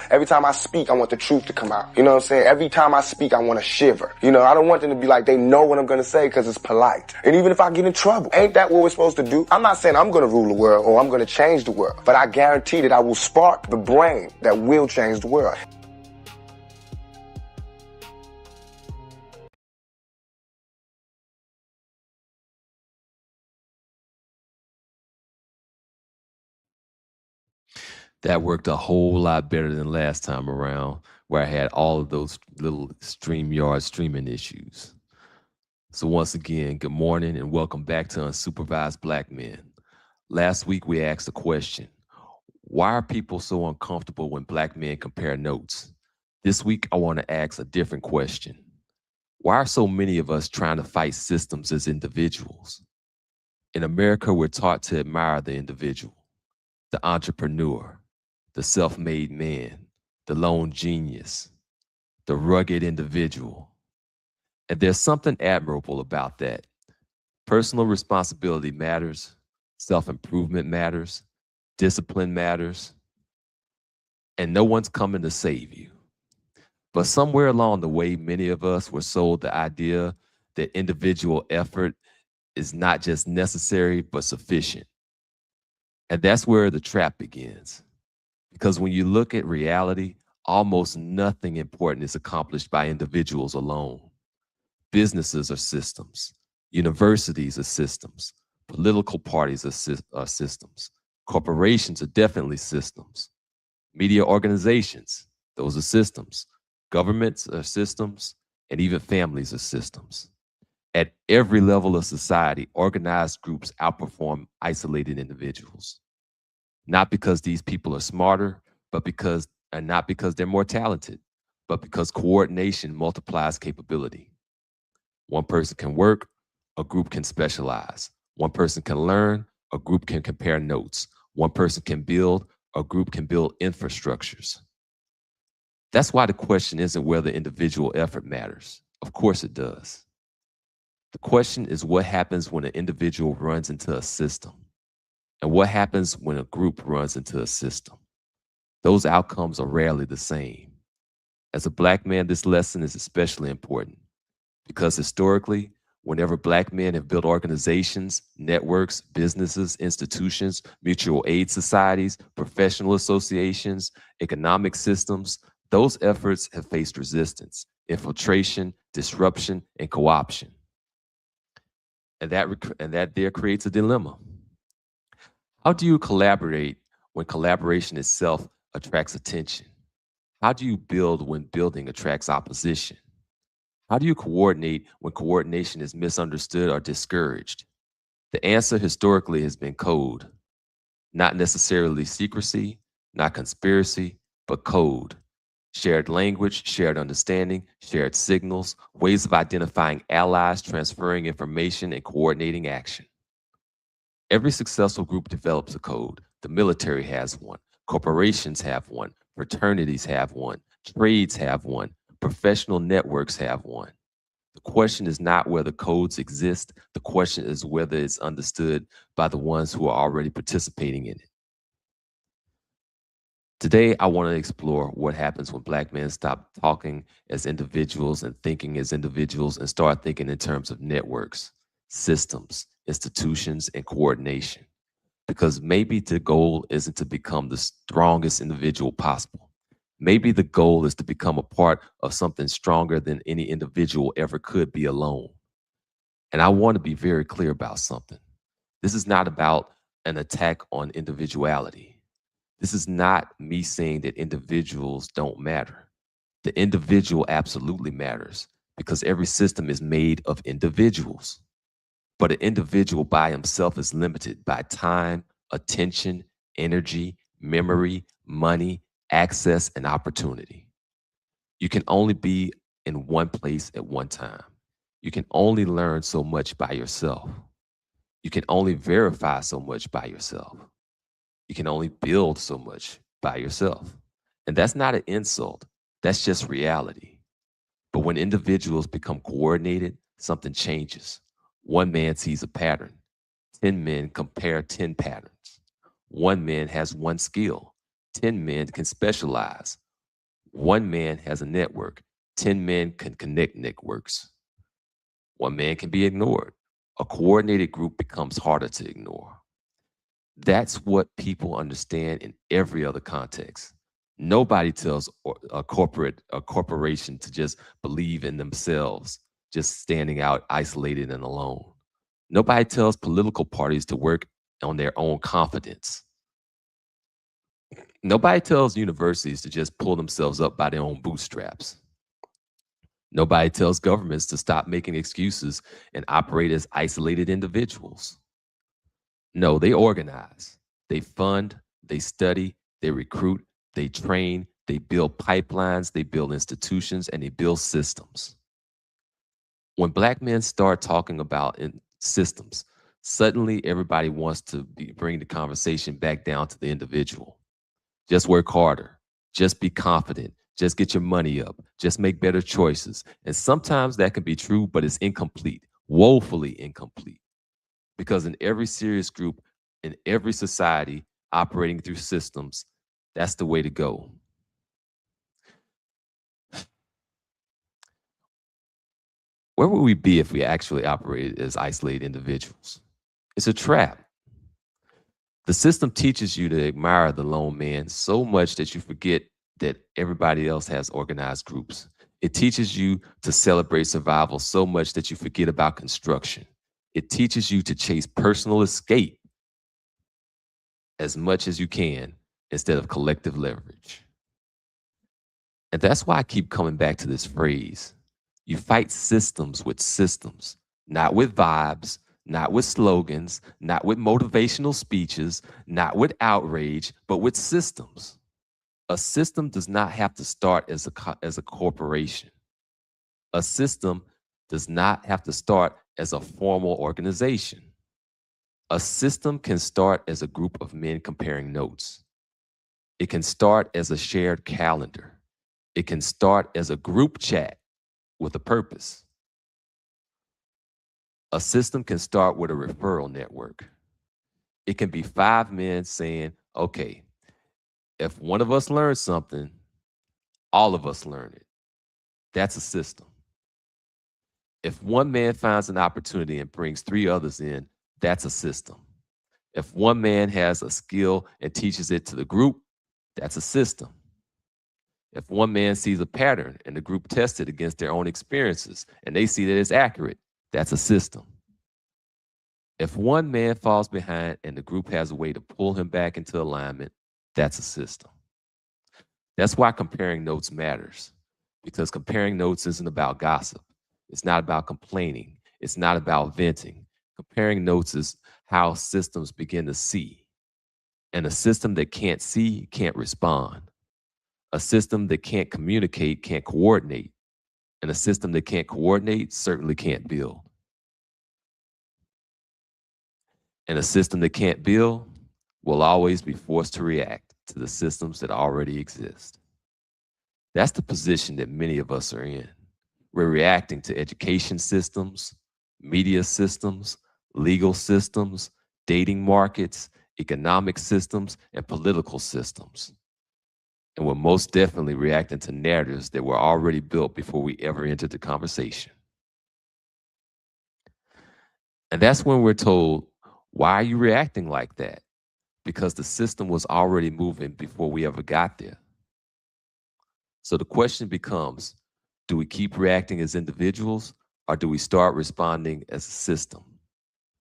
Every time I speak, I want the truth to come out. You know what I'm saying? Every time I speak, I want to shiver. You know, I don't want them to be like, they know what I'm going to say because it's polite. And even if I get in trouble, ain't that what we're supposed to do? I'm not saying I'm going to rule the world or I'm going to change the world, but I guarantee that I will spark the brain that will change the world. That worked a whole lot better than last time around, where I had all of those little StreamYard streaming issues. So once again, good morning and welcome back to Unsupervised Black Men. Last week we asked a question: why are people so uncomfortable when Black men compare notes? This week I want to ask a different question: why are so many of us trying to fight systems as individuals? In America, we're taught to admire the individual, the entrepreneur, the self-made man, the lone genius, the rugged individual. And there's something admirable about that. Personal responsibility matters, self-improvement matters, discipline matters, and no one's coming to save you. But somewhere along the way, many of us were sold the idea that individual effort is not just necessary, but sufficient. And that's where the trap begins. Because when you look at reality, almost nothing important is accomplished by individuals alone. Businesses are systems. Universities are systems. Political parties are systems. Corporations are definitely systems. Media organizations, those are systems. Governments are systems, and even families are systems. At every level of society, organized groups outperform isolated individuals. Not because these people are smarter, and not because they're more talented, but because coordination multiplies capability. One person can work, a group can specialize. One person can learn, a group can compare notes. One person can build, a group can build infrastructures. That's why the question isn't whether individual effort matters. Of course it does. The question is what happens when an individual runs into a system, and what happens when a group runs into a system. Those outcomes are rarely the same. As a Black man, this lesson is especially important because historically, whenever Black men have built organizations, networks, businesses, institutions, mutual aid societies, professional associations, economic systems, those efforts have faced resistance, infiltration, disruption, and co-option. And that there creates a dilemma. How do you collaborate when collaboration itself attracts attention? How do you build when building attracts opposition? How do you coordinate when coordination is misunderstood or discouraged? The answer historically has been code, not necessarily secrecy, not conspiracy, but code. Shared language, shared understanding, shared signals, ways of identifying allies, transferring information, and coordinating action. Every successful group develops a code. The military has one. Corporations have one. Fraternities have one. Trades have one. Professional networks have one. The question is not whether codes exist. The question is whether it's understood by the ones who are already participating in it. Today, I want to explore what happens when Black men stop talking as individuals and thinking as individuals and start thinking in terms of networks, systems, institutions, and coordination. Because maybe the goal isn't to become the strongest individual possible. Maybe the goal is to become a part of something stronger than any individual ever could be alone. And I want to be very clear about something. This is not about an attack on individuality. This is not me saying that individuals don't matter. The individual absolutely matters because every system is made of individuals. But an individual by himself is limited by time, attention, energy, memory, money, access, and opportunity. You can only be in one place at one time. You can only learn so much by yourself. You can only verify so much by yourself. You can only build so much by yourself. And that's not an insult. That's just reality. But when individuals become coordinated, something changes. One man sees a pattern. 10 men compare 10 patterns. One man has one skill. 10 men can specialize. One man has a network. 10 men can connect networks. One man can be ignored. A coordinated group becomes harder to ignore. That's what people understand in every other context. Nobody tells a corporation to just believe in themselves, just standing out isolated and alone. Nobody tells political parties to work on their own confidence. Nobody tells universities to just pull themselves up by their own bootstraps. Nobody tells governments to stop making excuses and operate as isolated individuals. No, they organize, they fund, they study, they recruit, they train, they build pipelines, they build institutions, and they build systems. When Black men start talking about systems, suddenly everybody wants to bring the conversation back down to the individual. Just work harder. Just be confident. Just get your money up. Just make better choices. And sometimes that can be true, but it's incomplete, woefully incomplete. Because in every serious group, in every society operating through systems, that's the way to go. Where would we be if we actually operated as isolated individuals? It's a trap. The system teaches you to admire the lone man so much that you forget that everybody else has organized groups. It teaches you to celebrate survival so much that you forget about construction. It teaches you to chase personal escape as much as you can instead of collective leverage. And that's why I keep coming back to this phrase. You fight systems with systems, not with vibes, not with slogans, not with motivational speeches, not with outrage, but with systems. A system does not have to start as a corporation. A system does not have to start as a formal organization. A system can start as a group of men comparing notes. It can start as a shared calendar. It can start as a group chat with a purpose. A system can start with a referral network. It can be 5 men saying, okay, if one of us learns something, all of us learn it. That's a system. If one man finds an opportunity and brings 3 others in, that's a system. If one man has a skill and teaches it to the group, that's a system. If one man sees a pattern and the group tests it against their own experiences and they see that it's accurate, that's a system. If one man falls behind and the group has a way to pull him back into alignment, that's a system. That's why comparing notes matters, because comparing notes isn't about gossip. It's not about complaining. It's not about venting. Comparing notes is how systems begin to see. And a system that can't see can't respond. A system that can't communicate can't coordinate. And a system that can't coordinate certainly can't build. And a system that can't build will always be forced to react to the systems that already exist. That's the position that many of us are in. We're reacting to education systems, media systems, legal systems, dating markets, economic systems, and political systems. And we're most definitely reacting to narratives that were already built before we ever entered the conversation. And that's when we're told, why are you reacting like that? Because the system was already moving before we ever got there. So the question becomes, do we keep reacting as individuals or do we start responding as a system?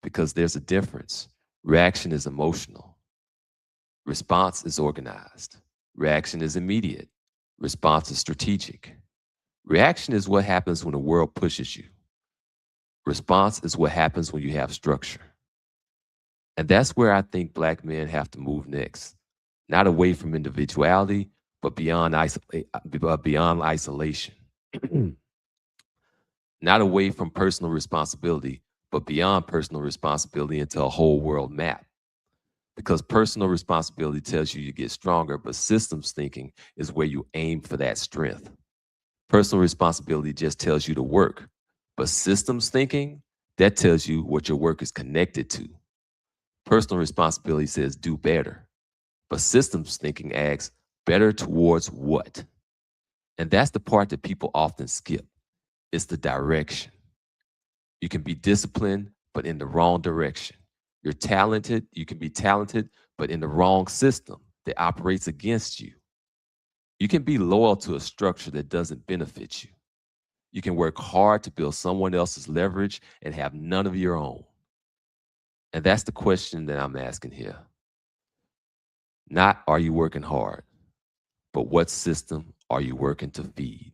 Because there's a difference. Reaction is emotional. Response is organized. Reaction is immediate. Response is strategic. Reaction is what happens when the world pushes you. Response is what happens when you have structure. And that's where I think Black men have to move next. Not away from individuality, but beyond isolation. Not away from personal responsibility, but beyond personal responsibility into a whole world map. Because personal responsibility tells you get stronger, but systems thinking is where you aim for that strength. Personal responsibility just tells you to work, but systems thinking, that tells you what your work is connected to. Personal responsibility says do better, but systems thinking asks better towards what? And that's the part that people often skip. It's the direction. You can be disciplined, but in the wrong direction. You're talented, you can be talented, but in the wrong system that operates against you. You can be loyal to a structure that doesn't benefit you. You can work hard to build someone else's leverage and have none of your own. And that's the question that I'm asking here. Not are you working hard, but what system are you working to feed?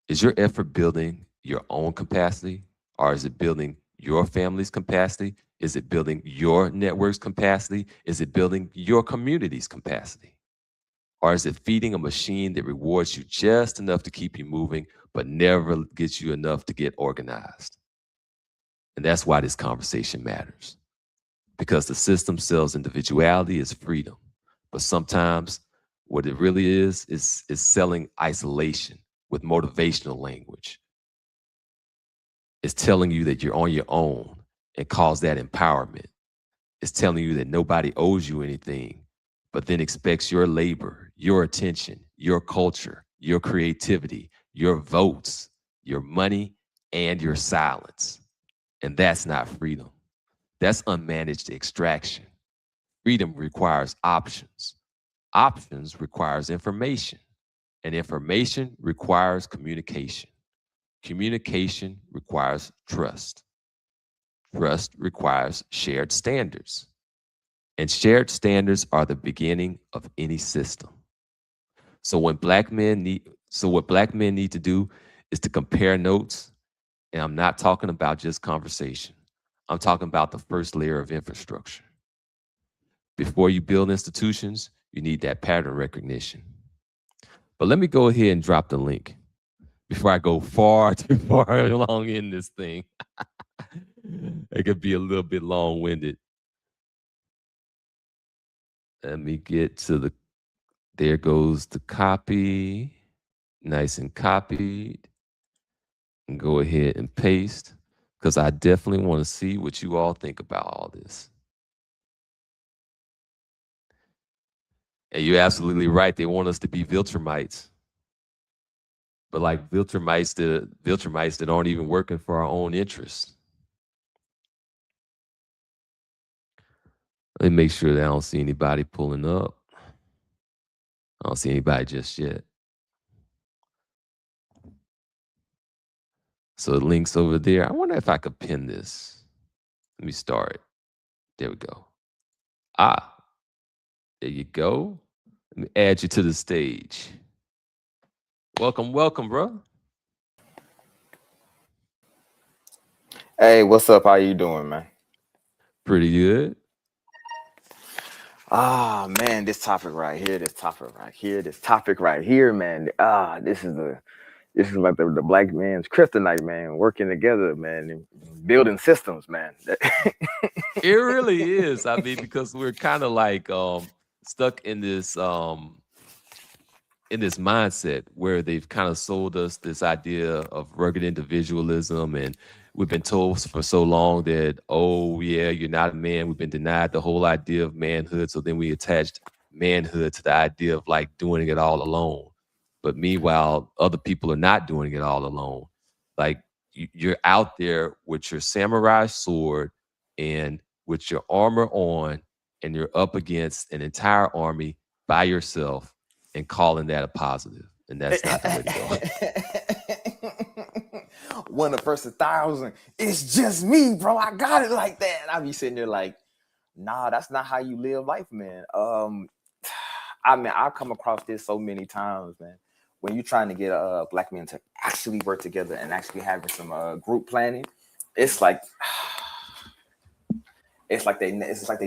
Is your effort building your own capacity, or is it building your family's capacity? Is it building your network's capacity? Is it building your community's capacity? Or is it feeding a machine that rewards you just enough to keep you moving, but never gets you enough to get organized? And that's why this conversation matters. Because the system sells individuality as freedom. But sometimes what it really is selling isolation with motivational language. It's telling you that you're on your own and calls that empowerment. It's telling you that nobody owes you anything, but then expects your labor, your attention, your culture, your creativity, your votes, your money, and your silence. And that's not freedom. That's unmanaged extraction. Freedom requires options. Options requires information. And information requires communication. Communication requires trust. Trust requires shared standards. And shared standards are the beginning of any system. So what black men need to do is to compare notes. And I'm not talking about just conversation. I'm talking about the first layer of infrastructure. Before you build institutions, you need that pattern recognition. But let me go ahead and drop the link before I go far too far along in this thing. It could be a little bit long-winded. Let me get to there goes the copy. Nice and copied. And go ahead and paste, because I definitely want to see what you all think about all this. And you're absolutely right. They want us to be Viltrumites. But like Viltrumites that aren't even working for our own interests. Let me make sure that I don't see anybody pulling up. I don't see anybody just yet. So the link's over there. I wonder if I could pin this. Let me start. There we go. There you go. Let me add you to the stage. Welcome, bro. Hey, what's up? How you doing, man? Pretty good. Ah, man, this topic right here, man. This is like the black man's kryptonite, man. Working together, man, and building systems, man. It really is. I mean, because we're kind of like stuck in this mindset where they've kind of sold us this idea of rugged individualism, and we've been told for so long that, oh yeah, you're not a man. We've been denied the whole idea of manhood, so then we attached manhood to the idea of like doing it all alone. But meanwhile, other people are not doing it all alone. Like you're out there with your samurai sword and with your armor on, and you're up against an entire army by yourself and calling that a positive. And that's not the way to go. One of versus 1,000. It's just me, bro. I got it like that. I be sitting there like, nah, that's not how you live life, man. I mean, I've come across this so many times, man. When you're trying to get black men to actually work together and actually having some group planning, it's like they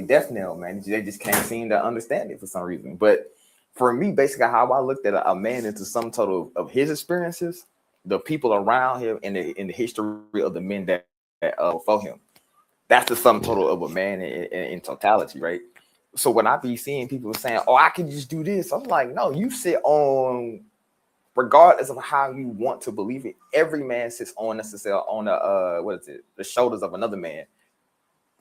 deaf nail, man. They just can't seem to understand it for some reason. But for me, basically, how I looked at a man into some total of his experiences, the people around him, and in the history of the men that for him, that's the sum total of a man in totality, right? So when I be seeing people saying, "Oh, I can just do this," I'm like, "No, you sit on." Regardless of how you want to believe it, every man sits on necessarily on the shoulders of another man.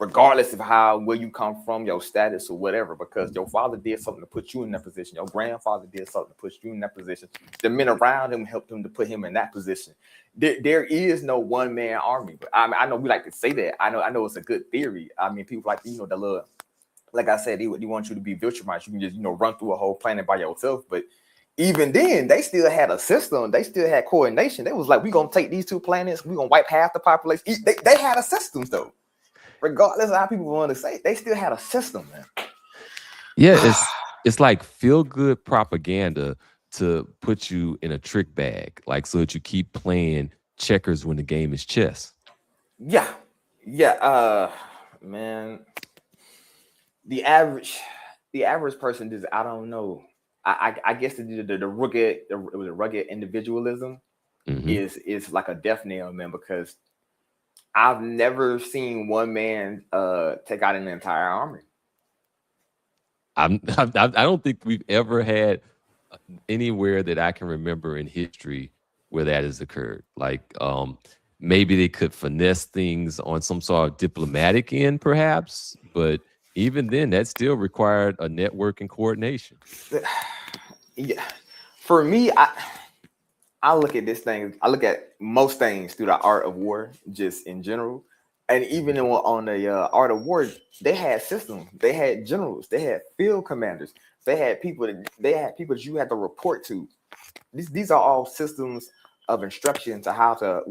regardless of where you come from, your status or whatever, because your father did something to put you in that position. Your grandfather did something to put you in that position. The men around him helped him to put him in that position. There is no one man army. But I know we like to say that. I know it's a good theory. I mean, people like, the little, like I said, they want you to be victimized. You can just, run through a whole planet by yourself. But even then, they still had a system. They still had coordination. They was like, we're going to take these 2 planets. We're going to wipe half the population. They had a system, though. Regardless of how people want to say it, they still had a system, man. Yeah, it's like feel-good propaganda to put you in a trick bag, like so that you keep playing checkers when the game is chess. Yeah. Man, the average person just, I don't know. I guess the rugged individualism is like a death nail, man, because I've never seen one man take out an entire army. I don't think we've ever had anywhere that I can remember in history where that has occurred. Like maybe they could finesse things on some sort of diplomatic end, perhaps, but even then, that still required a network and coordination. Yeah, for me, I look at this thing. I look at most things through the art of war, just in general. And even on the art of war, they had systems. They had generals. They had field commanders. They had people that you had to report to. These are all systems of instruction to how to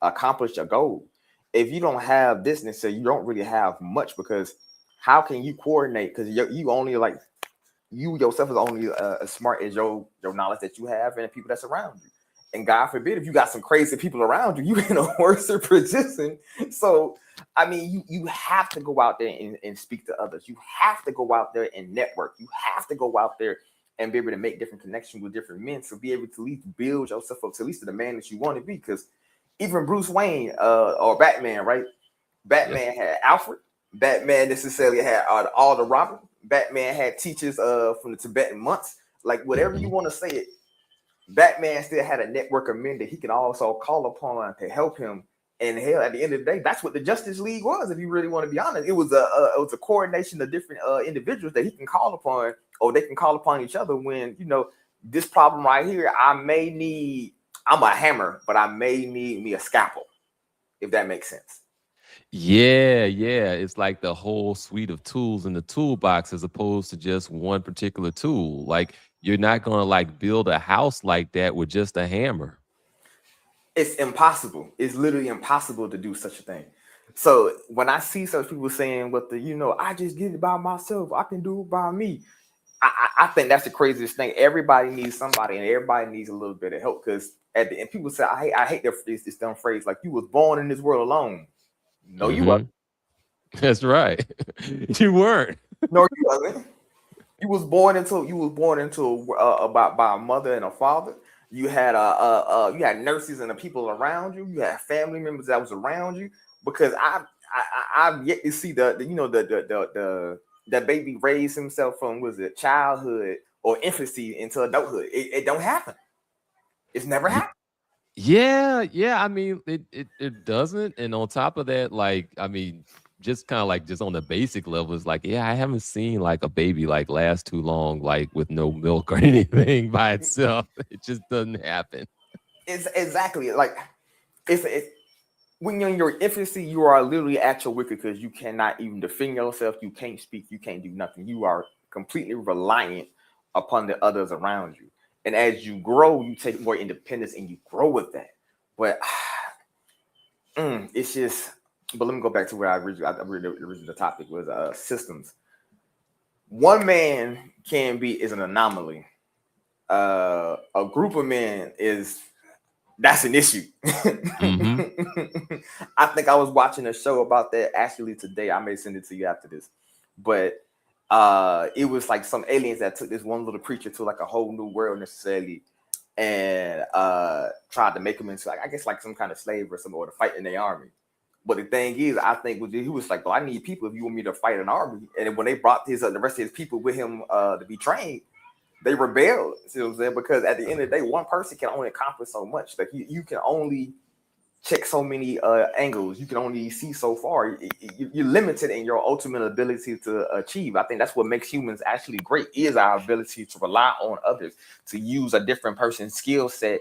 accomplish a goal. If you don't have this, necessarily, you don't really have much, because how can you coordinate? Because you only like you yourself is only as smart as your knowledge that you have and the people that's around you. And God forbid, if you got some crazy people around you, you're in a worse position. So, I mean, you have to go out there and speak to others. You have to go out there and network. You have to go out there and be able to make different connections with different men to be able to at least build yourself up to at least to the man that you want to be. Because even Bruce Wayne or Batman, right? Batman had Alfred. Batman necessarily had all the Robin. Batman had teachers from the Tibetan monks. Like, whatever you want to say it, Batman still had a network of men that he can also call upon to help him. And hell, at the end of the day, that's what the Justice League was. If you really want to be honest, it was a coordination of different individuals that he can call upon, or they can call upon each other when this problem right here. I'm a hammer, but I may need me a scalpel, if that makes sense. Yeah. It's like the whole suite of tools in the toolbox as opposed to just one particular tool. Like, you're not going to like build a house like that with just a hammer. It's impossible. It's literally impossible to do such a thing. So when I see such people saying, I just get it by myself, I can do it by me. I think that's the craziest thing. Everybody needs somebody, and everybody needs a little bit of help. Because at the end, people say, I hate this dumb phrase, like, you was born in this world alone. No, you weren't. That's right. You weren't. No, you wasn't. You was born into by a mother and a father. You had you had nurses and the people around you. You had family members that was around you. Because I've yet to see the baby raise himself from childhood or infancy into adulthood. It don't happen. It's never happened. Yeah. I mean, it doesn't. And on top of that, like, I mean, just kind of like just on the basic level, it's like, I haven't seen like a baby like last too long, like with no milk or anything by itself. It just doesn't happen. It's exactly like it's when you're in your infancy, you are literally at your wicket because you cannot even defend yourself. You can't speak. You can't do nothing. You are completely reliant upon the others around you. And as you grow, you take more independence and you grow with that. But it's just. But let me go back to where I originally the topic was systems. One man is an anomaly. A group of men that's an issue. I think I was watching a show about that actually today. I may send it to you after this. But it was like some aliens that took this one little creature to like a whole new world necessarily, and tried to make him into I guess like some kind of slave or something, or to fight in the army. But the thing is, I think he was like, well, I need people if you want me to fight an army. And when they brought the rest of his people with him to be trained, they rebelled. See what I'm saying? Because at the end of the day, one person can only accomplish so much. Like you can only check so many angles. You can only see so far. You're limited in your ultimate ability to achieve. I think that's what makes humans actually great, is our ability to rely on others, to use a different person's skill set,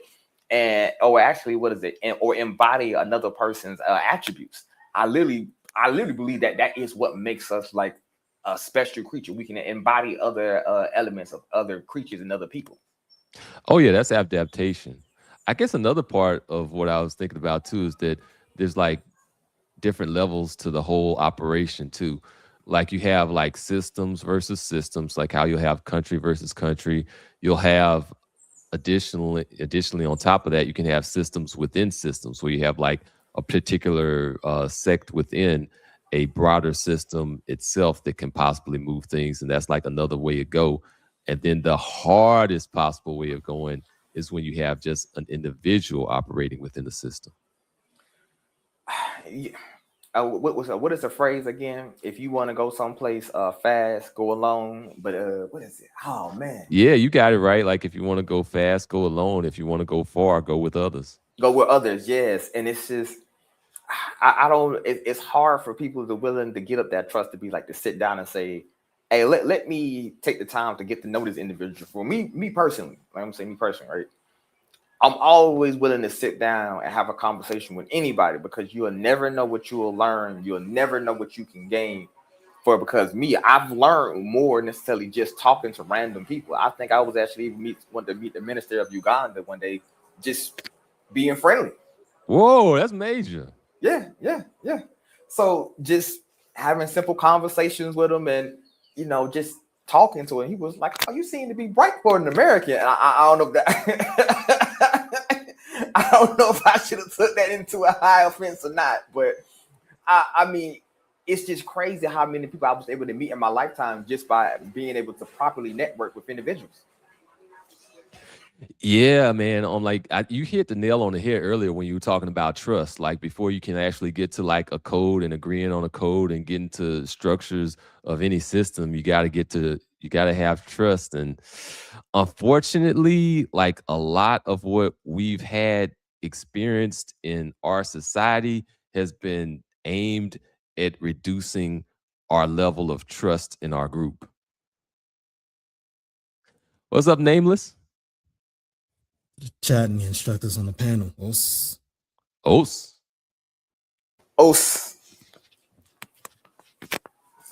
or embody another person's attributes. I literally believe that is what makes us like a special creature. We can embody other elements of other creatures and other people. Oh yeah, that's adaptation. I guess another part of what I was thinking about too is that there's like different levels to the whole operation too. Like you have like systems versus systems, like how you'll have country versus country. You'll have additionally on top of that, you can have systems within systems where you have like a particular sect within a broader system itself that can possibly move things, and that's like another way to go. And then the hardest possible way of going is when you have just an individual operating within the system. Yeah. What is the phrase again? If you want to go someplace fast, go alone. But what is it? Oh man. Yeah, you got it right. Like if you want to go fast, go alone. If you want to go far, go with others. Go with others, yes. And it's just I don't. It's hard for people to willing to get up that trust to be like to sit down and say, "Hey, let me take the time to get to know this individual." For me personally, like I'm saying, me personally, right? I'm always willing to sit down and have a conversation with anybody, because you'll never know what you will learn. You'll never know what you can gain. Because I've learned more necessarily just talking to random people. I think I was actually wanted to meet the minister of Uganda one day, just being friendly. Whoa, that's major. Yeah. So just having simple conversations with him, and just talking to him. He was like, "Oh, you seem to be bright for an American." And I don't know if that I don't know if I should have took that into a high offense or not, but I mean, it's just crazy how many people I was able to meet in my lifetime just by being able to properly network with individuals. Yeah, man. You hit the nail on the head earlier when you were talking about trust. Like before you can actually get to like a code and agreeing on a code and get into structures of any system, you got to have trust. And unfortunately, like a lot of what we've had experienced in our society has been aimed at reducing our level of trust in our group. What's up, Nameless? Chatting the instructors on the panel. Os.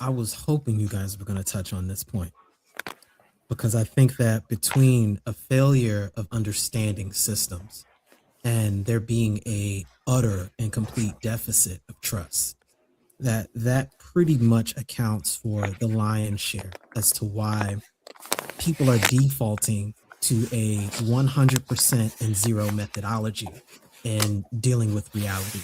I was hoping you guys were going to touch on this point, because I think that between a failure of understanding systems and there being a utter and complete deficit of trust, that pretty much accounts for the lion's share as to why people are defaulting to a 100% and zero methodology in dealing with reality.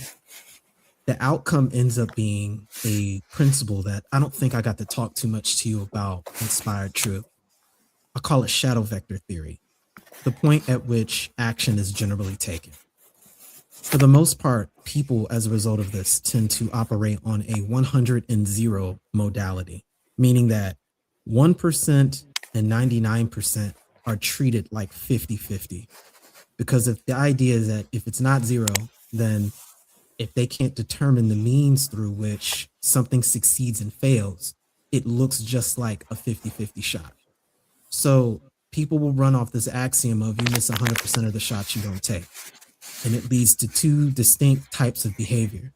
The outcome ends up being a principle that I don't think I got to talk too much to you about inspired truth. I call it shadow vector theory, the point at which action is generally taken. For the most part, people, as a result of this, tend to operate on a 100 and 0 modality, meaning that 1% and 99% are treated like 50-50. Because if the idea is that if it's not zero, then if they can't determine the means through which something succeeds and fails, it looks just like a 50-50 shot. So people will run off this axiom of you miss 100% of the shots you don't take. And it leads to two distinct types of behavior.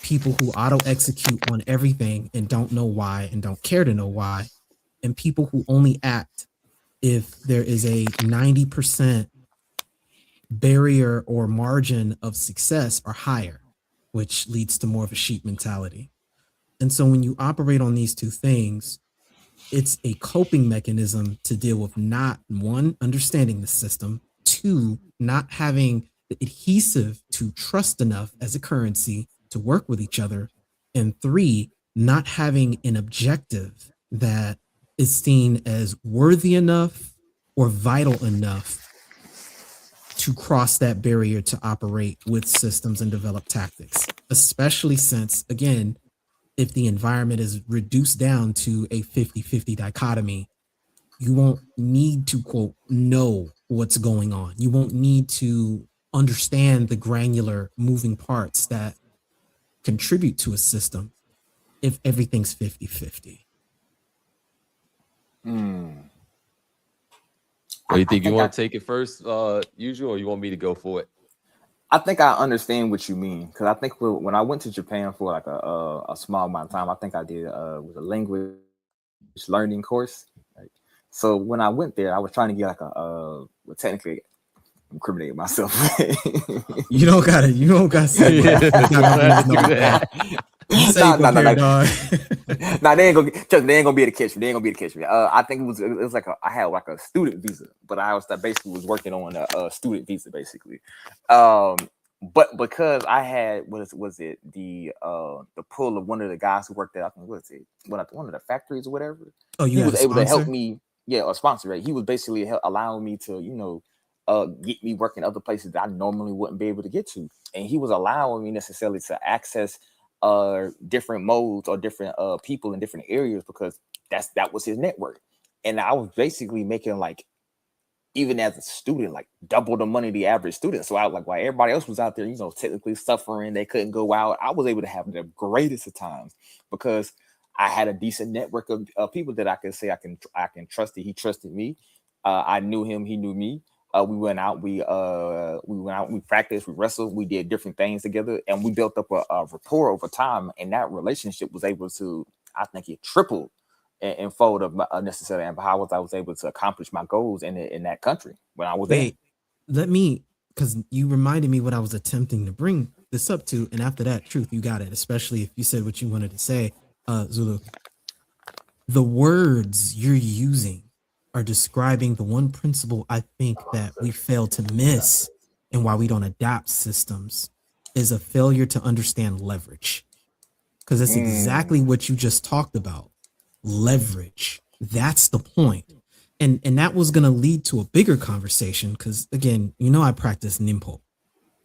People who auto-execute on everything and don't know why and don't care to know why, and people who only act if there is a 90% barrier or margin of success or higher, which leads to more of a sheep mentality. And so when you operate on these two things, it's a coping mechanism to deal with not one, understanding the system, two, not having the adhesive to trust enough as a currency to work with each other, and three, not having an objective that is seen as worthy enough or vital enough to cross that barrier to operate with systems and develop tactics, especially since, again, if the environment is reduced down to a 50-50 dichotomy, you won't need to, quote, know what's going on. You won't need to understand the granular moving parts that contribute to a system if everything's 50-50? Or you think you think want to take it first, usual, or you want me to go for it? I think I understand what you mean, because I think when I went to Japan for like a small amount of time, I think I did was a language learning course. Right? So when I went there, I was trying to get like well, technically incriminating myself. You don't gotta say that. You say prepared, dog. Nah, they ain't gonna be able to catch me. They ain't gonna be able to catch me. I think it was like I had like a student visa, but I basically was working on a student visa basically. But because I had was it the pull of one of the guys who worked at, I think, what is it, one of the factories or whatever. Oh, he was able to help me, a sponsor, right? He was basically allowing me to get me working other places that I normally wouldn't be able to get to, and he was allowing me necessarily to access different modes or different people in different areas, because that was his network. And I was basically making, like, even as a student, like double the money the average student. So I was like, while everybody else was out there, technically suffering, they couldn't go out, I was able to have the greatest of times because I had a decent network of people that I could say I can trust. He trusted me. I knew him. He knew me. We went out. We practiced. We wrestled. We did different things together, and we built up a rapport over time. And that relationship was able to, I think, it tripled and fold of necessarily, and how I was able to accomplish my goals in that country when I was there. Let me, because you reminded me what I was attempting to bring this up to, and after that, Truth, you got it. Especially if you said what you wanted to say, Zulu. The words you're using are describing the one principle I think that we fail to miss, and why we don't adapt systems, is a failure to understand leverage. Because that's exactly what you just talked about. Leverage. That's the point. And that was going to lead to a bigger conversation, because again, I practice Nimpo,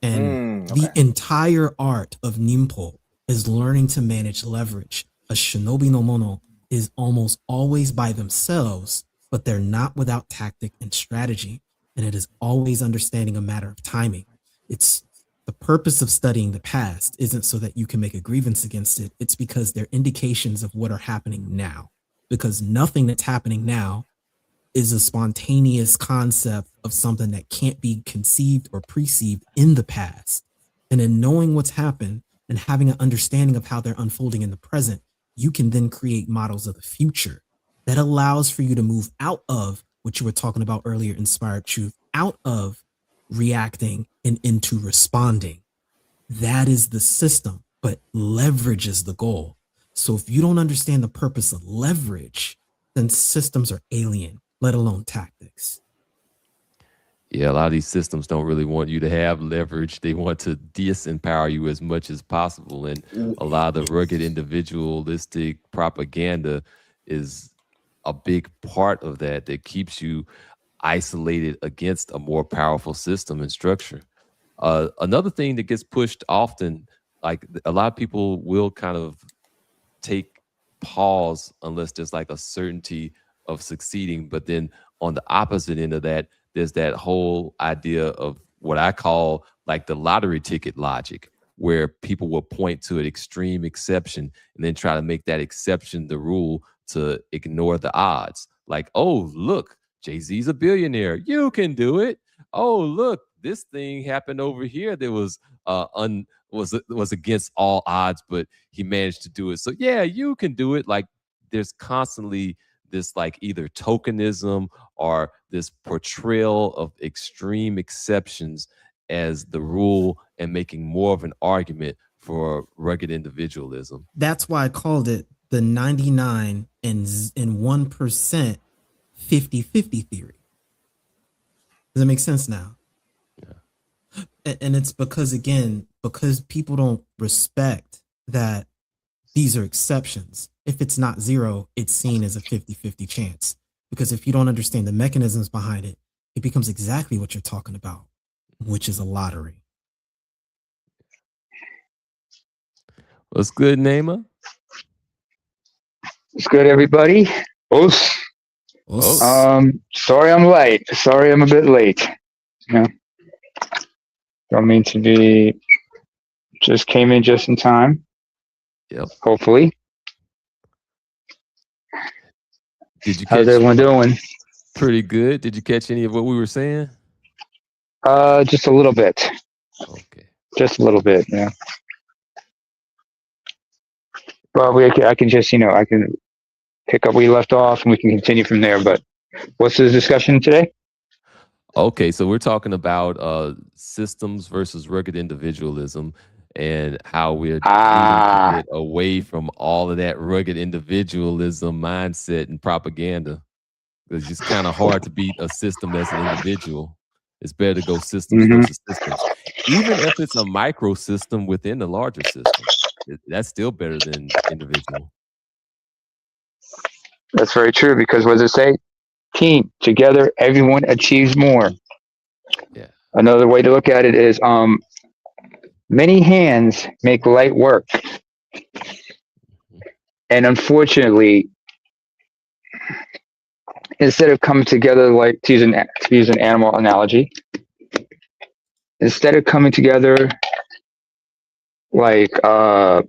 and the entire art of Nimpo is learning to manage leverage. A shinobi no mono is almost always by themselves, but they're not without tactic and strategy. And it is always understanding a matter of timing. It's the purpose of studying the past isn't so that you can make a grievance against it. It's because they're indications of what are happening now, because nothing that's happening now is a spontaneous concept of something that can't be conceived or perceived in the past. And in knowing what's happened and having an understanding of how they're unfolding in the present, you can then create models of the future that allows for you to move out of what you were talking about earlier, inspired truth, out of reacting and into responding. That is the system, but leverage is the goal. So if you don't understand the purpose of leverage, then systems are alien, let alone tactics. Yeah, a lot of these systems don't really want you to have leverage. They want to disempower you as much as possible. And a lot of the rugged individualistic propaganda is a big part of that keeps you isolated against a more powerful system and structure. Another thing that gets pushed often, like a lot of people will kind of take pause unless there's like a certainty of succeeding. But then on the opposite end of that, there's that whole idea of what I call like the lottery ticket logic, where people will point to an extreme exception and then try to make that exception the rule to ignore the odds. Like, oh, look, Jay-Z's a billionaire. You can do it. Oh, look, this thing happened over here that was was against all odds, but he managed to do it. So yeah, you can do it. Like there's constantly this like either tokenism or this portrayal of extreme exceptions as the rule and making more of an argument for rugged individualism. That's why I called it the 99 and 1% 50-50 theory. Does that make sense now? Yeah. And it's because, again, because people don't respect that these are exceptions. If it's not zero, it's seen as a 50-50 chance. Because if you don't understand the mechanisms behind it, it becomes exactly what you're talking about, which is a lottery. What's good, Naima? What's good, everybody? Sorry I'm late. Sorry I'm a bit late. Yeah. Don't mean to be. Just came in just in time. Yep. Hopefully. Did you How's catch? everyone doing? Pretty good. Did you catch any of what we were saying? Just a little bit. Okay. Just a little bit, yeah. Well, I can just, I can pick up where you left off and we can continue from there. But what's the discussion today? Okay, so we're talking about systems versus rugged individualism and how we're needing to get away from all of that rugged individualism mindset and propaganda. It's just kind of hard to beat a system that's an individual. It's better to go systems versus systems. Even if it's a micro system within the larger system, that's still better than individual. That's very true, because what does it say? Team, together, everyone achieves more. Yeah. Another way to look at it is many hands make light work. And unfortunately, instead of coming together, like to use an animal analogy, instead of coming together like a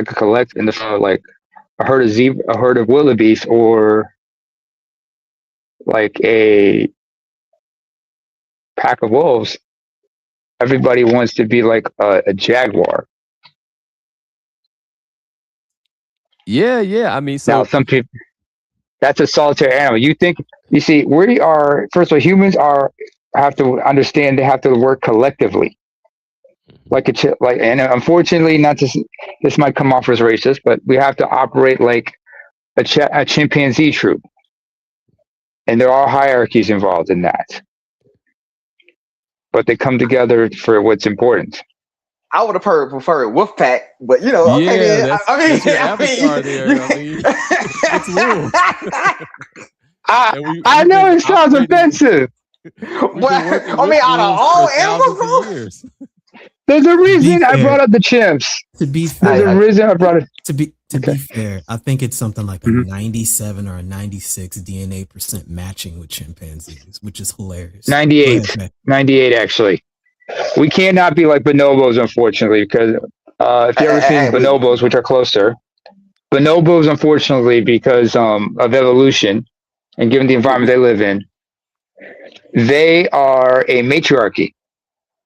collect in the front of like a herd of wildebeest, or like a pack of wolves, everybody wants to be like a jaguar. Yeah. I mean, so Now some people, that's a solitary animal. You see, we are, first of all, humans have to understand they have to work collectively. And unfortunately, this might come off as racist, but we have to operate like a chimpanzee troop. And there are hierarchies involved in that. But they come together for what's important. I would have preferred wolf pack, but okay. Yeah, then. that's your avatar there. I mean, it's wolves. I know it sounds offensive. But out of all animals, years. There's a reason I brought up the chimps. To be fair, there's a reason I brought it. To be fair, I think it's something like a 97 or a 96 DNA percent matching with chimpanzees, which is hilarious. 98 actually. We cannot be like bonobos, unfortunately, because if you ever seen bonobos, which are closer, bonobos, unfortunately, because of evolution and given the environment they live in, they are a matriarchy.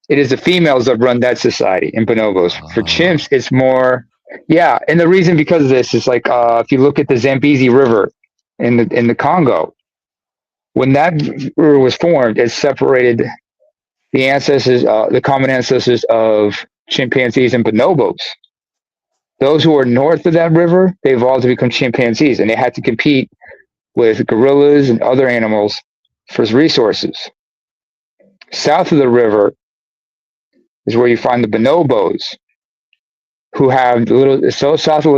It is the females that run that society in bonobos. For chimps, it's more, and the reason because of this is like if you look at the Zambezi River in the Congo, when that river was formed, it separated the ancestors, the common ancestors of chimpanzees and bonobos. Those who are north of that river, they evolved to become chimpanzees, and they had to compete with gorillas and other animals for resources. South of the river is where you find the bonobos, who have south of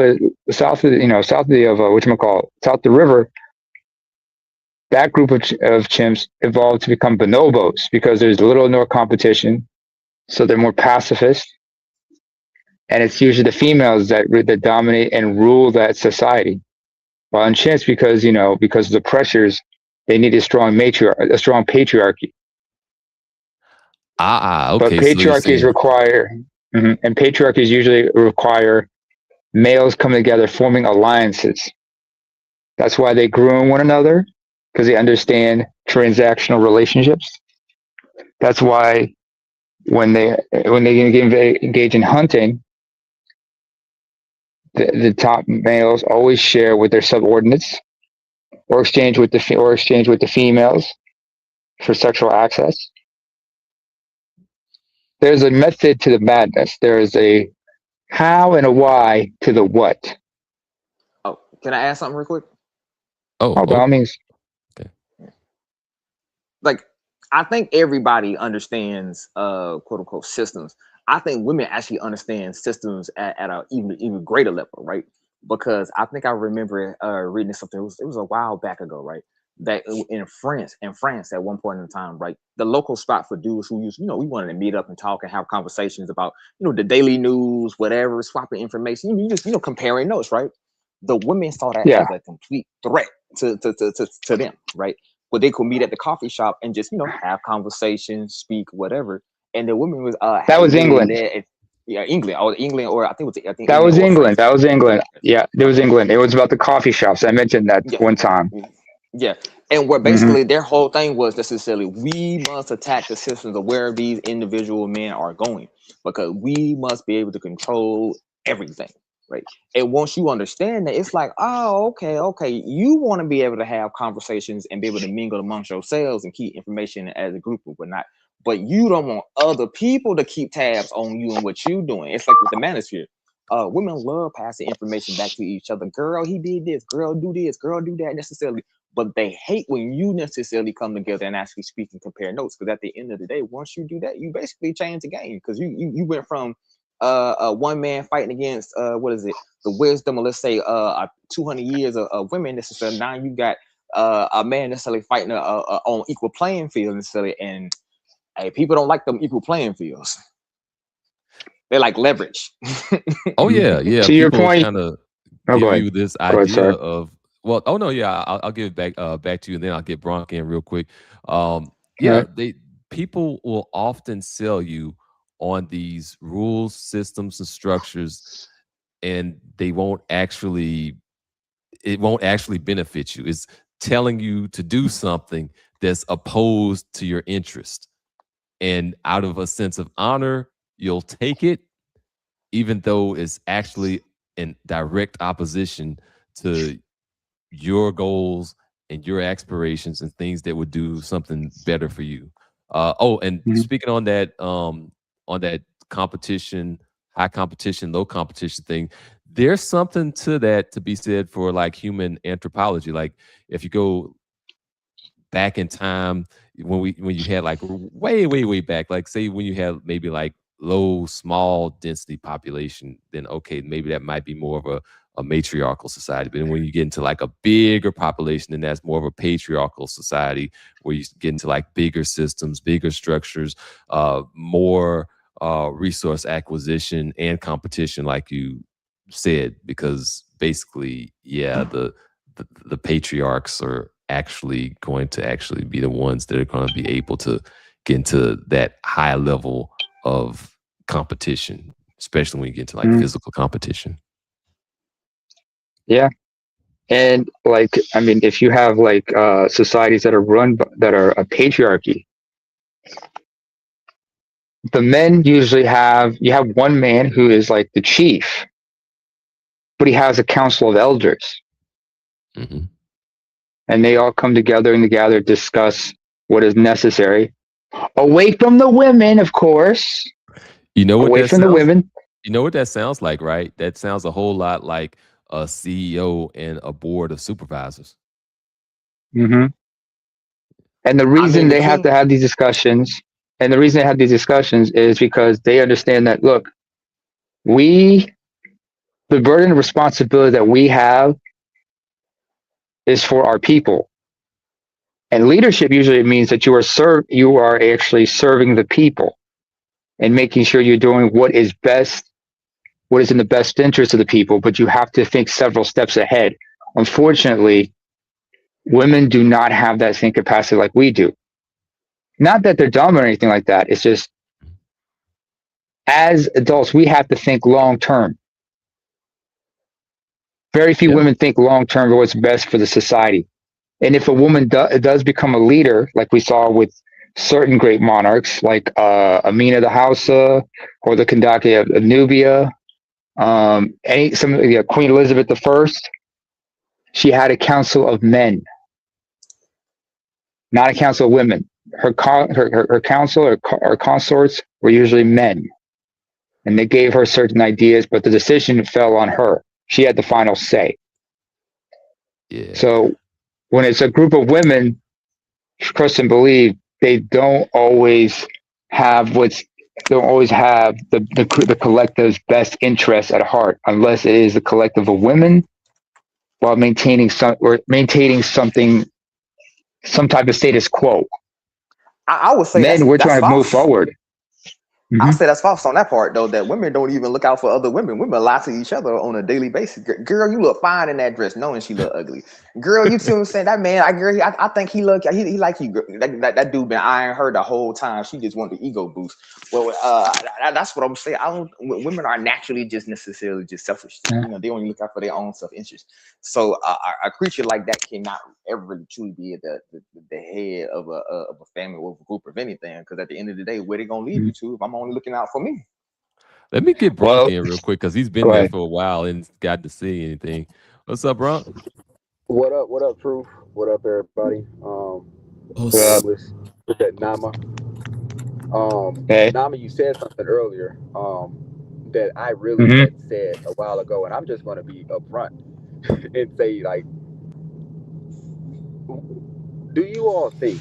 the river. That group of chimps evolved to become bonobos because there's little nor competition, so they're more pacifist, and it's usually the females that dominate and rule that society. While in chimps, because of the pressures, they need a strong patriarchy. Okay. But patriarchies and patriarchies usually require males coming together, forming alliances. That's why they groom one another, because they understand transactional relationships. That's why when they engage in hunting, the top males always share with their subordinates, or exchange with the females for sexual access. There's a method to the madness. There is a how and a why to the what. Oh, can I add something real quick? By all means. Okay. Like, I think everybody understands quote unquote systems. I think women actually understand systems at an even greater level, right? Because I think I remember reading something. It was a while back ago, right? That in France at one point in time, right, the local spot for dudes who used, we wanted to meet up and talk and have conversations about, the daily news, whatever, swapping information, you just, comparing notes, right? The women saw that as a complete threat to them, right? but they could meet at the coffee shop and just, have conversations, speak, whatever. And the women was That was really England. led, England, or I think That England was or England. France. That was England. Yeah, there was Okay. England. It was about the coffee shops. I mentioned that Yeah. one time. Yeah. And where Mm-hmm. basically their whole thing was necessarily, we must attack the systems of where these individual men are going, because we must be able to control everything. Right. And once you understand that, it's like, oh, okay. You want to be able to have conversations and be able to mingle amongst yourselves and keep information as a group or whatnot. But you don't want other people to keep tabs on you and what you're doing. It's like with the manosphere. Women love passing information back to each other. Girl, he did this. Girl, do this. Girl, do that necessarily. But they hate when you necessarily come together and actually speak and compare notes. Because at the end of the day, once you do that, you basically change the game. Because you went from one man fighting against the wisdom of, let's say, 200 years of women necessarily. Now you got a man necessarily fighting on equal playing field necessarily. And hey, people don't like them equal playing fields. They like leverage. Oh yeah. To your People point, kind of go give ahead. you this Go ahead, idea sir. of, well, oh no, yeah, I'll give it back to you, and then I'll get Bronk in real quick. All Yeah, right. people will often sell you on these rules, systems, and structures, and it won't actually benefit you. It's telling you to do something that's opposed to your interest, and out of a sense of honor, you'll take it, even though it's actually in direct opposition to your goals and your aspirations and things that would do something better for you. And Mhm. speaking on that competition, high competition, low competition thing, there's something to that to be said for like human anthropology. Like if you go back in time when you had like way back, like say when you had maybe like low small density population, then okay, maybe that might be more of a matriarchal society. But then when you get into like a bigger population, then that's more of a patriarchal society, where you get into like bigger systems, bigger structures, more resource acquisition and competition, like you said, because basically, yeah, the patriarchs are actually going to actually be the ones that are going to be able to get into that high level of competition, especially when you get into like physical competition. Yeah. And like, I mean, if you have like societies that are a patriarchy, the men usually you have one man who is like the chief, but he has a council of elders. Mm-hmm. And they all come together and discuss what is necessary, away from the women, of course. You know what away that from sounds, the women. You know what that sounds like, right? That sounds a whole lot like a CEO and a board of supervisors. Mm-hmm. And the reason they have to have these discussions, is because they understand that, look, the burden of responsibility that we have is for our people. And leadership usually means that you are actually serving the people and making sure you're doing what is in the best interest of the people, but you have to think several steps ahead. Unfortunately, women do not have that same capacity like we do. Not that they're dumb or anything like that. It's just, as adults, we have to think long term. Very few women think long term of what's best for the society. And if a woman does become a leader, like we saw with certain great monarchs, like Amina the Hausa or the Kandake of Nubia, Queen Elizabeth I, she had a council of men, not a council of women. Her council or consorts were usually men, and they gave her certain ideas, but the decision fell on her. She had the final say. Yeah. So when it's a group of women, trust and believe, they don't always have the collective's best interests at heart, unless it is the collective of women, while maintaining some type of status quo. I would say Men, we're that's trying to move false. forward. I'll say that's false on that part though. That women don't even look out for other women. Women lie to each other on a daily basis. Girl, you look fine in that dress, knowing she look ugly. Girl, you see what I'm saying? That man, I think he like you. That dude been eyeing her the whole time. She just wanted the ego boost. Well, that's what I'm saying. Women are naturally just necessarily just selfish. You know, they only look out for their own self interest. So a creature like that cannot ever really truly be the head of a family or a group of anything. Because at the end of the day, where they gonna lead you to if I'm only looking out for me? Let me get Bronk in real quick because he's been Go there ahead. for a while and got to see anything. What's up, Bronk? What up? What up, Truth? What up, everybody? With that Nama. Okay. Nama, you said something earlier that I really had said a while ago, and I'm just going to be upfront and say, like, do you all think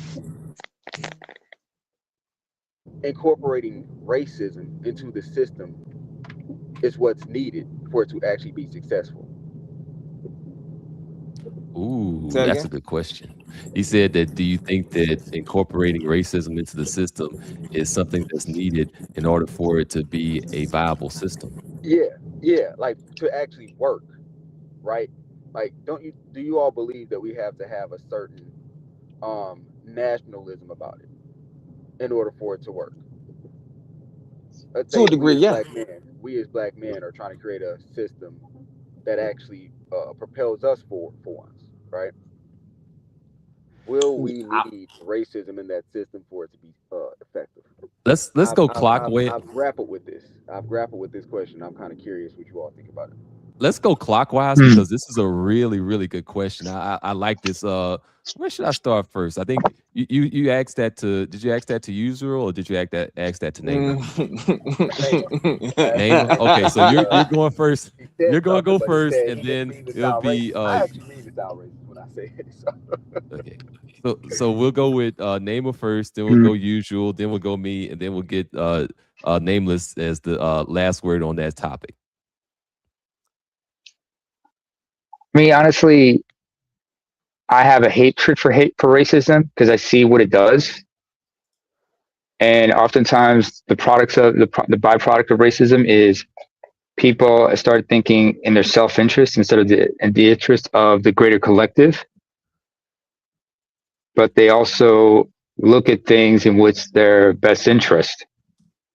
incorporating racism into the system is what's needed for it to actually be successful? Ooh, that's a good question. He said that, do you think that incorporating racism into the system is something that's needed in order for it to be a viable system? Yeah, like to actually work, right? Like, do you all believe that we have to have a certain nationalism about it in order for it to work? Let's To say a degree, yeah. we as black men are trying to create a system that actually propels us forward for once, right? Will we need racism in that system for it to be effective? Let's go clockwise. I've grappled with this. I've grappled with this question. I'm kind of curious what you all think about it. Let's go clockwise because this is a really, really good question. I like this. Where should I start first? I think you asked that to. Did you ask that to usual or did you ask that to Namer? Namer. Okay, so you're going first. You're gonna go first, and then it'll be. I actually mean it's outrageous when I say it. So. Okay. So we'll go with Namer first, then we'll go usual, then we'll go me, and then we'll get nameless as the last word on that topic. Me, honestly, I have a hatred for racism because I see what it does, and oftentimes the products of the byproduct of racism is people start thinking in their self-interest instead of the interest of the greater collective. But they also look at things in which their best interest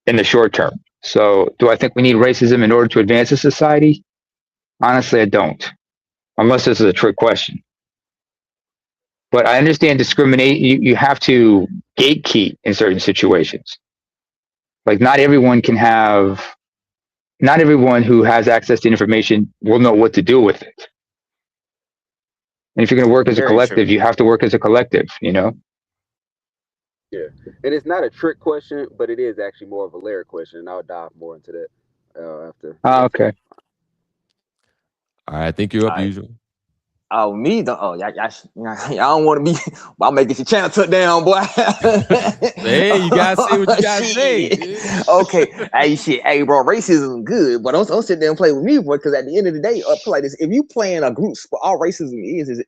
in the short term. So, do I think we need racism in order to advance a society? Honestly, I don't. Unless this is a trick question. But I understand discriminate. You have to gatekeep in certain situations. Like not everyone who has access to information will know what to do with it. And if you're going to work as a collective, you have to work as a collective, you know? Yeah. And it's not a trick question, but it is actually more of a layered question. And I'll dive more into that after. Okay. All right, I think you're up, usual. Oh, me? Y'all don't want to be. I'll make it your channel took down, boy. Hey, you gotta say what you gotta say. Dude. Okay, hey, bro, racism is good, but don't sit there and play with me, boy. Because at the end of the day, like this, if you playing a group sport, all racism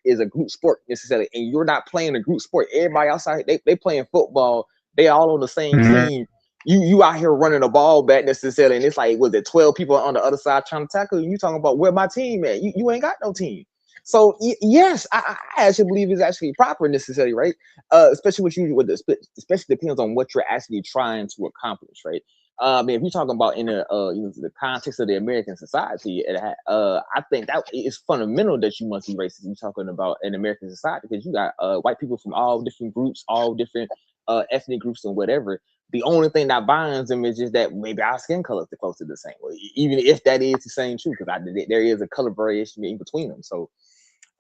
is a group sport necessarily, and you're not playing a group sport. Everybody outside, they playing football. They all on the same team. You out here running a ball back necessarily, and it's like, was it 12 people on the other side trying to tackle you? You talking about where my team at? You ain't got no team. So yes, I actually believe it's actually proper necessarily, right? Especially especially depends on what you're actually trying to accomplish, right? I mean, if you're talking about in the context of the American society, I think that it's fundamental that you must be racist. You're talking about an American society because you got white people from all different groups, all different ethnic groups and whatever. The only thing that binds them is just that maybe our skin color is close to the same, even if that is the same true, because there is a color variation in between them. So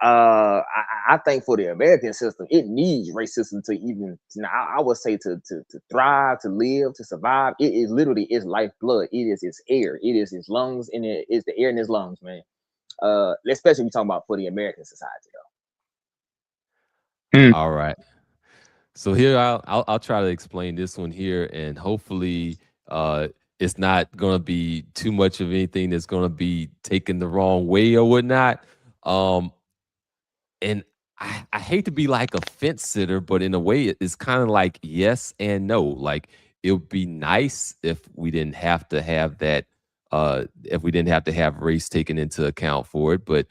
I think for the American system, it needs racism to even, I would say to thrive, to live, to survive. It is literally its lifeblood. It is its air. It is its lungs, and it is the air in its lungs, man. Especially we talking about for the American society, though. All right. So here I'll try to explain this one here, and hopefully it's not gonna be too much of anything that's gonna be taken the wrong way or whatnot. And I hate to be like a fence sitter, but in a way it's kind of like yes and no. Like it would be nice if we didn't have to have that, if we didn't have to have race taken into account for it. But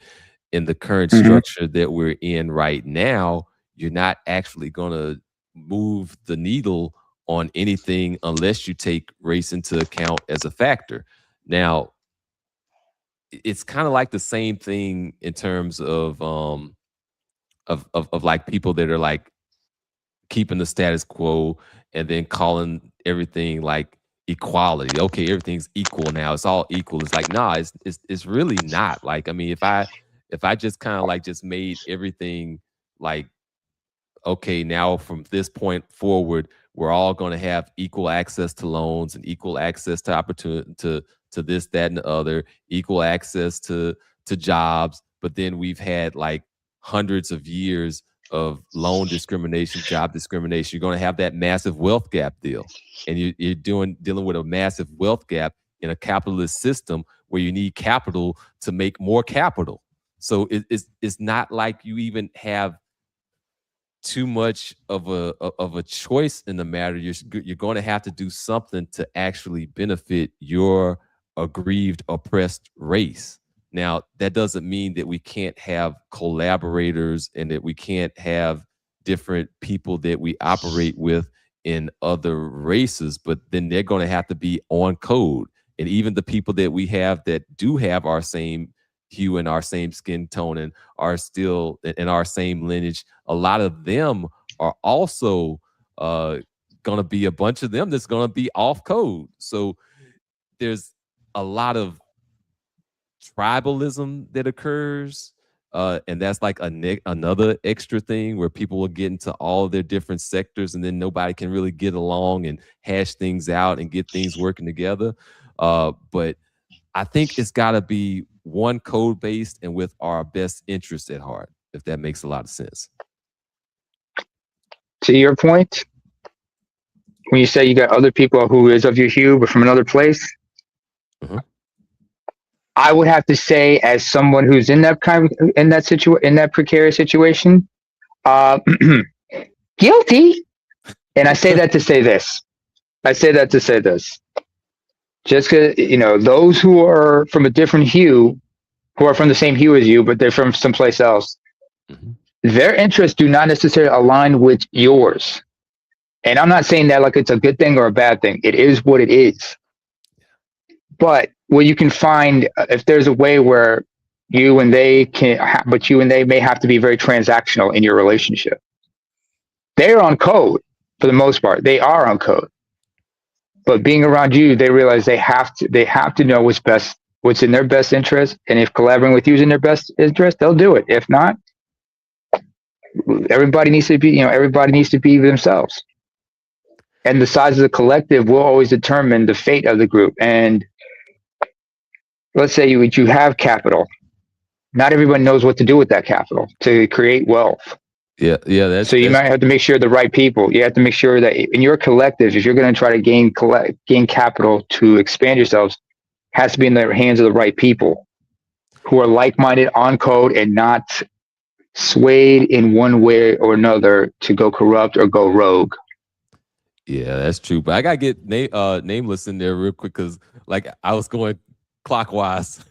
in the current structure that we're in right now, you're not actually going to move the needle on anything unless you take race into account as a factor. Now, it's kind of like the same thing in terms of like people that are like keeping the status quo and then calling everything like equality. Okay, everything's equal now. It's all equal. It's like, nah, it's really not. Like, I mean, if I just kind of like just made everything like, okay, now from this point forward, we're all going to have equal access to loans and equal access to opportunity to this, that, and the other, equal access to jobs. But then we've had like hundreds of years of loan discrimination, job discrimination. You're going to have that massive wealth gap deal, and you're dealing with a massive wealth gap in a capitalist system where you need capital to make more capital. So it's not like you even have too much of a choice in the matter. You're going to have to do something to actually benefit your aggrieved, oppressed race. Now, that doesn't mean that we can't have collaborators and that we can't have different people that we operate with in other races, but then they're going to have to be on code. And even the people that we have that do have our same hue and our same skin tone and are still in our same lineage, a lot of them are also going to be a bunch of them that's going to be off code. So there's a lot of tribalism that occurs, and that's like another extra thing where people will get into all of their different sectors and then nobody can really get along and hash things out and get things working together. But I think it's got to be one code based and with our best interests at heart, if that makes a lot of sense. To your point, when you say you got other people who is of your hue but from another place, I would have to say, as someone who's in that that precarious situation, guilty. And I say that to say this. Just because, those who are from a different hue, who are from the same hue as you, but they're from someplace else, their interests do not necessarily align with yours. And I'm not saying that like it's a good thing or a bad thing. It is what it is. But where you can find, if there's a way where you and they may have to be very transactional in your relationship. They're on code for the most part. They are on code. But being around you, they realize they have to know what's in their best interest. And if collaborating with you is in their best interest, they'll do it. If not, everybody needs to be themselves. And the size of the collective will always determine the fate of the group. And let's say you have capital. Not everyone knows what to do with that capital to create wealth. Yeah. So you might have to make sure the right people. You have to make sure that in your collective, if you're going to try to gain capital to expand yourselves, has to be in the hands of the right people who are like-minded, on code, and not swayed in one way or another to go corrupt or go rogue. Yeah, that's true. But I gotta get nameless in there real quick because, like, I was going clockwise.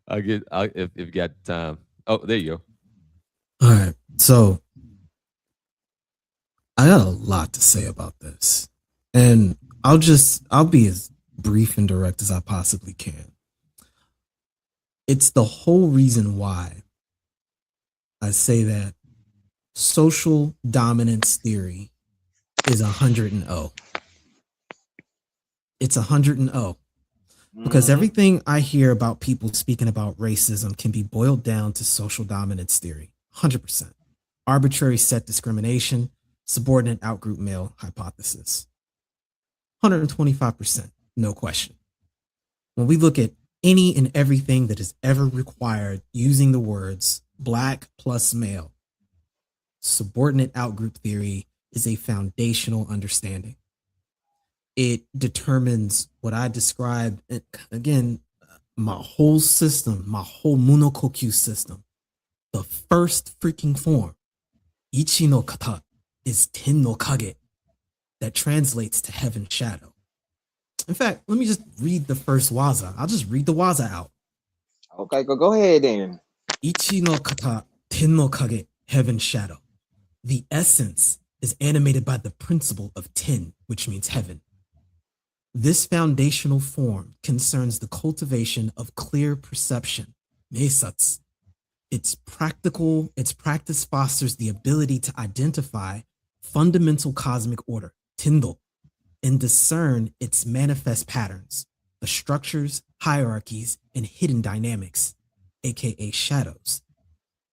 If you got time. Oh, there you go. All right. So I got a lot to say about this, and I'll be as brief and direct as I possibly can. It's the whole reason why I say that social dominance theory is 100-0. It's 100-0. Because everything I hear about people speaking about racism can be boiled down to social dominance theory. 100%. Arbitrary set discrimination, subordinate outgroup male hypothesis. 125%, no question. When we look at any and everything that is ever required using the words black plus male, subordinate outgroup theory is a foundational understanding. It determines what I described, again, my whole system, my whole monokokyu system. The first freaking form, ichi no kata, is ten no kage. that translates to heaven's shadow. In fact, let me just read the first waza. I'll just read the waza out. Okay, go ahead then. Ichi no kata, ten no kage, heaven's shadow. The essence is animated by the principle of ten, which means heaven. This foundational form concerns the cultivation of clear perception, meisatsu. Its practice fosters the ability to identify fundamental cosmic order, tindo, and discern its manifest patterns, the structures, hierarchies, and hidden dynamics, aka shadows,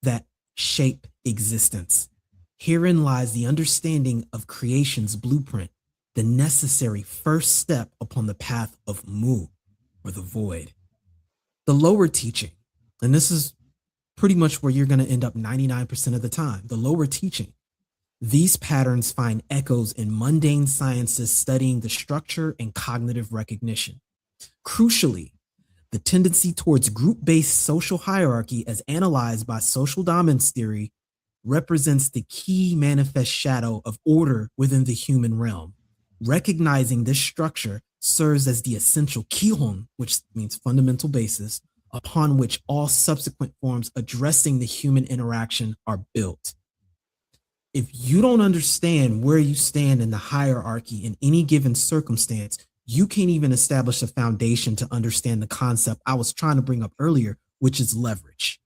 that shape existence. Herein lies the understanding of creation's blueprint, the necessary first step upon the path of mu, or the void. The lower teaching, and this is pretty much where you're going to end up 99% of the time, the lower teaching. These patterns find echoes in mundane sciences studying the structure and cognitive recognition. Crucially, the tendency towards group-based social hierarchy as analyzed by social dominance theory represents the key manifest shadow of order within the human realm. Recognizing this structure serves as the essential kihon, which means fundamental basis, upon which all subsequent forms addressing the human interaction are built. If you don't understand where you stand in the hierarchy in any given circumstance, you can't even establish a foundation to understand the concept I was trying to bring up earlier, which is leverage.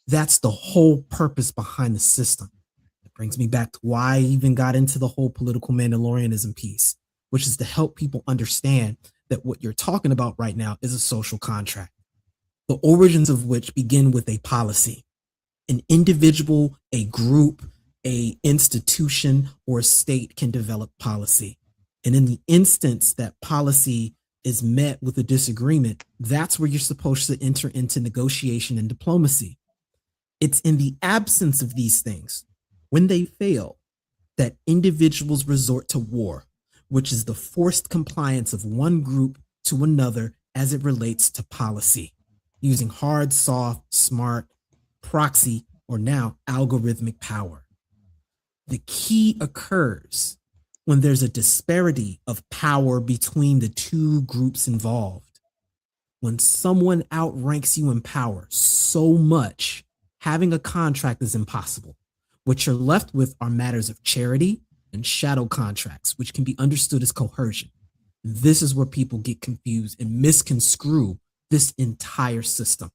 That's the whole purpose behind the system. It brings me back to why I even got into the whole political Mandalorianism piece, which is to help people understand that what you're talking about right now is a social contract, the origins of which begin with a policy. An individual, a group, a institution, or a state can develop policy. And in the instance that policy is met with a disagreement, that's where you're supposed to enter into negotiation and diplomacy. It's in the absence of these things, when they fail, that individuals resort to war, which is the forced compliance of one group to another as it relates to policy, using hard, soft, smart, proxy, or now algorithmic power. The key occurs when there's a disparity of power between the two groups involved. When someone outranks you in power so much, having a contract is impossible. What you're left with are matters of charity and shadow contracts, which can be understood as coercion. This is where people get confused and misconstrue this entire system.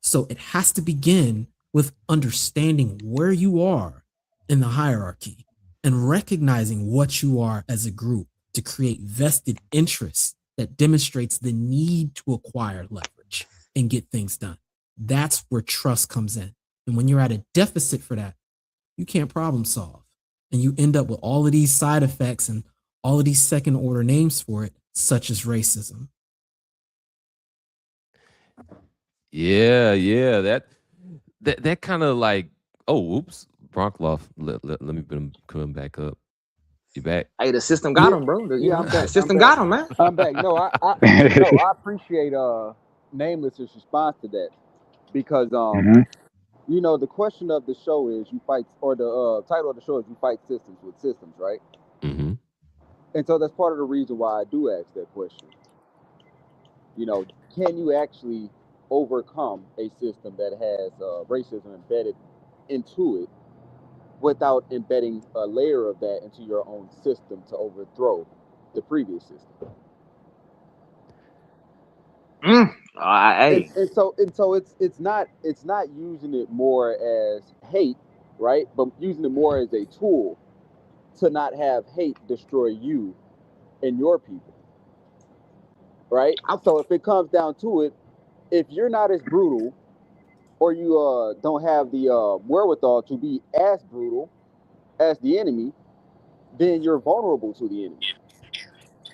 So it has to begin with understanding where you are in the hierarchy and recognizing what you are as a group to create vested interests that demonstrates the need to acquire leverage and get things done. That's where trust comes in. And when you're at a deficit for that, you can't problem solve. And you end up with all of these side effects and all of these second order names for it, such as racism. Yeah. That kind of like, oh, whoops, Bronkloff. Let me put him coming back up. You back? Hey, the system got him, bro. Yeah, I'm back. The system got him, man. I'm back. No, I appreciate Nameless's response to that, because you know, the question of the show is you fight, or the title of the show is you fight systems with systems, right? Mm-hmm. And so that's part of the reason why I do ask that question. You know, can you actually overcome a system that has racism embedded into it without embedding a layer of that into your own system to overthrow the previous system? Hey. And so it's not using it more as hate, right? But using it more as a tool to not have hate destroy you and your people, right? So if it comes down to it, if you're not as brutal, or you don't have the wherewithal to be as brutal as the enemy, then you're vulnerable to the enemy,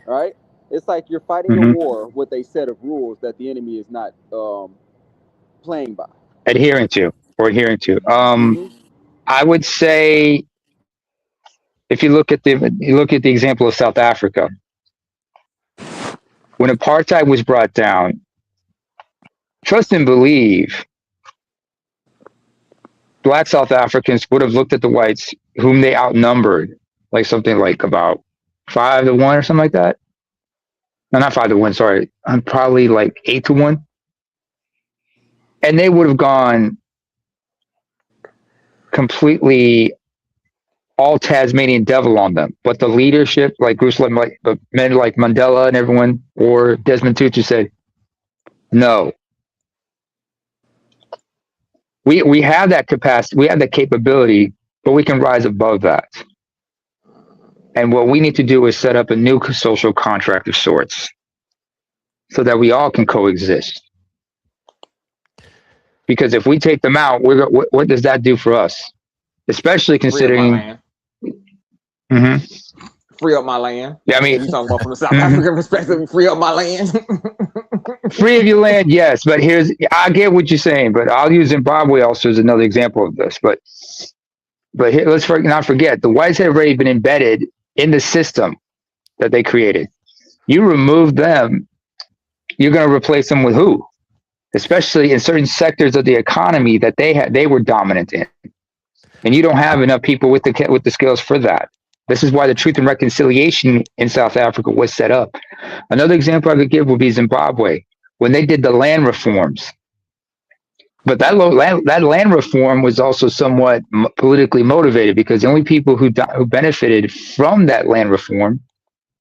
right? It's like you're fighting a war with a set of rules that the enemy is not playing by. Adhering to. I would say, if you look at the example of South Africa, when apartheid was brought down, trust and believe, Black South Africans would have looked at the whites, whom they outnumbered, like something like about 5-1 or something like that. No, not 5-1. Sorry, I'm probably like 8-1, and they would have gone completely all Tasmanian devil on them. But the leadership, like groups like men like Mandela and everyone, or Desmond Tutu said, no. We have that capacity, we have that capability, but we can rise above that. And what we need to do is set up a new social contract of sorts so that we all can coexist. Because if we take them out, what does that do for us? Especially considering... Free up my land. Yeah, I mean, you talking about from the South African perspective, free up my land. Free of your land, yes, but I get what you're saying, but I'll use Zimbabwe also as another example of this. But here, let's not forget, the whites have already been embedded in the system that they created. You remove them, you're going to replace them with who? Especially in certain sectors of the economy that they were dominant in, and you don't have enough people with the skills for that. This is why the Truth and Reconciliation in South Africa was set up. Another example I could give would be Zimbabwe, when they did the land reforms. But that land reform was also somewhat politically motivated, because the only people who benefited from that land reform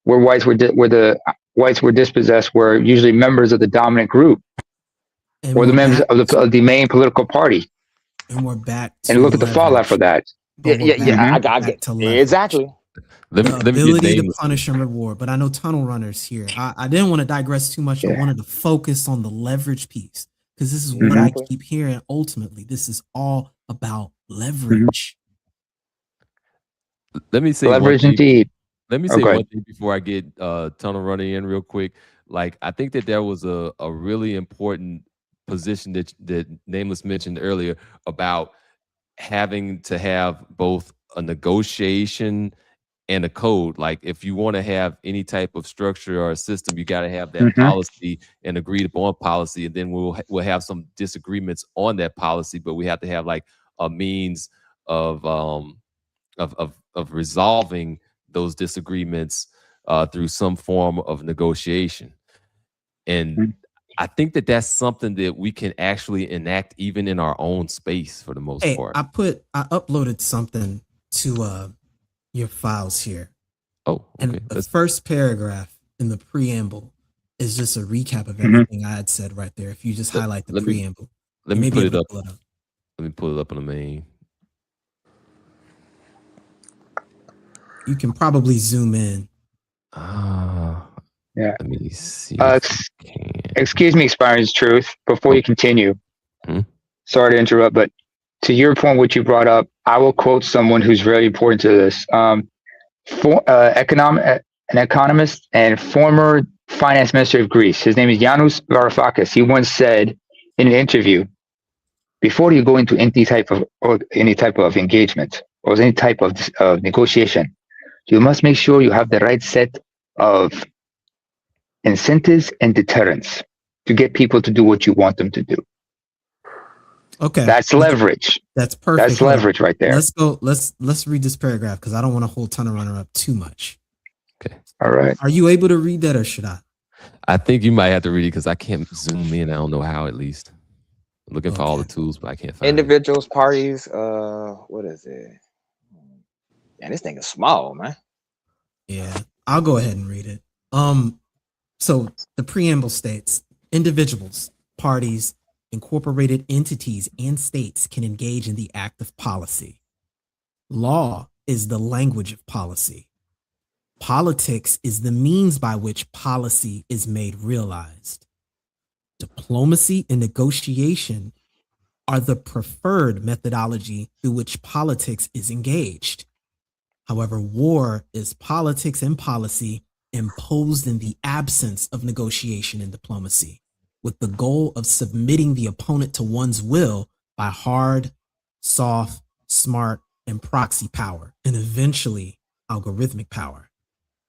were the whites were dispossessed were usually members of the dominant group, or the members of the main political party. And we're back to and look at the fallout for that. I get exactly. The ability to punish and reward. But I know Tunnel Runner's here. I didn't want to digress too much. I wanted to focus on the leverage piece, because this is what I keep hearing. Ultimately, this is all about leverage. Let me say leverage indeed. Let me say one thing before I get Tunnel Runner in real quick. Like, I think that there was a really important position that Nameless mentioned earlier about having to have both a negotiation and a code. Like, if you want to have any type of structure or a system, you got to have that policy and agreed upon policy, and then we'll have some disagreements on that policy, but we have to have like a means of resolving those disagreements through some form of negotiation. And I think that that's something that we can actually enact even in our own space for the most part. I uploaded something to your files here. Oh, okay. And the first paragraph in the preamble is just a recap of everything I had said right there. If you just highlight the preamble. Let me put it up. Let me pull it up on the main. You can probably zoom in. Yeah. Let me see. Excuse me, Expiring Truth. Before you continue, sorry to interrupt, but to your point, what you brought up, I will quote someone who's very important to this. An economist and former finance minister of Greece. His name is Yanis Varoufakis. He once said in an interview, before you go into any type of engagement or any type of negotiation, you must make sure you have the right set of incentives and deterrents to get people to do what you want them to do. Okay, that's leverage. That's perfect. That's leverage right there. Let's go. Let's read this paragraph, because I don't want to hold Tunnel Runner up too much. Okay. All right. Are you able to read that, or should I? I think you might have to read it, because I can't zoom in. I don't know how. At least I'm looking for all the tools, but I can't find individuals, parties. What is it? Man, this thing is small, man. Yeah, I'll go ahead and read it. So the preamble states, individuals, parties, incorporated entities, and states can engage in the act of policy. Law is the language of policy. Politics is the means by which policy is made realized. Diplomacy and negotiation are the preferred methodology through which politics is engaged. However, war is politics and policy imposed in the absence of negotiation and diplomacy, with the goal of submitting the opponent to one's will by hard, soft, smart, and proxy power, and eventually algorithmic power.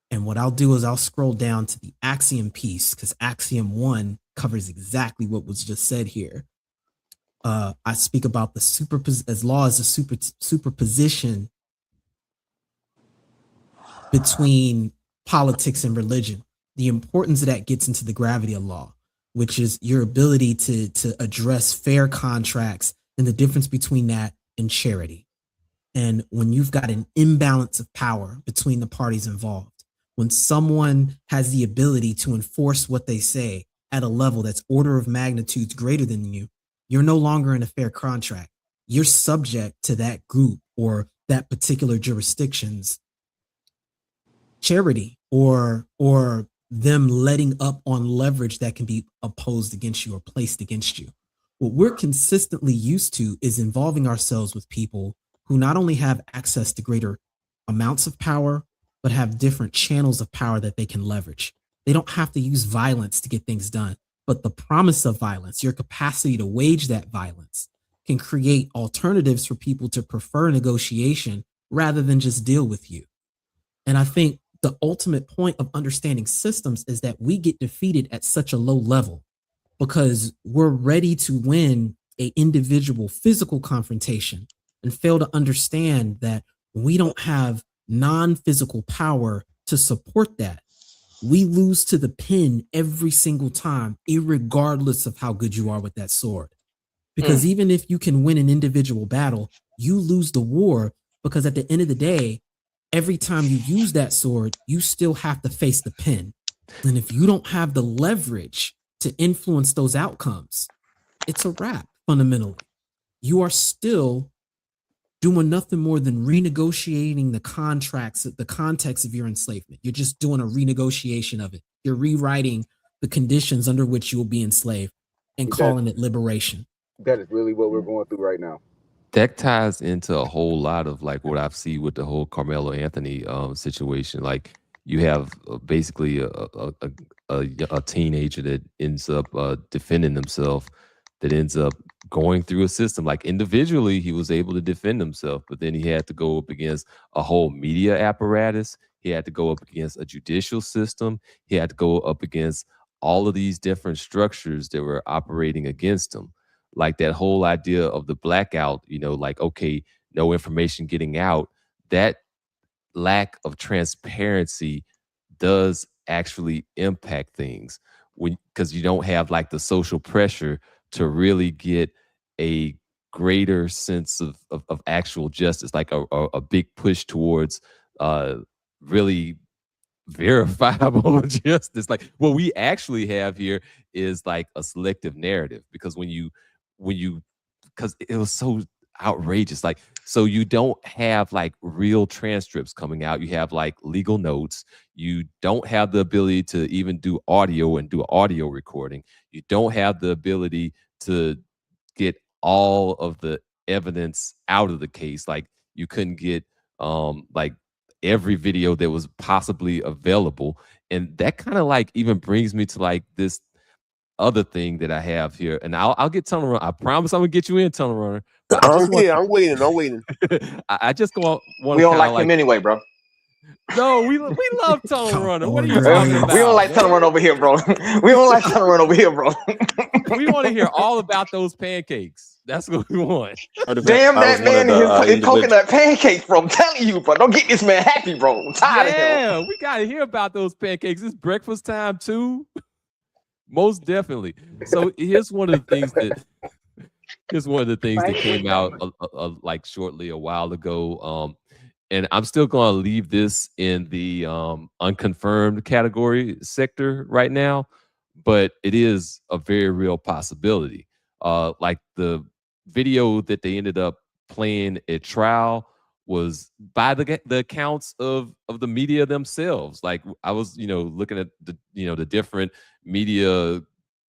And what I'll do is I'll scroll down to the axiom piece, because axiom 1 covers exactly what was just said here. I speak about as law as a superposition between politics and religion, the importance of that gets into the gravity of law, which is your ability to address fair contracts and the difference between that and charity. And when you've got an imbalance of power between the parties involved, when someone has the ability to enforce what they say at a level that's order of magnitudes greater than you, you're no longer in a fair contract. You're subject to that group or that particular jurisdiction's charity or them letting up on leverage that can be opposed against you or placed against you. What we're consistently used to is involving ourselves with people who not only have access to greater amounts of power, but have different channels of power that they can leverage. They don't have to use violence to get things done, but the promise of violence, your capacity to wage that violence, can create alternatives for people to prefer negotiation rather than just deal with you. And I think the ultimate point of understanding systems is that we get defeated at such a low level because we're ready to win an individual physical confrontation and fail to understand that we don't have non-physical power to support that. We lose to the pen every single time, irregardless of how good you are with that sword. Because even if you can win an individual battle, you lose the war because at the end of the day, every time you use that sword, you still have to face the pen. And if you don't have the leverage to influence those outcomes, it's a wrap fundamentally. You are still doing nothing more than renegotiating the contracts, the context of your enslavement. You're just doing a renegotiation of it. You're rewriting the conditions under which you'll be enslaved and calling it liberation. That is really what we're going through right now. That ties into a whole lot of like what I've seen with the whole Carmelo Anthony situation. Like you have basically a teenager that ends up defending himself, that ends up going through a system. Like individually, he was able to defend himself, but then he had to go up against a whole media apparatus. He had to go up against a judicial system. He had to go up against all of these different structures that were operating against him. Like that whole idea of the blackout, you know, like, okay, no information getting out, that lack of transparency does actually impact things because you don't have like the social pressure to really get a greater sense of actual justice, like a big push towards really verifiable justice. Like what we actually have here is like a selective narrative, because when you because it was so outrageous. Like, so you don't have like real transcripts coming out. You have like legal notes. You don't have the ability to even do audio and do audio recording. You don't have the ability to get all of the evidence out of the case. Like you couldn't get like every video that was possibly available. And that kind of like even brings me to like this other thing that I have here, and I'll get Tunnel Runner. I promise I'm gonna get you in Tunnel Runner. But I'm waiting. I just want We don't like like him anyway, bro. No, we love Tunnel Runner. What are you talking about? We don't like Tunnel Run over here, bro. We don't like Tunnel Run over here, bro. We want to hear all about those pancakes. That's what we want. Damn, that man and his coconut pancakes, bro. I'm telling you, bro. Don't get this man happy, bro. I'm tired of him. Yeah, we gotta hear about those pancakes. It's breakfast time too. Most definitely. So here's one of the things that came out like shortly a while ago. And I'm still going to leave this in the unconfirmed category sector right now, but it is a very real possibility. Like the video that they ended up playing at trial was by the accounts of the media themselves. Like I was, looking at the different media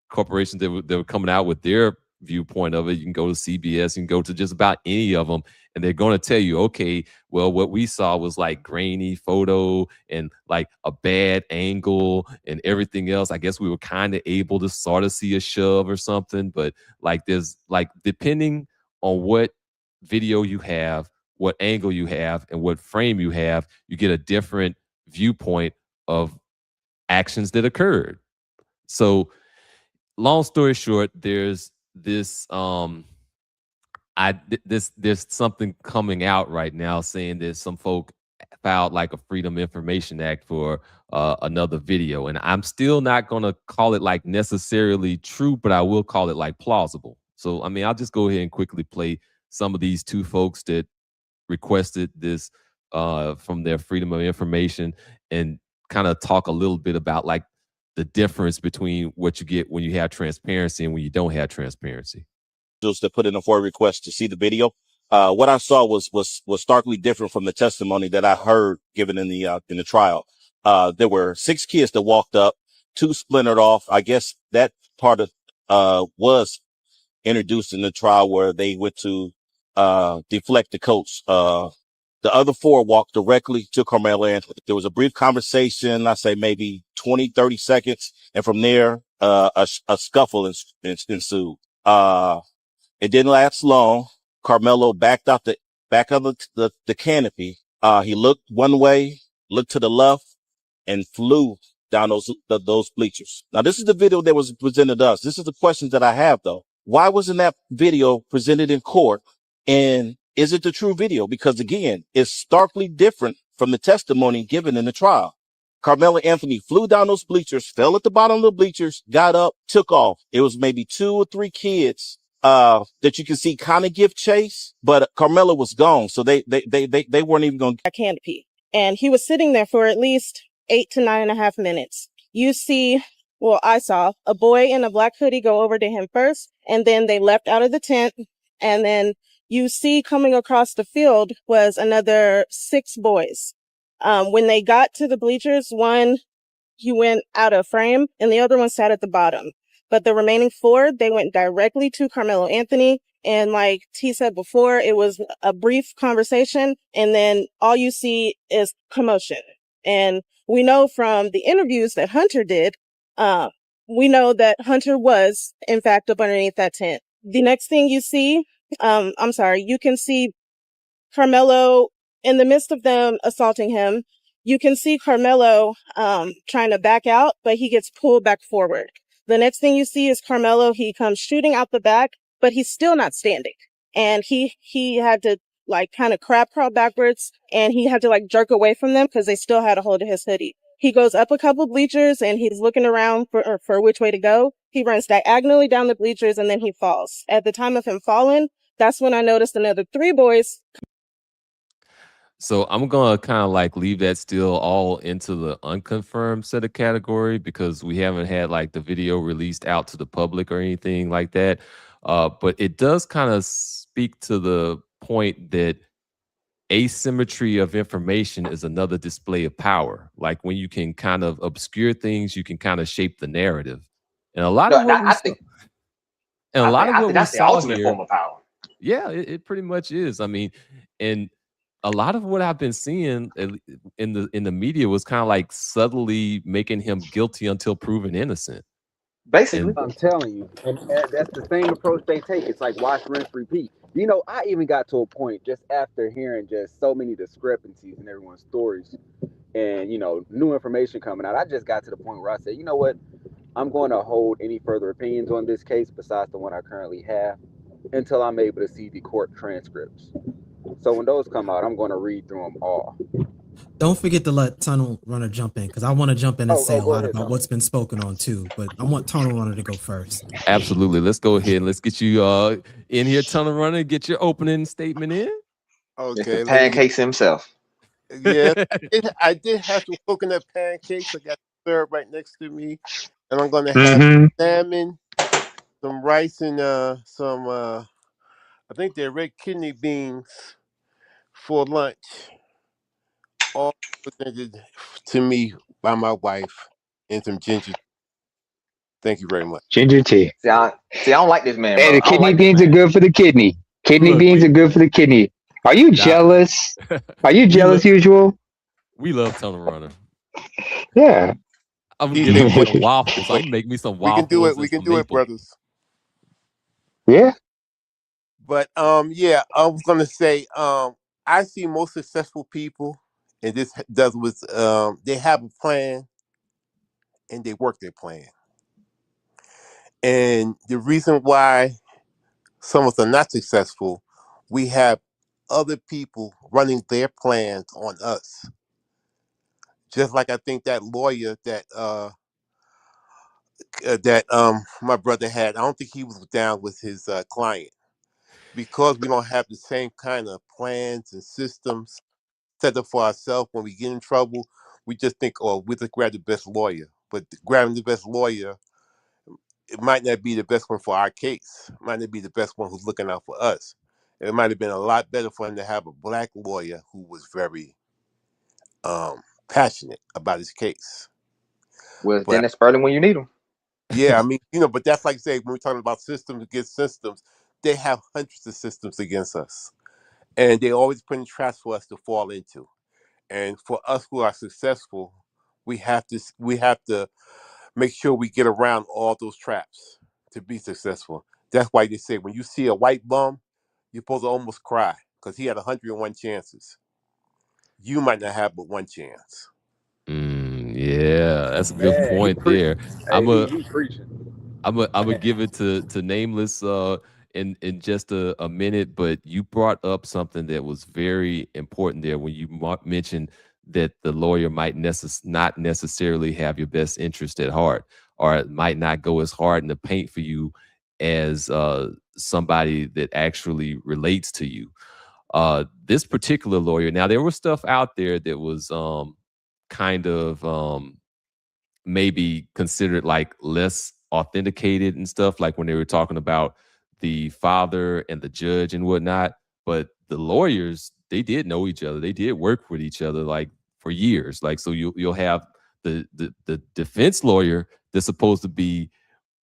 corporations that were coming out with their viewpoint of it. You can go to CBS, you can go to just about any of them, and they're going to tell you, okay, well, what we saw was like grainy photo and like a bad angle and everything else. I guess we were kind of able to sort of see a shove or something, but like there's like, depending on what video you have, what angle you have, and what frame you have, you get a different viewpoint of actions that occurred. So long story short, there's this there's something coming out right now saying that some folk filed like a Freedom Information Act for another video, and I'm still not gonna call it like necessarily true, but I will call it like plausible. So I mean, I'll just go ahead and quickly play some of these two folks that requested this from their Freedom of Information, and kind of talk a little bit about like the difference between what you get when you have transparency and when you don't have transparency. That put in a FOIA request to see the video. What I saw was starkly different from the testimony that I heard given in the trial. There were 6 kids that walked up, 2 splintered off. I guess that part of was introduced in the trial where they went to deflect the coach. The other 4 walked directly to Carmelo Anthony. There was a brief conversation, I say maybe 20, 30 seconds. And from there, a scuffle ensued. It didn't last long. Carmelo backed out the canopy. He looked one way, looked to the left, and flew down those bleachers. Now, this is the video that was presented to us. This is the questions that I have, though. Why wasn't that video presented in court? And is it the true video? Because again, it's starkly different from the testimony given in the trial. Carmelo Anthony flew down those bleachers, fell at the bottom of the bleachers, got up, took off. It was maybe 2 or 3 kids that you can see kind of give chase, but Carmelo was gone. So they weren't even going to canopy. And he was sitting there for at least 8 to 9.5 minutes. You see, well, I saw a boy in a black hoodie go over to him first, and then they left out of the tent. And then you see coming across the field was another 6 boys. When they got to the bleachers, one, he went out of frame and the other one sat at the bottom. But the remaining 4, they went directly to Carmelo Anthony. And like T said before, it was a brief conversation. And then all you see is commotion. And we know from the interviews that Hunter did, we know that Hunter was, in fact, up underneath that tent. The next thing you see, you can see Carmelo in the midst of them assaulting him. You can see Carmelo trying to back out, but he gets pulled back forward. The next thing you see is Carmelo. He comes shooting out the back, but he's still not standing. And he had to like kind of crab crawl backwards, and he had to like jerk away from them because they still had a hold of his hoodie. He goes up a couple bleachers and he's looking around for which way to go. He runs diagonally down the bleachers and then he falls. At the time of him falling, that's when I noticed another 3 boys. So I'm gonna kind of like leave that still all into the unconfirmed set of category, because we haven't had like the video released out to the public or anything like that. But it does kind of speak to the point that asymmetry of information is another display of power. Like when you can kind of obscure things, you can kind of shape the narrative. And a lot of what we saw, and a lot of what we saw here, form of power. yeah, it pretty much is. I mean, and a lot of what I've been seeing in the media was kind of like subtly making him guilty until proven innocent. Basically, I'm telling you, and that's the same approach they take. It's like wash, rinse, repeat. You know, I even got to a point just after hearing just so many discrepancies in everyone's stories and, you know, new information coming out. I just got to the point where I said, you know what, I'm going to hold any further opinions on this case besides the one I currently have until I'm able to see the court transcripts. So when those come out, I'm going to read through them all. Don't forget to let Tunnel Runner jump in, because I want to jump in and say a lot about what's been spoken on too. But I want Tunnel Runner to go first. Absolutely. Let's go ahead and let's get you in here, Tunnel Runner. Get your opening statement in. Okay. Pancakes himself. Yeah, I did have some coconut pancakes. I got syrup right next to me, and I'm going to have salmon, some rice, and some I think they're red kidney beans for lunch. All presented to me by my wife, and some ginger. Thank you very much. Ginger tea. See, I don't like this man. Hey, Bro. the kidney beans are good for the kidney. Kidney beans are good for the kidney. Are you jealous? Are you jealous, Usual? We love Tunnel Runner. Yeah. I'm gonna get me some waffles. I can make me some waffles. We can do it, brothers. Yeah. But yeah, I was gonna say, I see most successful people, and this does with they have a plan and they work their plan. And the reason why some of us are not successful, we have other people running their plans on us. Just like I think that lawyer that my brother had, I don't think he was down with his client because we don't have the same kind of plans and systems set up for ourselves. When we get in trouble, we just think, oh, we just grab the best lawyer. But grabbing the best lawyer, it might not be the best one for our case. It might not be the best one who's looking out for us. It might have been a lot better for him to have a black lawyer who was very passionate about his case. Well, then But it's early when you need them. yeah, I mean, but that's like say when we're talking about systems against systems, they have hundreds of systems against us, and they always putting traps for us to fall into. And for us who are successful, we have to make sure we get around all those traps to be successful. That's why they say when you see a white bum, you're supposed to almost cry because he had 101 chances. You might not have but one chance. Yeah, that's a good Man, he point there. I'm Hey, a he preaching. I'm gonna give it to Nameless in just a minute, but you brought up something that was very important there when you mentioned that the lawyer might not necessarily have your best interest at heart, or it might not go as hard in the paint for you as somebody that actually relates to you. This particular lawyer, now there was stuff out there that was kind of maybe considered like less authenticated and stuff, like when they were talking about the father and the judge and whatnot. But the lawyers, they did know each other. They did work with each other like for years. Like, so you'll have the defense lawyer that's supposed to be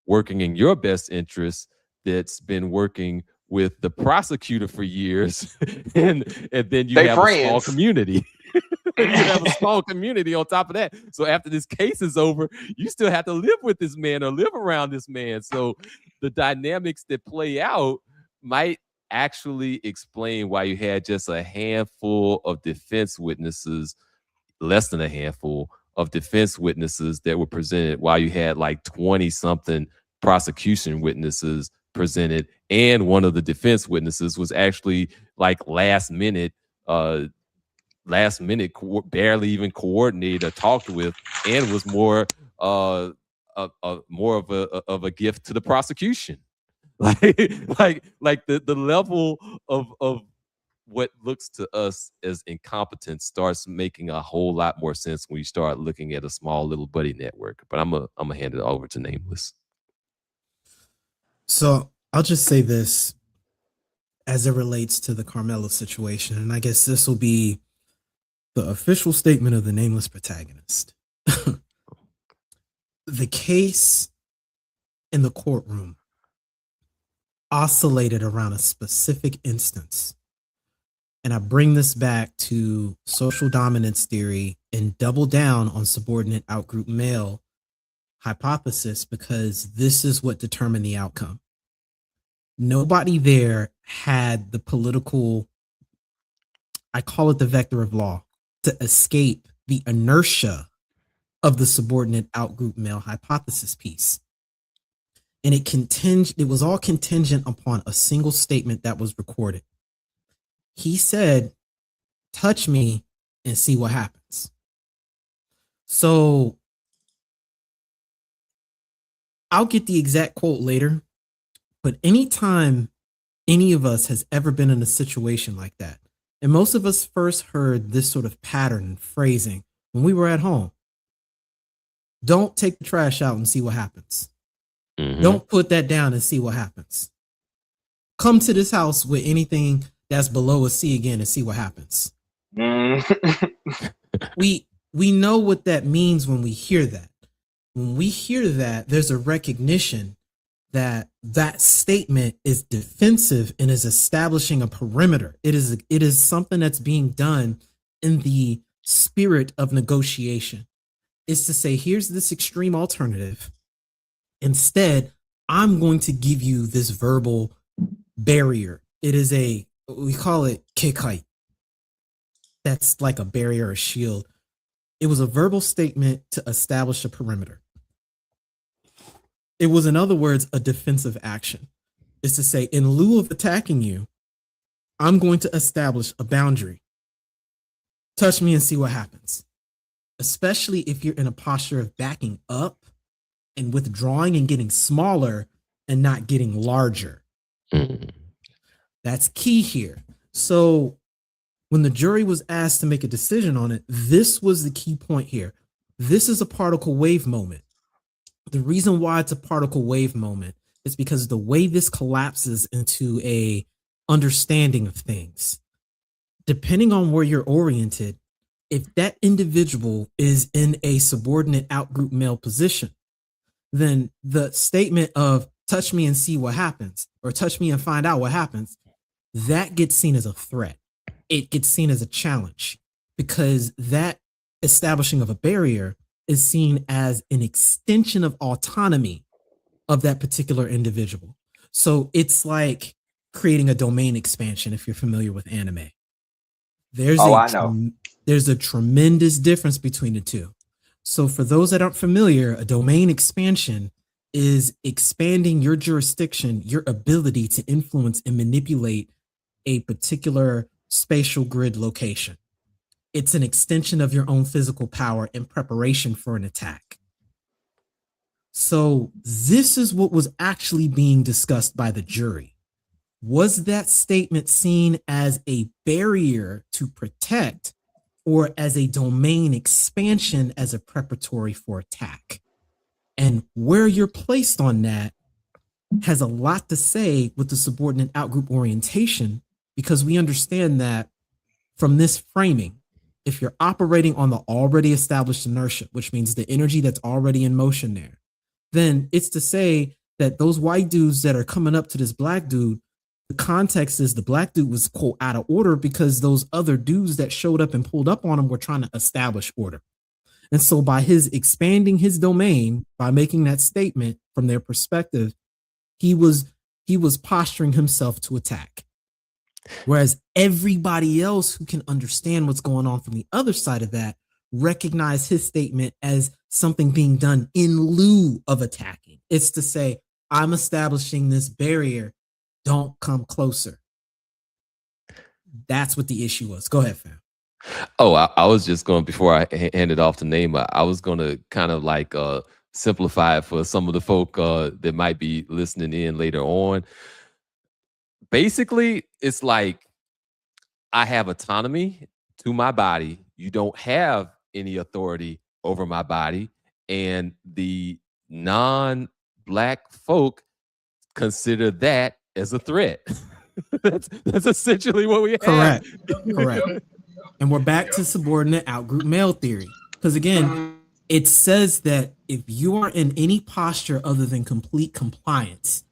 working in your best interest, that's been working with the prosecutor for years, and then you They have a small friends. community. You have a small community on top of that. So after this case is over, you still have to live with this man or live around this man. So the dynamics that play out might actually explain why you had just a handful of defense witnesses, less than a handful of defense witnesses that were presented, while you had like 20 something prosecution witnesses presented. And one of the defense witnesses was actually like barely even coordinated or talked with, and was more more of a gift to the prosecution. Like the level of what looks to us as incompetence starts making a whole lot more sense when you start looking at a small little buddy network. But I'm gonna hand it over to Nameless. So I'll just say this as it relates to the Carmelo situation, and I guess this will be the official statement of the nameless protagonist. The case in the courtroom oscillated around a specific instance. And I bring this back to social dominance theory and double down on subordinate outgroup male hypothesis, because this is what determined the outcome. Nobody there had the political, I call it the vector of law, to escape the inertia of the subordinate outgroup male hypothesis piece. And it was all contingent upon a single statement that was recorded. He said, "Touch me and see what happens." So I'll get the exact quote later, but anytime any of us has ever been in a situation like that, and most of us first heard this sort of pattern and phrasing when we were at home: don't take the trash out and see what happens. Mm-hmm. Don't put that down and see what happens. Come to this house with anything that's below a C again and see what happens. We know what that means when we hear that. When we hear that, there's a recognition that that statement is defensive and is establishing a perimeter. It is something that's being done in the spirit of negotiation. It's to say, here's this extreme alternative. Instead, I'm going to give you this verbal barrier. It is we call it kikite. That's like a barrier or shield. It was a verbal statement to establish a perimeter. It was, in other words, a defensive action. It's to say, in lieu of attacking you, I'm going to establish a boundary. Touch me and see what happens. Especially if you're in a posture of backing up and withdrawing and getting smaller and not getting larger. Mm. That's key here. So when the jury was asked to make a decision on it, this was the key point here. This is a particle wave moment. The reason why it's a particle wave moment is because the way this collapses into a understanding of things, depending on where you're oriented, if that individual is in a subordinate outgroup male position, then the statement of touch me and see what happens, or touch me and find out what happens, that gets seen as a threat. It gets seen as a challenge, because that establishing of a barrier is seen as an extension of autonomy of that particular individual. So it's like creating a domain expansion, if you're familiar with anime. There's a tremendous difference between the two. So for those that aren't familiar, a domain expansion is expanding your jurisdiction, your ability to influence and manipulate a particular spatial grid location. It's an extension of your own physical power in preparation for an attack. So this is what was actually being discussed by the jury. Was that statement seen as a barrier to protect, or as a domain expansion as a preparatory for attack? And where you're placed on that has a lot to say with the subordinate outgroup orientation, because we understand that from this framing, if you're operating on the already established inertia, which means the energy that's already in motion there, then it's to say that those white dudes that are coming up to this black dude, the context is the black dude was, quote, out of order because those other dudes that showed up and pulled up on him were trying to establish order. And so by his expanding his domain, by making that statement from their perspective, he was posturing himself to attack. Whereas everybody else who can understand what's going on from the other side of that recognize his statement as something being done in lieu of attacking. It's to say, I'm establishing this barrier. Don't come closer. That's what the issue was. Go ahead, fam. Oh, I was just going, before I hand it off to Naima, I was going to kind of like simplify it for some of the folk that might be listening in later on. Basically, it's like I have autonomy to my body. You don't have any authority over my body. And the non-black folk consider that as a threat. that's essentially what we have. Correct. And we're back to subordinate outgroup male theory. Because again, it says that if you are in any posture other than complete compliance,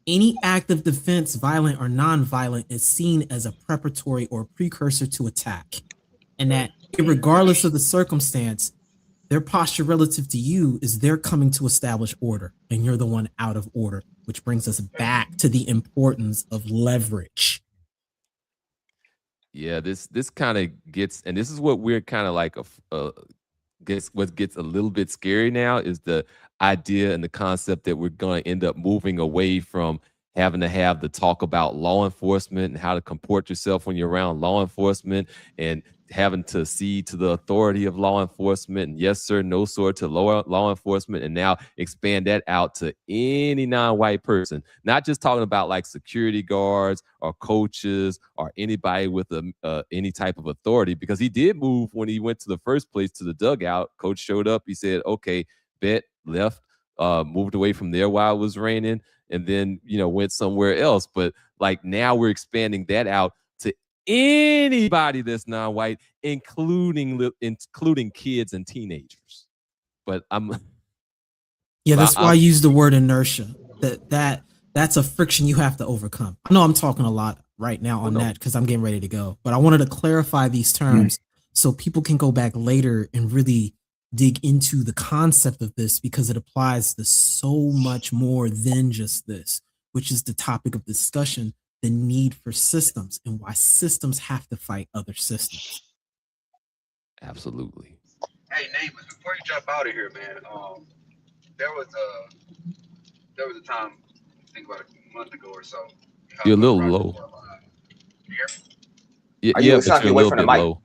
any act of defense, violent or non-violent, is seen as a preparatory or precursor to attack. And that regardless of the circumstance, their posture relative to you is they're coming to establish order, and you're the one out of order, which brings us back to the importance of leverage. Yeah, this kind of gets, and this is what we're kind of like what gets a little bit scary now, is the idea and the concept that we're going to end up moving away from having to have the talk about law enforcement and how to comport yourself when you're around law enforcement, and having to cede to the authority of law enforcement, and yes sir, no sir to law enforcement, and now expand that out to any non-white person. Not just talking about like security guards or coaches or anybody with any type of authority, because he did move when he went to the first place to the dugout. Coach showed up, he said, okay, bet, left, moved away from there while it was raining, and then went somewhere else. But like now we're expanding that out to anybody that's non-white, including kids and teenagers. But that's why I use the word inertia. That's a friction you have to overcome. I know I'm talking a lot right now on that because I'm getting ready to go, but I wanted to clarify these terms so people can go back later and really dig into the concept of this, because it applies to so much more than just this, which is the topic of discussion, the need for systems and why systems have to fight other systems. Absolutely. Hey, neighbors, before you jump out of here, man, there was a time, I think about a month ago or so. You're a little low. You hear me? Yeah, Are you yeah, but trying to you're get a away little from the bit mic? low.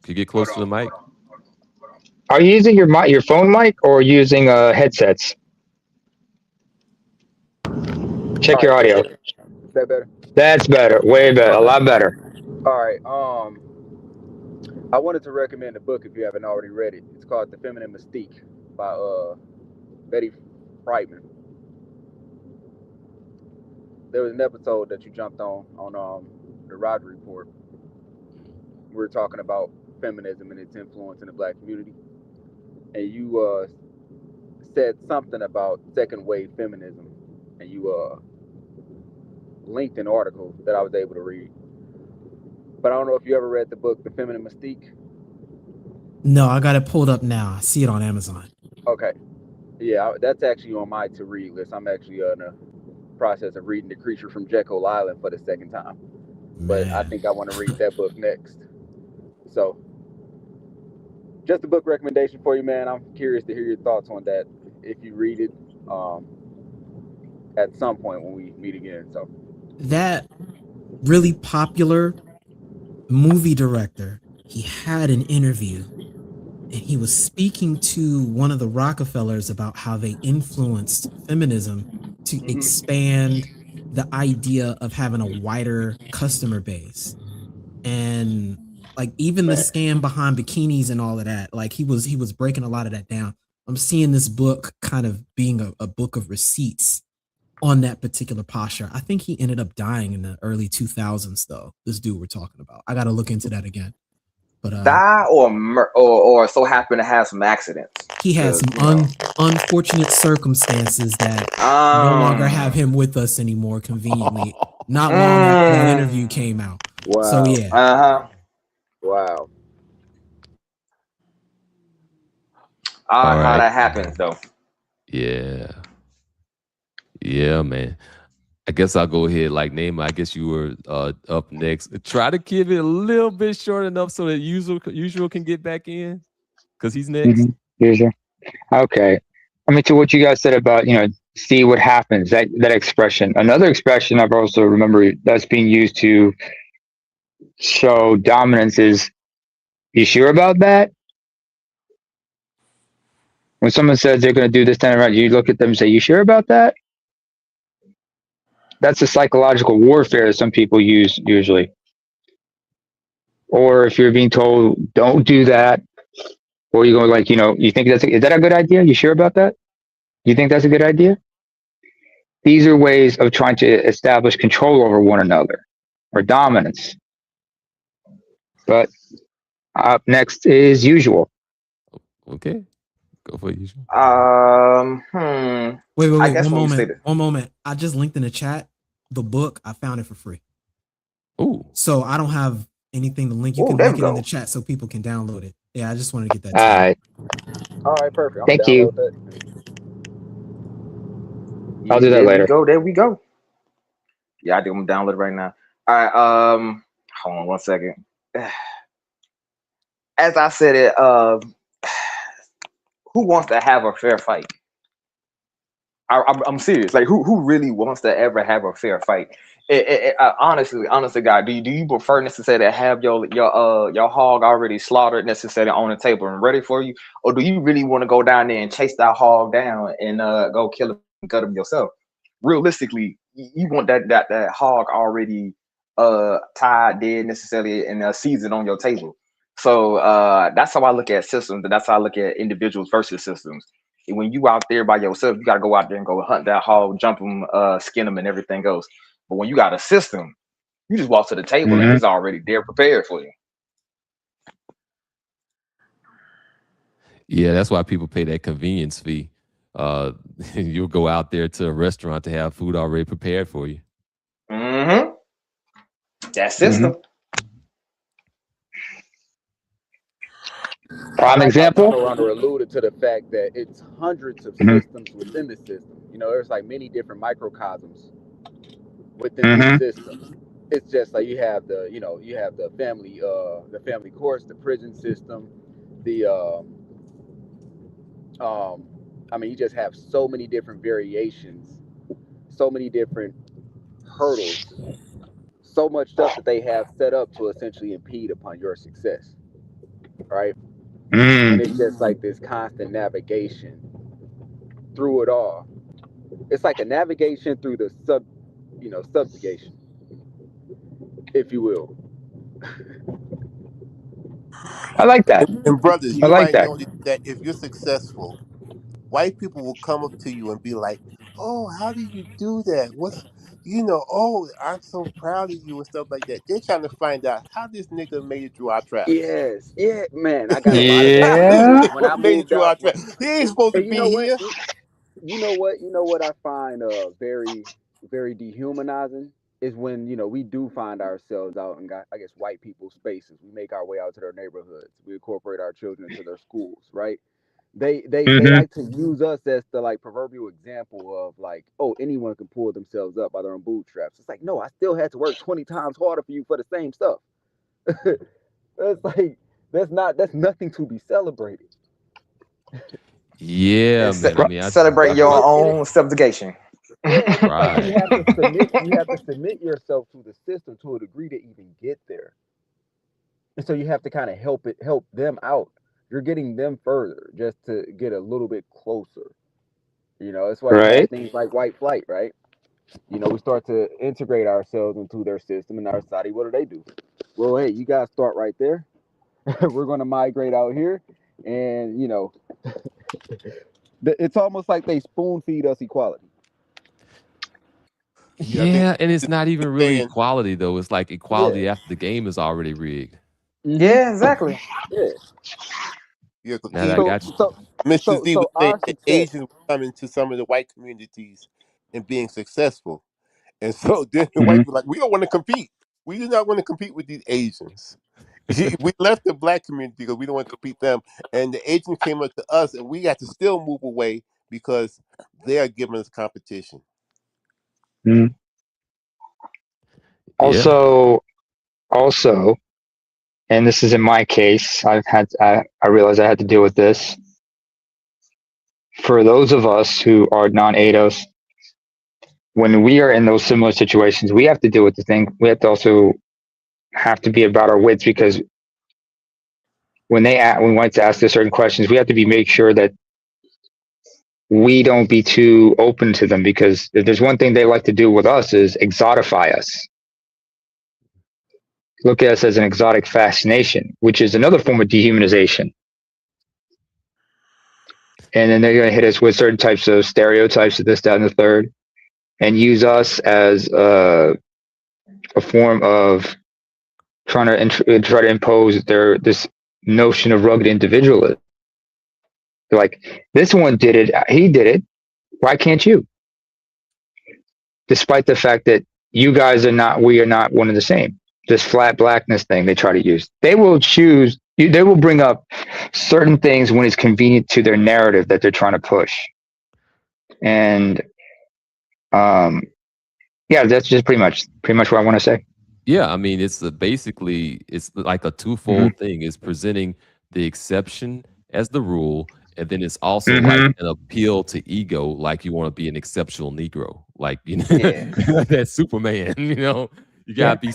Can you get Hold closer to on, the mic? hold on, hold on, hold on. Are you using your phone mic or using headsets? All Check right, your is audio. that better? That's better. Way better. A lot better. All right. I wanted to recommend a book if you haven't already read it. It's called The Feminine Mystique by Betty Friedan. There was an episode that you jumped on the Roger Report. We were talking about feminism and its influence in the Black community, and you said something about second wave feminism, and you linked an article that I was able to read. But I don't know if you ever read the book The Feminine Mystique. No, I got it pulled up now. I see it on Amazon. Okay, yeah, that's actually on my to read list. I'm actually in the process of reading The Creature from Jekyll Island for the second time, but I Man. think I want to read that book next. So, just a book recommendation for you, man. I'm curious to hear your thoughts on that if you read it at some point when we meet again. So, That really popular movie director, he had an interview and he was speaking to one of the Rockefellers about how they influenced feminism to expand the idea of having a wider customer base. And like even the scam behind bikinis and all of that, like he was breaking a lot of that down. I'm seeing this book kind of being a book of receipts on that particular posture. I think he ended up dying in the early 2000s though. This dude we're talking about. I got to look into that again. But Die or so happen to have some accidents. he had some unfortunate circumstances that no longer have him with us anymore conveniently. Not long after that interview came out. wow. So yeah. Wow. All How right. that happens though. Yeah. Yeah, man. I guess I'll go ahead like Naima. I guess you were up next. Try to keep it a little bit short enough so that usual can get back in because he's next. Usual. Okay. I mean, to what you guys said about, see what happens, that expression. Another expression I've also remember that's being used to show dominance is, you sure about that? When someone says they're going to do this time around, you look at them and say, you sure about that? That's a psychological warfare that some people use usually. Or if you're being told, don't do that, or you go like, you think is that a good idea? You sure about that? You think that's a good idea? These are ways of trying to establish control over one another or dominance. But up next is usual. Okay. Go for usual. Wait, I guess one moment. I just linked in the chat the book. I found it for free. Oh. So I don't have anything to link. You can link it in the chat so people can download it. Yeah, I just wanted to get that. All right. All right, perfect. Thank you. That. I'll do that later. There we go. Yeah, I'm gonna download it right now. All right. Hold on 1 second. As I said it, who wants to have a fair fight? I'm serious. Like, who really wants to ever have a fair fight? Honestly, God, do you prefer necessarily to have your hog already slaughtered, necessarily on the table and ready for you, or do you really want to go down there and chase that hog down and go kill him and gut him yourself? Realistically, you want that hog already tied, dead, necessarily, and seasoned on your table. So that's how I look at systems, and that's how I look at individuals versus systems. When you out there by yourself, you got to go out there and go hunt that hog, jump them, skin them, and everything else. But when you got a system, you just walk to the table and it's already there prepared for you. Yeah, that's why people pay that convenience fee. You'll go out there to a restaurant to have food already prepared for you. That system. Prime example. Showrunner alluded to the fact that it's hundreds of systems within the system. There's like many different microcosms within these systems. It's just like you have the family courts, the prison system, the you just have so many different variations, so many different hurdles, so much stuff that they have set up to essentially impede upon your success, right? And it's just like this constant navigation through it all. It's like a navigation through the subjugation, if you will. I like that. And brothers, I you like might that. notice that if you're successful, white people will come up to you and be like, "Oh, how did you do that? Oh, I'm so proud of you," and stuff like that. They're trying to find out how this nigga made it through our traps. Yes, yeah, man. I got a lot of that How too. this Yeah. When I nigga made it moved through out, our traps. He ain't supposed to and you be know what? here. You know what I find very, very dehumanizing is when we do find ourselves out in, I guess, white people's spaces. We make our way out to their neighborhoods. We incorporate our children into their schools, right? They Mm-hmm. like to use us as the like proverbial example of like, oh, anyone can pull themselves up by their own bootstraps. It's like, no, I still had to work 20 times harder for you for the same stuff. That's like that's nothing to be celebrated. Yeah, man. I mean, Celebrate And, your and, and it, own subjugation. yeah, and it's like right. you have to submit yourself to the system to a degree to even get there. And so you have to kind of help them out. You're getting them further just to get a little bit closer. That's why you have Right. things like white flight, right? We start to integrate ourselves into their system and our society. What do? Well, hey, you guys start right there. We're going to migrate out here, and it's almost like they spoon feed us equality. Yeah, I think Yeah, and it's not even really saying, equality though. It's like Yeah. equality after the game is already rigged. Yeah, exactly. Yeah. yeah, 'cause Now that I So got you. so Mr. so Z was so saying our that success. Asians were coming to some of the white communities and being successful. And so then the Mm-hmm. white people like, we don't want to compete. We do not want to compete with these Asians. We left the black community because we don't want to compete with them. And the Asians came up to us and we got to still move away because they are giving us competition. Mm-hmm. Yeah. Also, and this is in my case, I realized I had to deal with this. For those of us who are non-ADOS, when we are in those similar situations, we have to deal with the thing. We have to also have to be about our wits because when we want to ask us certain questions, we have to make sure that we don't be too open to them because if there's one thing they like to do with us is exotify us. Look at us as an exotic fascination, which is another form of dehumanization. And then they're going to hit us with certain types of stereotypes of this, that, and the third, and use us as a form of trying to impose this notion of rugged individualism. Like, this one did it, he did it. Why can't you? Despite the fact that we are not one and the same. This flat blackness thing they try to use. They will bring up certain things when it's convenient to their narrative that they're trying to push. And yeah, that's just pretty much what I want to say. Yeah, I mean, it's basically it's like a twofold thing. It's presenting the exception as the rule, and then it's also like an appeal to ego, like you want to be an exceptional Negro, like Yeah. that Superman. You gotta be.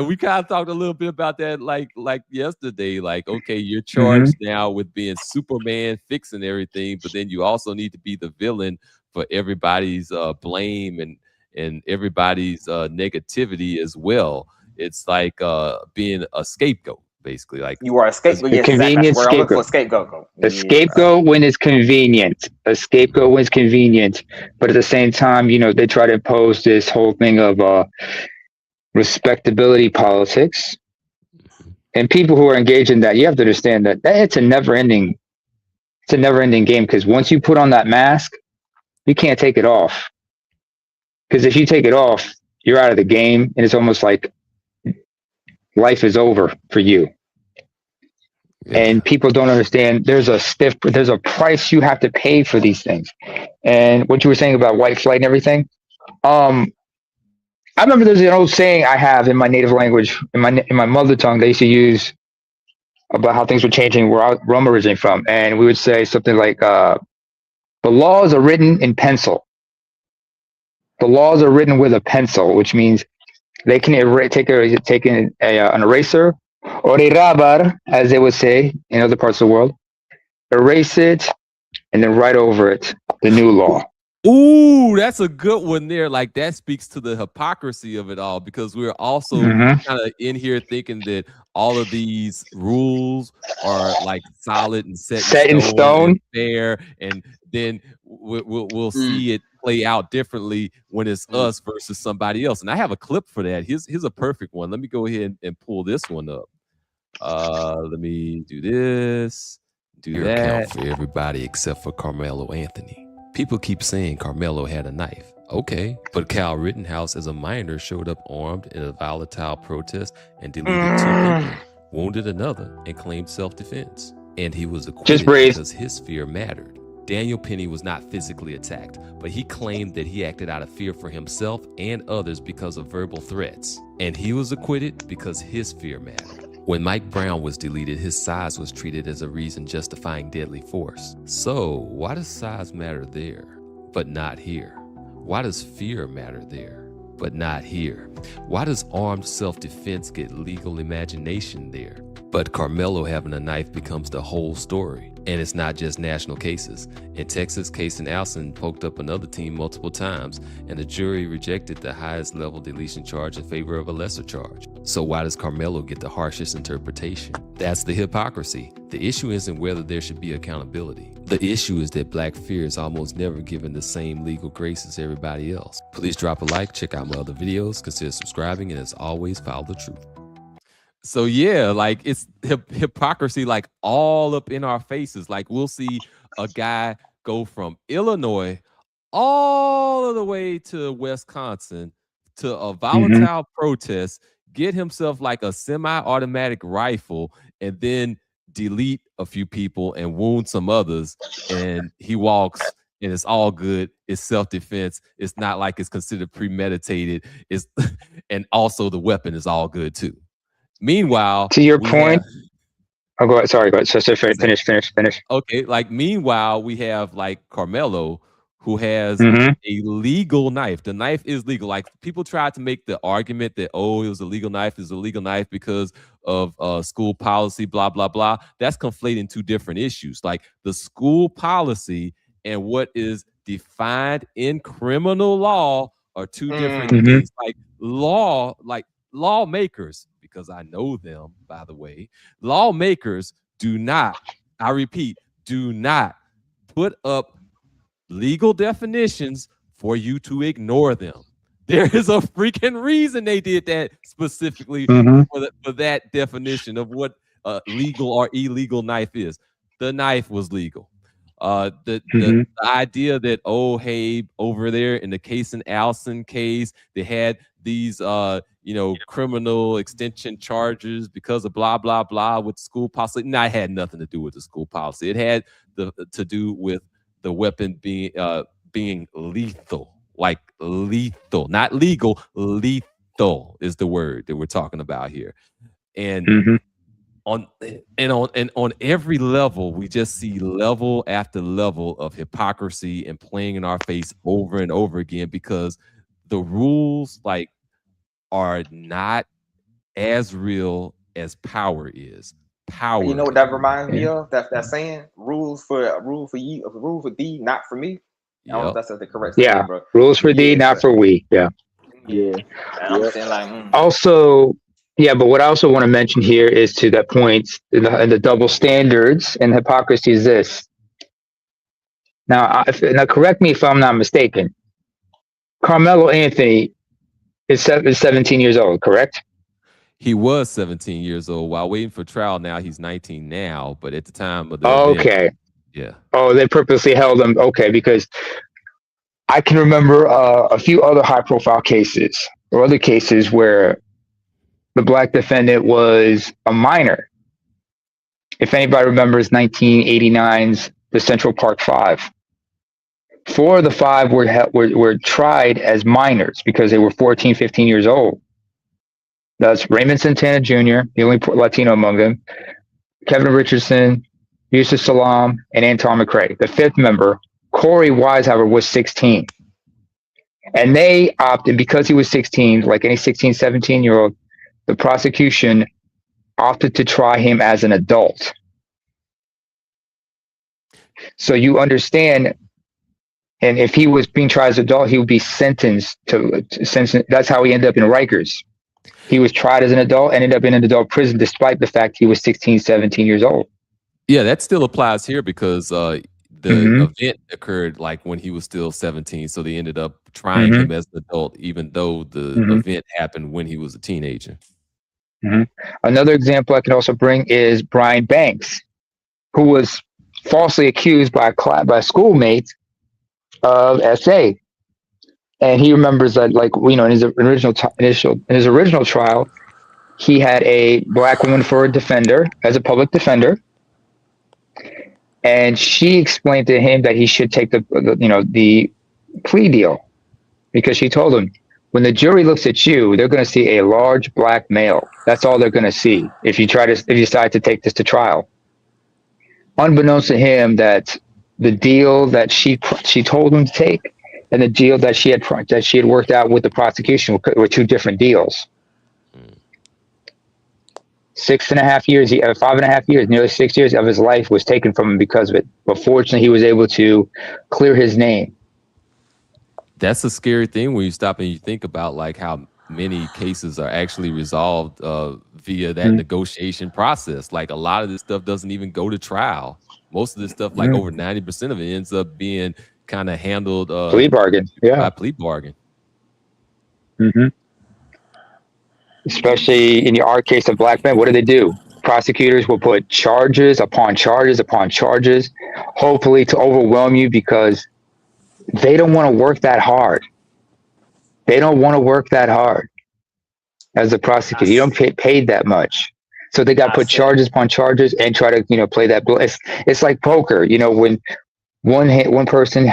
We kind of talked a little bit about that, like yesterday. Like, okay, you're charged now with being Superman, fixing everything, but then you also need to be the villain for everybody's blame and everybody's negativity as well. It's like being a scapegoat, basically. Like You are a scapegoat. A Yes, exactly. convenient That's where I'm looking for. scapegoat. Scapegoat. A scapegoat when it's convenient. A scapegoat when it's convenient. But at the same time, they try to impose this whole thing of respectability politics. And people who are engaged in that, you have to understand that it's a never ending game because once you put on that mask, you can't take it off. Because if you take it off, you're out of the game, and it's almost like life is over for you. Yeah. And people don't understand there's a price you have to pay for these things. And what you were saying about white flight and everything, I remember there's an old saying I have in my native language, in my mother tongue, they used to use about how things were changing where I'm originally from. And we would say something like, the laws are written in pencil. The laws are written with a pencil, which means They can take an eraser, or a rubber, as they would say in other parts of the world, erase it, and then write over it the new law. Ooh, that's a good one there. Like that speaks to the hypocrisy of it all, because we're also kind of in here thinking that all of these rules are like solid and set in stone and fair, and then we'll see it play out differently when it's us versus somebody else. And I have a clip for that. Here's a perfect one. Let me go ahead and pull this one up. Let me do this. Do that. Account for everybody except for Carmelo Anthony. People keep saying Carmelo had a knife. Okay, but Kyle Rittenhouse as a minor showed up armed in a volatile protest and deleted 2 people, wounded another, and claimed self-defense. And he was acquitted because his fear mattered. Daniel Penny was not physically attacked, but he claimed that he acted out of fear for himself and others because of verbal threats. And he was acquitted because his fear mattered. When Mike Brown was deleted, his size was treated as a reason justifying deadly force. So why does size matter there, but not here? Why does fear matter there, but not here? Why does armed self-defense get legal imagination there, but Carmelo having a knife becomes the whole story? And it's not just national cases. In Texas, Casey Allen poked up another team multiple times, and the jury rejected the highest level deletion charge in favor of a lesser charge. So why does Carmelo get the harshest interpretation? That's the hypocrisy. The issue isn't whether there should be accountability. The issue is that black fear is almost never given the same legal grace as everybody else. Please drop a like, check out my other videos, consider subscribing, and as always, follow the truth. So yeah, like it's hypocrisy, like all up in our faces. Like we'll see a guy go from Illinois all of the way to Wisconsin to a volatile protest, get himself like a semi-automatic rifle, and then delete a few people and wound some others. And he walks and it's all good. It's self-defense. It's not like it's considered premeditated. It's and also the weapon is all good too. Meanwhile, to your point, go ahead. Sorry, go ahead. So finish. Okay, like meanwhile, we have like Carmelo, who has a legal knife. The knife is legal. Like people try to make the argument that, oh, it was a legal knife. It's a legal knife because of school policy, blah, blah, blah. That's conflating 2 different issues. Like the school policy and what is defined in criminal law are 2 different things. Like lawmakers, because I know them, by the way, lawmakers do not, I repeat, do not put up legal definitions for you to ignore them. There is a freaking reason they did that specifically for that definition of what a legal or illegal knife is. The knife was legal. The idea that, oh, hey, over there in the Casey Allen case, they had these criminal extension charges because of blah blah blah with school policy. No, it had nothing to do with the school policy. It had to do with the weapon being lethal, like lethal, not legal. Lethal is the word that we're talking about here, and on every level, we just see level after level of hypocrisy and playing in our face over and over again, because the rules are not as real as power is. Power. You know what that reminds me of? That saying, rules for you, rules for thee, not for me. I don't know if that's the correct saying, bro. Rules for thee, not for we. Yeah. I'm saying like, Also, but what I also want to mention here is, to that point, the double standards and hypocrisy is this. Now, correct me if I'm not mistaken. Carmelo Anthony is 17 years old, correct? He was 17 years old while waiting for trial. Now he's 19 now, but at the time of the event, yeah. Oh, they purposely held him. Okay, because I can remember a few other high-profile cases or other cases where the black defendant was a minor. If anybody remembers 1989's the Central Park Five, 4 of the 5 were tried as minors because they were 14, 15 years old. That's Raymond Santana Jr., the only Latino among them, Kevin Richardson, Yusuf Salam, and Anton McCrae. The 5th member, Corey Weishaupt, was 16. And they opted, because he was 16, like any 16, 17-year-old, the prosecution opted to try him as an adult. So you understand, and if he was being tried as an adult, he would be sentenced to that's how he ended up in Rikers. He was tried as an adult, ended up in an adult prison, despite the fact he was 16, 17 years old. Yeah, that still applies here because the event occurred like when he was still 17. So they ended up trying him as an adult, even though the event happened when he was a teenager. Another example I can also bring is Brian Banks, who was falsely accused by a schoolmate of SA. And he remembers that, like, you know, in his original trial, he had a black woman for a defender, as a public defender. And she explained to him that he should take the plea deal, because she told him, when the jury looks at you, they're going to see a large black male. That's all they're going to see if you decide to take this to trial. Unbeknownst to him, that the deal that she told him to take and the deal that she had worked out with the prosecution were two different deals. 6.5 years, 5.5 years, nearly 6 years of his life was taken from him because of it. But fortunately, he was able to clear his name. That's a scary thing when you stop and you think about like how many cases are actually resolved via that negotiation process. Like a lot of this stuff doesn't even go to trial. Most of this stuff, like over 90% of it, ends up being kind of handled plea bargain, by plea bargain. Especially in our case of black men, what do? Prosecutors will put charges upon charges upon charges, hopefully to overwhelm you, because they don't want to work that hard. They don't want to work that hard as a prosecutor. You don't get paid that much. So they got to put charges upon charges and try to, you know, play that. It's like poker. You know, when one person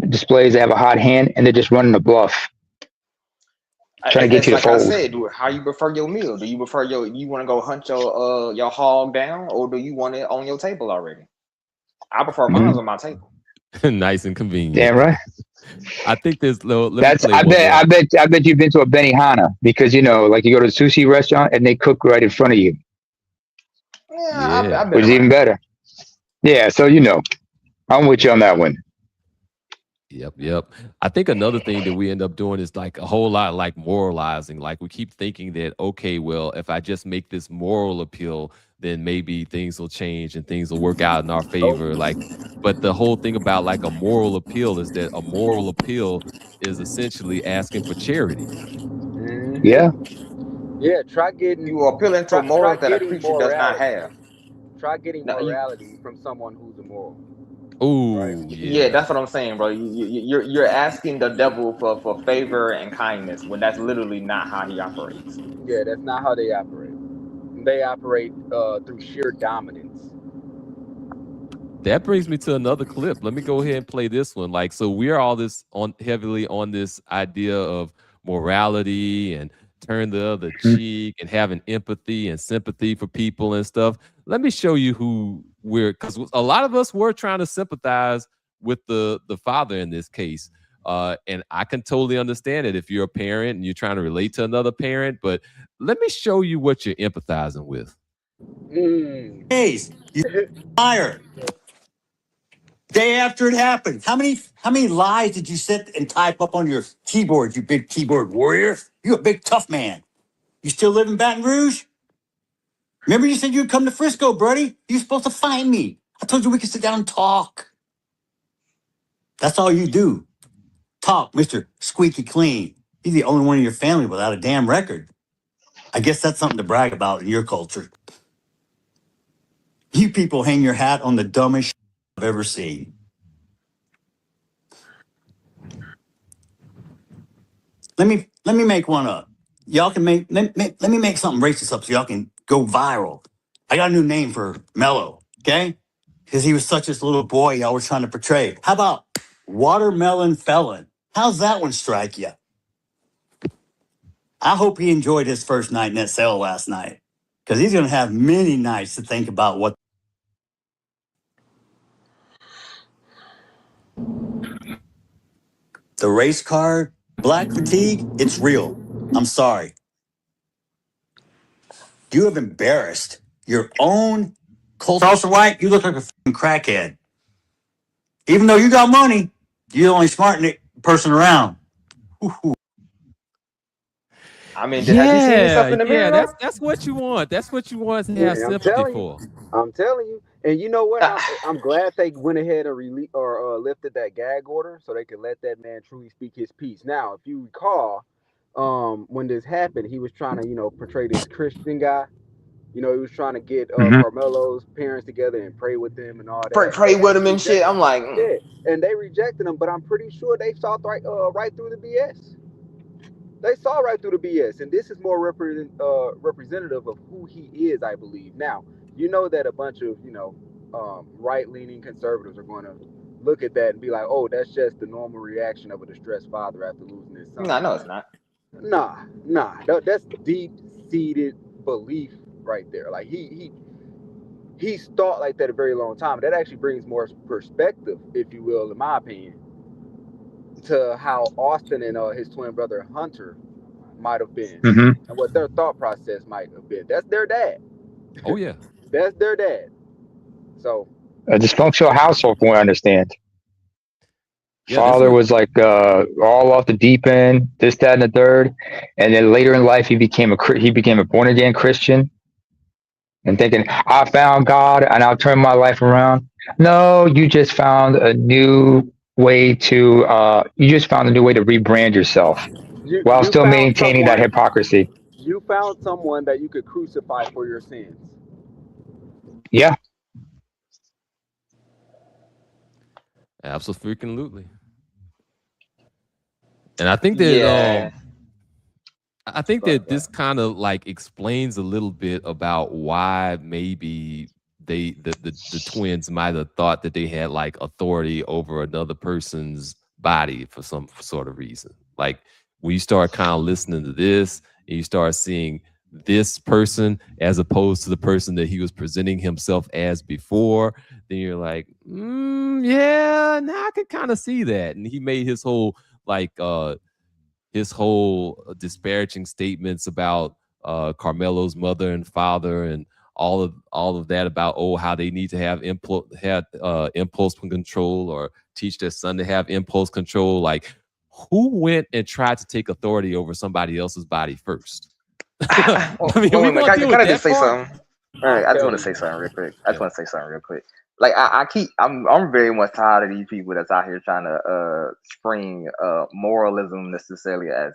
displays, they have a hot hand and they're just running a bluff. Trying to get you to fold. Like I said, how you prefer your meal? Do you prefer you want to go hunt your hog down, or do you want it on your table already? I prefer mine on my table. Nice and convenient. Damn right. I think there's I bet you've been to a Benihana, because, you know, like you go to a sushi restaurant and they cook right in front of you. Yeah. Which is even better. Yeah, so, you know, I'm with you on that one. Yep. I think another thing that we end up doing is like a whole lot like moralizing. Like we keep thinking that, okay, well, if I just make this moral appeal, then maybe things will change and things will work out in our favor. Like, but the whole thing about like a moral appeal is that a moral appeal is essentially asking for charity. Yeah, try getting you appealing to a moral that a creature does not have. Try getting morality from someone who's immoral. Oh, right? Yeah, that's what I'm saying, bro. You're asking the devil for favor and kindness when that's literally not how he operates. Yeah, that's not how they operate. They operate through sheer dominance. That brings me to another clip. Let me go ahead and play this one. Like, so we're all heavily on this idea of morality and turn the other cheek and having empathy and sympathy for people and stuff. Let me show you who because a lot of us were trying to sympathize with the father in this case. And I can totally understand it if you're a parent and you're trying to relate to another parent, but let me show you what you're empathizing with. Days, you're fired. Day after it happened. How many lies did you sit and type up on your keyboard, you big keyboard warrior? You a big tough man. You still live in Baton Rouge? Remember you said you'd come to Frisco, buddy? You're supposed to find me. I told you we could sit down and talk. That's all you do. Talk, Mr. Squeaky Clean. You're the only one in your family without a damn record. I guess that's something to brag about in your culture. You people hang your hat on the dumbest I've ever seen. Let me make one up. Y'all can let me make something racist up so y'all can go viral. I got a new name for Mello, okay? Because he was such this little boy y'all were trying to portray. How about Watermelon Felon? How's that one strike you? I hope he enjoyed his first night in that cell last night, because he's going to have many nights to think about what. The race card, black fatigue, it's real. I'm sorry. You have embarrassed your own culture. Charleston White, you look like a fucking crackhead. Even though you got money, you're the only smart person around. Woo-hoo. I mean, have you seen yourself in the mirror? Though? That's what you want. That's what you want to Yeah, have and sympathy for. I'm telling you. And you know what? I'm glad they went ahead and lifted that gag order so they could let that man truly speak his piece. Now, if you recall, when this happened, he was trying to, portray this Christian guy. He was trying to get Carmelo's parents together and pray with them and all that. Pray with him and shit. I'm like, yeah, and they rejected him, but I'm pretty sure they saw right through the BS. They saw right through the BS, and this is more representative of who he is, I believe. Now, you know that a bunch of right-leaning conservatives are going to look at that and be like, "Oh, that's just the normal reaction of a distressed father after losing his son." no, it's not. Nah, that's deep-seated belief right there. Like he's thought like that a very long time. That actually brings more perspective, if you will, in my opinion, to how Austin and his twin brother Hunter might have been, and what their thought process might have been. That's their dad. Oh yeah, that's their dad. So a dysfunctional household, from what I understand. Yeah, Father was like all off the deep end, this, that, and the third, and then later in life he became a born again Christian, and thinking, I found God and I'll turn my life around. No, you just found a new way to rebrand yourself while still maintaining that hypocrisy. You found someone that you could crucify for your sins. Yeah. Absolutely. And I think that this kind of like explains a little bit about why maybe the twins might have thought that they had like authority over another person's body for some sort of reason. Like when you start kind of listening to this and you start seeing this person as opposed to the person that he was presenting himself as before, then you're like, yeah, now I could kind of see that. And he made his whole disparaging statements about Carmelo's mother and father and all of that about how they need to have impulse control or teach their son to have impulse control. Like, who went and tried to take authority over somebody else's body first? I just say something. All right, I just want to say something real quick. Like I'm very much tired of these people that's out here trying to spring moralism necessarily as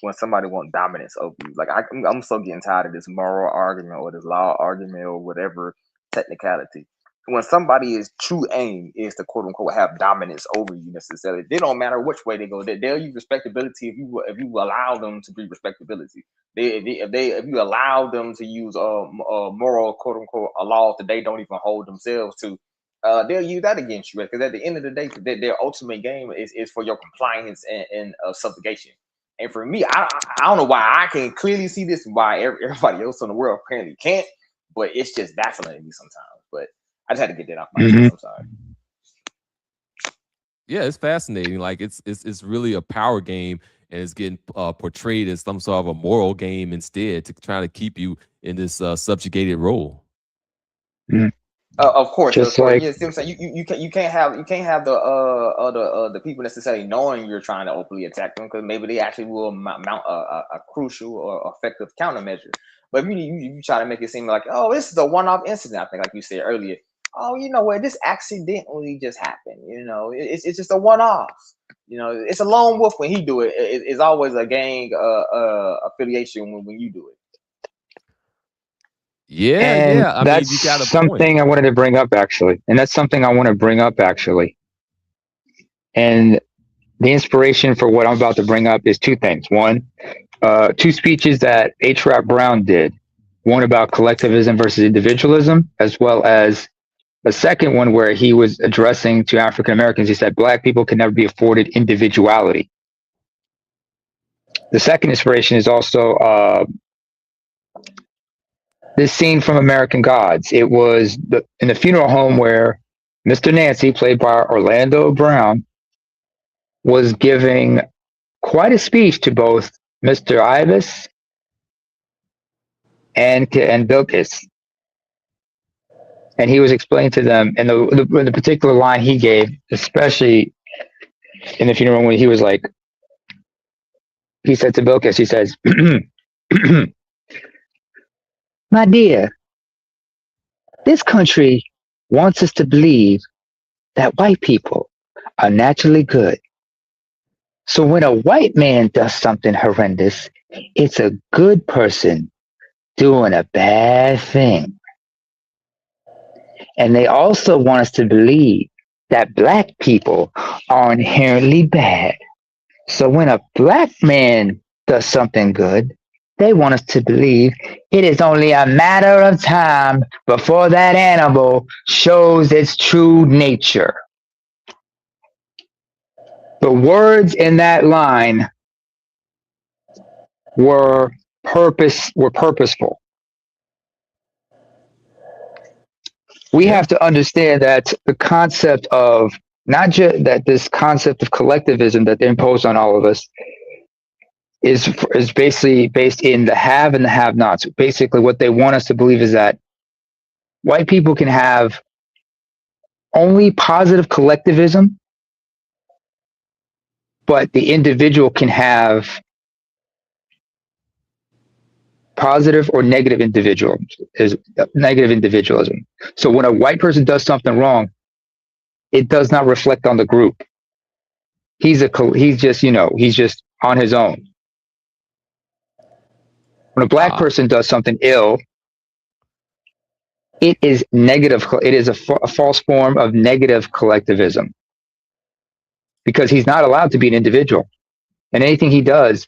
when somebody wants dominance over you. Like I'm so getting tired of this moral argument or this law argument or whatever technicality. When somebody's true aim is to quote unquote have dominance over you necessarily, they don't matter which way they go. They'll use respectability if you allow them to be respectability. If you allow them to use moral quote unquote laws that they don't even hold themselves to, they'll use that against you. Because at the end of the day, their ultimate game is for your compliance and subjugation. And for me, I don't know why I can clearly see this and why everybody else in the world apparently can't. But it's just baffling to me sometimes. But I just had to get that off my chest. I'm sorry. Yeah, it's fascinating. Like it's really a power game, and it's getting portrayed as some sort of a moral game instead to try to keep you in this subjugated role. Of course, just of course. Like, yeah, see what I'm saying? You can't have the people necessarily knowing you're trying to openly attack them because maybe they actually will mount a crucial or effective countermeasure. But if you try to make it seem like, oh, this is a one-off incident, I think, like you said earlier. Oh, you know what? This accidentally just happened. You know, it's just a one-off. You know, it's a lone wolf when he do it. It's always a gang affiliation when you do it. Yeah. I that's mean, you got a something point. I wanted to bring up actually, and And the inspiration for what I'm about to bring up is two things. One, two speeches that H. Rap Brown did. One about collectivism versus individualism, as well as a second one where he was addressing to African Americans. He said, Black people can never be afforded individuality. The second inspiration is also this scene from American Gods. It was in the funeral home where Mr. Nancy, played by Orlando Brown, was giving quite a speech to both Mr. Ibis and Bilkis. And he was explaining to them, and the particular line he gave, especially in the funeral, when he was like, he said to Bilkis, he says, "My dear, this country wants us to believe that white people are naturally good. So when a white man does something horrendous, it's a good person doing a bad thing. And they also want us to believe that black people are inherently bad. So when a black man does something good, they want us to believe it is only a matter of time before that animal shows its true nature." The words in that line were purposeful. We have to understand that the concept of not just that this concept of collectivism that they impose on all of us is basically based in the have and the have-nots. Basically, what they want us to believe is that white people can have only positive collectivism, but the individual can have positive or negative individualism. So when a white person does something wrong, it does not reflect on the group. He's just on his own. When a black person does something ill, it is negative. It is a false form of negative collectivism, because he's not allowed to be an individual, and anything he does,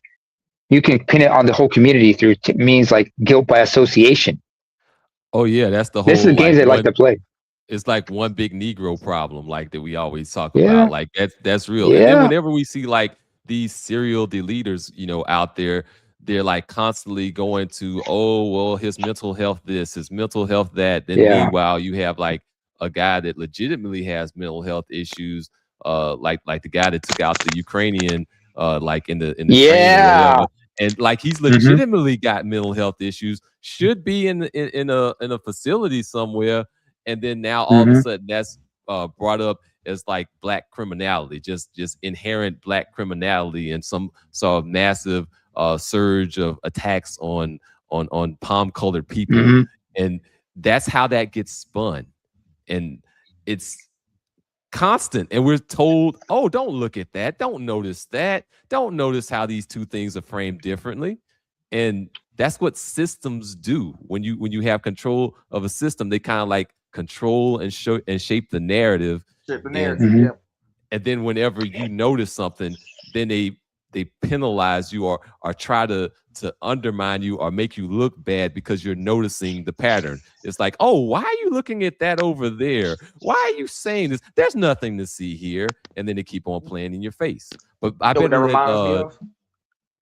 you can pin it on the whole community through means like guilt by association. Oh yeah, that's the whole. This is the games they like to play. It's like one big Negro problem, like that we always talk about. Like that's real. And then whenever we see like these serial deleters, out there, they're like constantly going to, oh well, his mental health this, his mental health that. Then meanwhile, you have like a guy that legitimately has mental health issues, like the guy that took out the Ukrainian, like in the train or whatever. And like he's legitimately got mental health issues, should be in a facility somewhere, and then now all of a sudden that's brought up as like black criminality, just inherent black criminality, and some sort of massive surge of attacks on palm-colored people, and that's how that gets spun, and it's constant, and we're told, oh, don't look at that, don't notice that, don't notice how these two things are framed differently. And that's what systems do. When you have control of a system, they kind of like control and show and shape the narrative. And then whenever you notice something, then they penalize you or try to undermine you or make you look bad because you're noticing the pattern. It's like, oh, why are you looking at that over there? Why are you saying this? There's nothing to see here. And then they keep on playing in your face. But I bet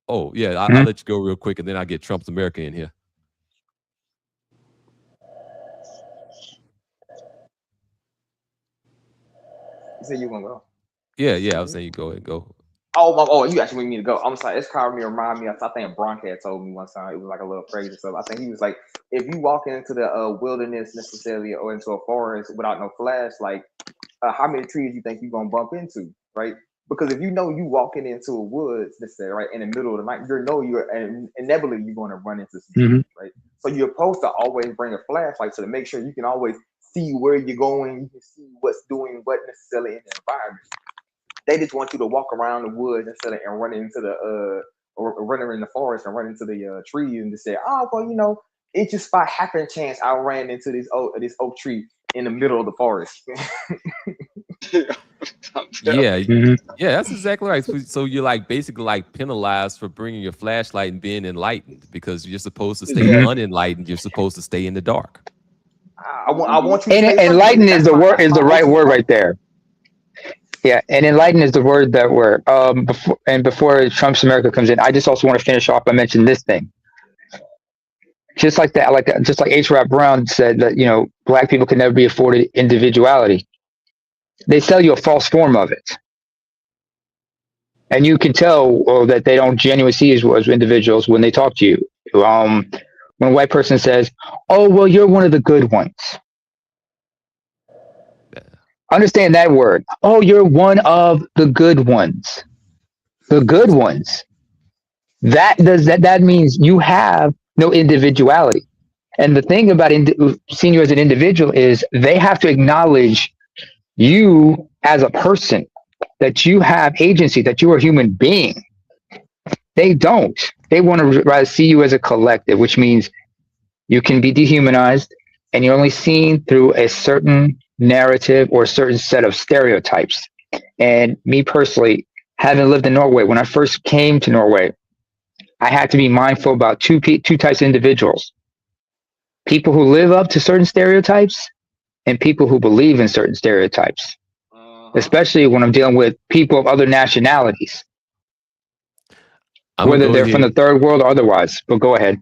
oh yeah, I'll let you go real quick, and then I'll get Trump's America in here. You said you want to go? Yeah, I was saying you go ahead, go. Oh, you actually want me to go? I'm sorry. It's kind of remind me of, I think Bronk had told me one time. It was like a little phrase or something. I think he was like, if you walk into the wilderness necessarily or into a forest without no flash, like how many trees you think you're going to bump into, right? Because if you know you walking into a woods, necessarily, right, in the middle of the night, you're inevitably you're going to run into some trees, right? So you're supposed to always bring a flashlight to make sure you can always see where you're going. You can see what's doing what necessarily in the environment. They just want you to walk around the woods instead of and run into the or running in the forest and run into the trees and just say, oh well, it just by happen chance I ran into this oak tree in the middle of the forest. Yeah, that's exactly right. So you're like basically like penalized for bringing your flashlight and being enlightened, because you're supposed to stay unenlightened. You're supposed to stay in the dark. I want you. And enlightened is the word, is the right word right there. Yeah, and enlightened is the word that we're before Trump's America comes in, I just also want to finish off by mentioning this thing. Just like that, just like H. Rap Brown said that, black people can never be afforded individuality. They sell you a false form of it. And you can tell that they don't genuinely see you as individuals when they talk to you. When a white person says, "Oh, well, you're one of the good ones." Understand that word. Oh, you're one of the good ones. The good ones. That means you have no individuality. And the thing about seeing you as an individual is they have to acknowledge you as a person, that you have agency, that you are a human being. They don't. They want to rather see you as a collective, which means you can be dehumanized and you're only seen through a certain narrative or a certain set of stereotypes. And me personally, having lived in Norway, when I first came to Norway, I had to be mindful about two types of individuals: people who live up to certain stereotypes and people who believe in certain stereotypes, especially when I'm dealing with people of other nationalities, whether they're from the third world or otherwise. But go ahead.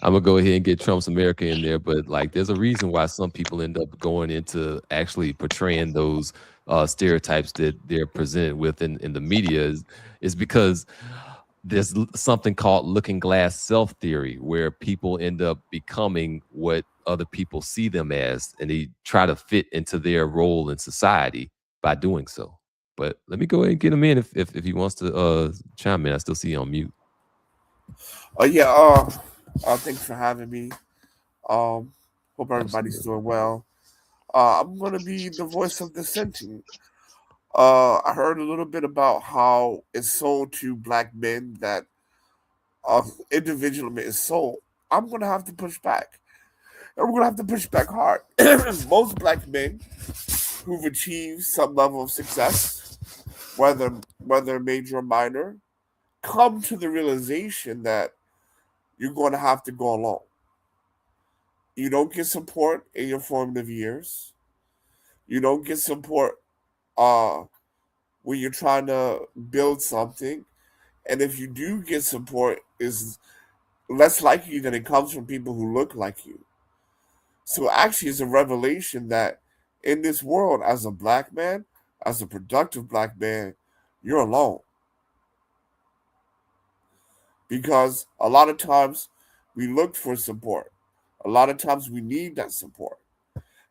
I'm gonna go ahead and get Trump's America in there, but like, there's a reason why some people end up going into actually portraying those stereotypes that they're presented with in the media is because there's something called looking glass self theory, where people end up becoming what other people see them as, and they try to fit into their role in society by doing so. But let me go ahead and get him in if he wants to chime in. I still see you on mute. Thanks for having me. Hope everybody's doing well. I'm going to be the voice of dissenting. I heard a little bit about how it's sold to black men that individualism is sold. I'm going to have to push back. And we're going to have to push back hard. Most black men who've achieved some level of success, whether major or minor, come to the realization that you're going to have to go alone. You don't get support in your formative years. You don't get support when you're trying to build something. And if you do get support, is less likely that it comes from people who look like you. So actually, it's a revelation that in this world, as a black man, as a productive black man, you're alone. Because a lot of times we look for support. A lot of times we need that support.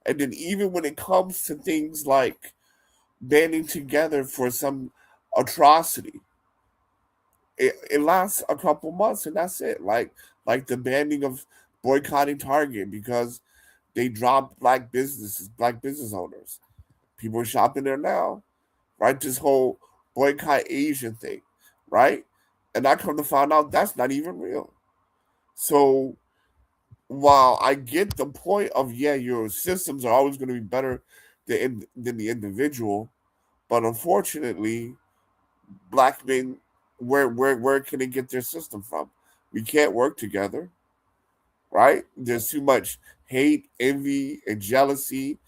And then even when it comes to things like banding together for some atrocity, it lasts a couple months and that's it. Like the banning of boycotting Target because they dropped black business owners. People are shopping there now, right? This whole boycott Asian thing, right? And I come to find out that's not even real. So while I get the point of, yeah, your systems are always going to be better than the individual, but unfortunately, black men, where can they get their system from? We can't work together, right? There's too much hate, envy, and jealousy.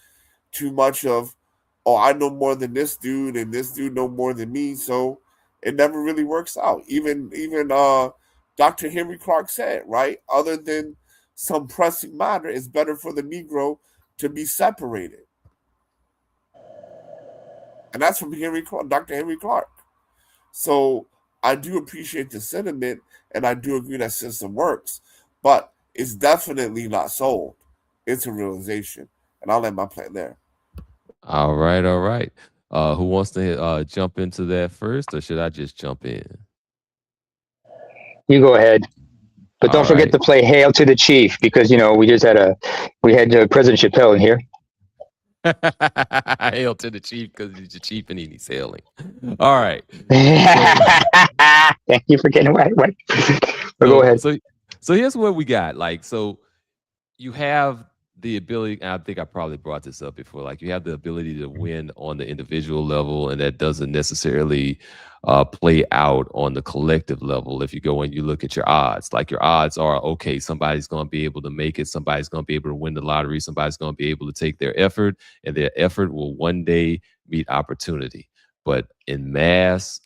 Too much of, oh, I know more than this dude, and this dude know more than me. So it never really works out. Even Dr. Henry Clark said, right? Other than some pressing matter, it's better for the Negro to be separated. And that's from Dr. Henry Clark. So I do appreciate the sentiment, and I do agree that system works, but it's definitely not sold. It's a realization. And I'll let my plan there. All right, all right. Who wants to jump into that first, or should I just jump in? You go ahead. But don't forget to play "Hail to the Chief," because we had President Chappelle in here. Hail to the chief because he's the chief and he's hailing. All right. Thank you for getting right. Go ahead. So here's what we got. Like, so you have the ability, and I think I probably brought this up before, like you have the ability to win on the individual level, and that doesn't necessarily play out on the collective level. If you go and you look at your odds, like your odds are, okay, somebody's going to be able to make it, somebody's going to be able to win the lottery, somebody's going to be able to take their effort, and their effort will one day meet opportunity. But in mass,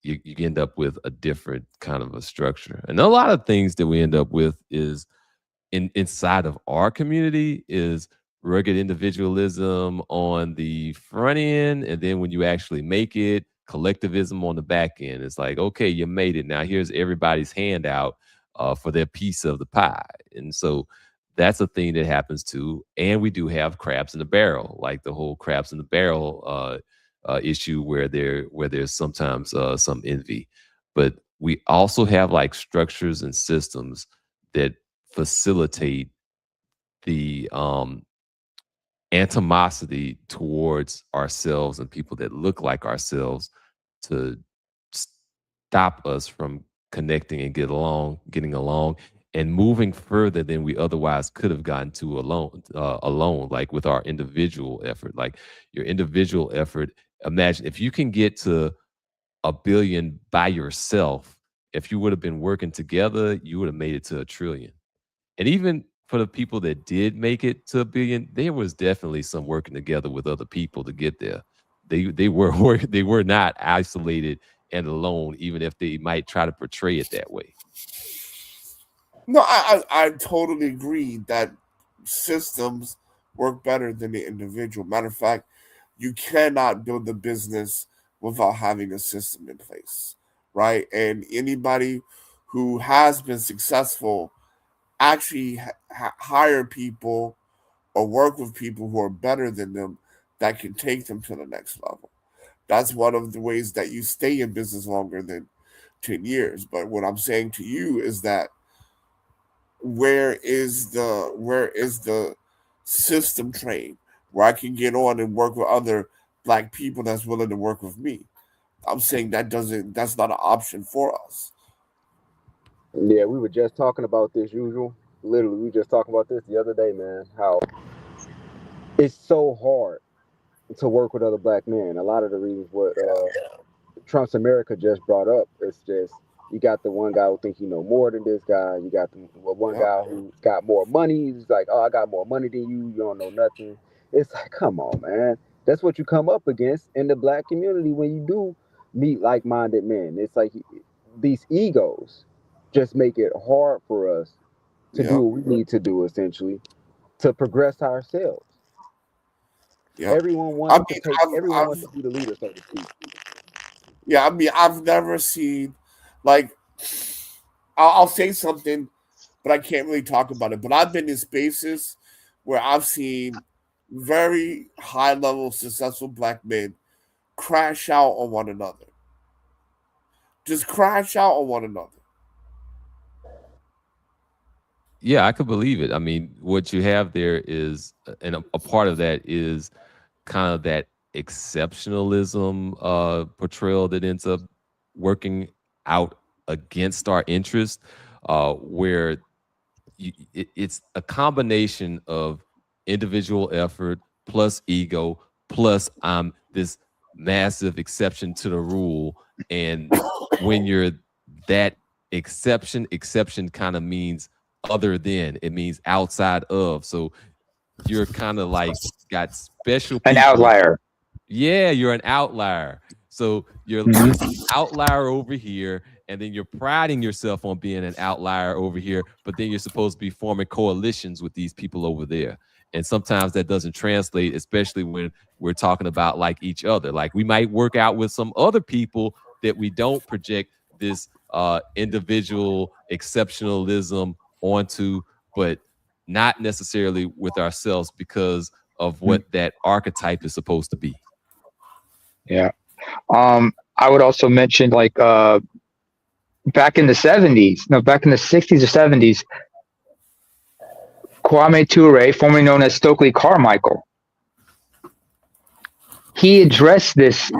you end up with a different kind of a structure. And a lot of things that we end up with is inside of our community is rugged individualism on the front end, and then when you actually make it, collectivism on the back end. It's like, okay, you made it. Now here's everybody's handout for their piece of the pie. And so that's a thing that happens too. And we do have crabs in the barrel, like the whole crabs in the barrel issue where there's sometimes some envy. But we also have like structures and systems that facilitate the animosity towards ourselves and people that look like ourselves to stop us from connecting and getting along and moving further than we otherwise could have gotten to alone, like with our individual effort. Like your individual effort, imagine if you can get to 1 billion by yourself, if you would have been working together, you would have made it to 1 trillion. And even for the people that did make it to 1 billion, there was definitely some working together with other people to get there. They were not isolated and alone, even if they might try to portray it that way. No, I totally agree that systems work better than the individual. Matter of fact, you cannot build a business without having a system in place, right? And anybody who has been successful actually hire people or work with people who are better than them that can take them to the next level. That's one of the ways that you stay in business longer than 10 years. But what I'm saying to you is that where is the system train where I can get on and work with other Black people that's willing to work with me? I'm saying that's not an option for us. Yeah, we were just talking about this, usual. Literally, we were just talking about this the other day, man. How it's so hard to work with other Black men. A lot of the reasons what Trump's America just brought up, it's just you got the one guy who think he know more than this guy. You got the one guy who's got more money. He's like, oh, I got more money than you. You don't know nothing. It's like, come on, man. That's what you come up against in the Black community when you do meet like-minded men. It's like these egos just make it hard for us to do what we need to do, essentially, to progress ourselves. Everyone wants everyone wants to be the leader, so to speak. Yeah, I mean, I've never seen, like, I'll say something, but I can't really talk about it. But I've been in spaces where I've seen very high-level, successful Black men crash out on one another. Just crash out on one another. Yeah, I could believe it. I mean, what you have there is, and a part of that is kind of that exceptionalism portrayal that ends up working out against our interest, where it's a combination of individual effort plus ego plus I'm this massive exception to the rule. And when you're that exception kind of means other than, it means outside of. So you're kind of like got special people. An outlier. Yeah, you're an outlier. So you're outlier over here, and then you're priding yourself on being an outlier over here, but then you're supposed to be forming coalitions with these people over there. And sometimes that doesn't translate, especially when we're talking about like each other. Like we might work out with some other people that we don't project this individual exceptionalism onto, but not necessarily with ourselves because of what that archetype is supposed to be. Yeah. I would also mention like back in the 60s or 70s, Kwame Ture, formerly known as Stokely Carmichael, he addressed this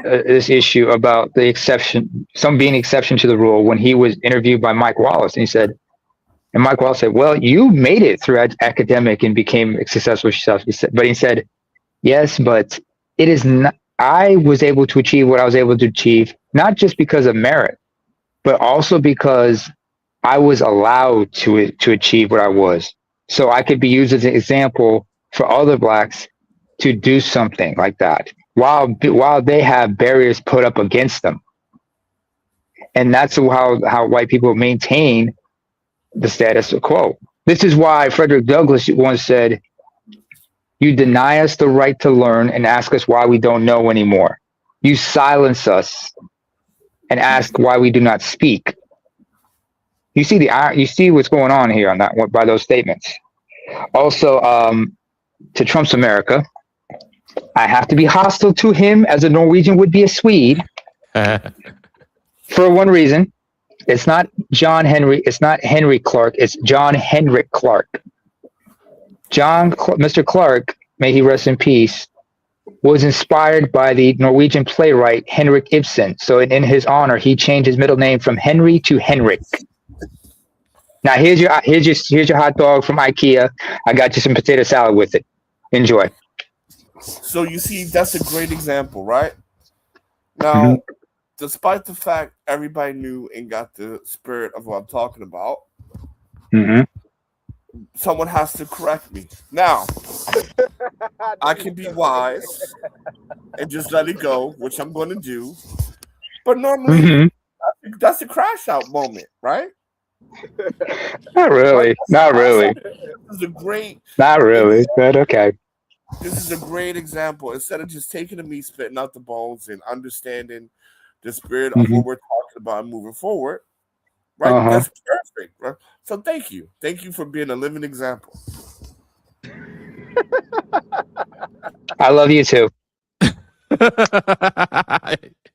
issue about the exception, some being exception to the rule, when he was interviewed by Mike Wallace. And Mike Wallace said, well, you made it through academic and became successful yourself. But he said, yes, but it is not, I was able to achieve what I was able to achieve, not just because of merit, but also because I was allowed to achieve what I was. So I could be used as an example for other Blacks to do something like that while they have barriers put up against them. And that's how white people maintain the status quo. This is why Frederick Douglass once said, you deny us the right to learn and ask us why we don't know anymore. You silence us and ask why we do not speak. You see what's going on here on that one by those statements. Also, to Trump's America, I have to be hostile to him as a Norwegian would be a Swede for one reason. It's not It's not Henry Clark. It's John Henrik Clark. Mr. Clark, may he rest in peace, was inspired by the Norwegian playwright Henrik Ibsen. So in his honor, he changed his middle name from Henry to Henrik. Now here's your hot dog from IKEA. I got you some potato salad with it. Enjoy. So you see, that's a great example, right? Now, despite the fact everybody knew and got the spirit of what I'm talking about, someone has to correct me. Now, I can be wise and just let it go, which I'm going to do. But normally, that's a crash out moment, right? Not really. Not really. This is a great. Not really, but okay. This is a great example. Instead of just taking the meat, spitting out the bones, and understanding the spirit of what we're talking about and moving forward, right? That's perfect, right? So thank you for being a living example. I love you too.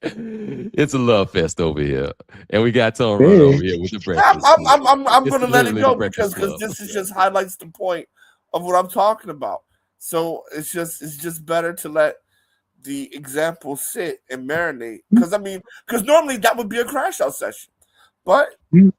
It's a love fest over here, and we got Tom Run over here with the breakfast. I'm going to let it go because this is just highlights the point of what I'm talking about. So it's just better to let the example sit and marinate because normally that would be a crash out session, but hey,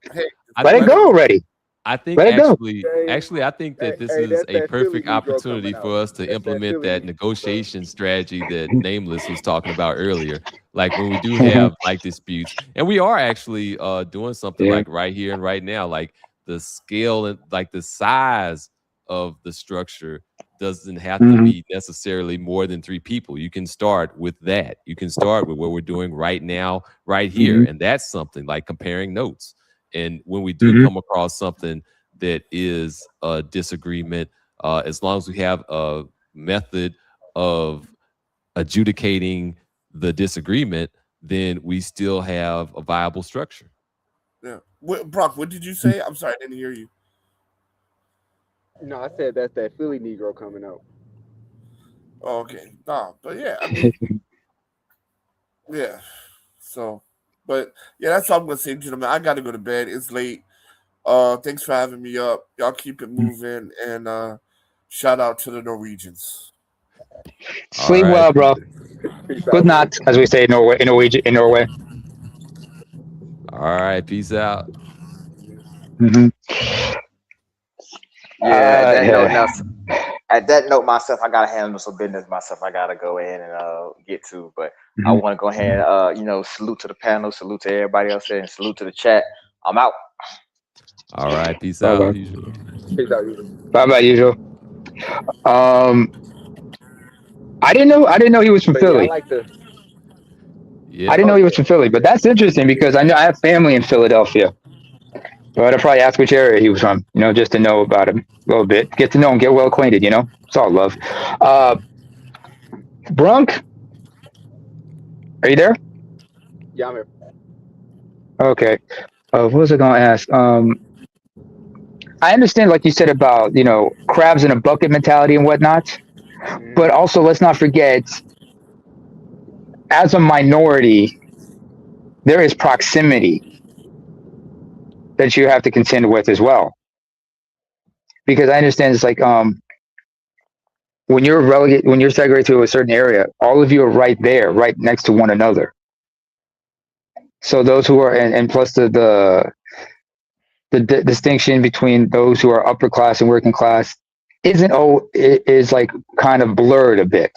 let it go already. I think actually, I think that this is a perfect opportunity for us to implement that negotiation strategy that Nameless was talking about earlier. Like when we do have like disputes, and we are actually doing something like right here and right now, like the scale and like the size of the structure doesn't have to be necessarily more than 3 people. You can start with that. You can start with what we're doing right now, right here. And that's something like comparing notes. And when we do come across something that is a disagreement, as long as we have a method of adjudicating the disagreement, then we still have a viable structure. Yeah. Brock, what did you say? I'm sorry, I didn't hear you. No, I said that's that Philly Negro coming out. Oh, okay. No, but yeah, I mean, yeah. So, but yeah, that's all I'm gonna say, gentlemen. I gotta go to bed. It's late. Thanks for having me up. Y'all keep it moving, and shout out to the Norwegians. Sleep well, bro. Good night, as we say in Norway. All right, peace out. Yeah, at that note, myself, I gotta handle some business myself. I gotta go in and get to, but I want to go ahead and salute to the panel, salute to everybody else there, and salute to the chat. I'm out. All right, peace out. Peace out, usual. Bye, usual. I didn't know he was from Philly. I didn't know he was from Philly, but that's interesting because I know I have family in Philadelphia. But I'd probably ask which area he was from, just to know about him a little bit. Get to know him, get well acquainted, It's all love. Brunk, are you there? Yeah, I'm here. Okay. What was I going to ask? I understand, like you said, about, crabs in a bucket mentality and whatnot. But also, let's not forget, as a minority, there is proximity that you have to contend with as well. Because I understand it's like when you're segregated to a certain area, all of you are right there, right next to one another. So those who are and plus the distinction between those who are upper class and working class is like kind of blurred a bit.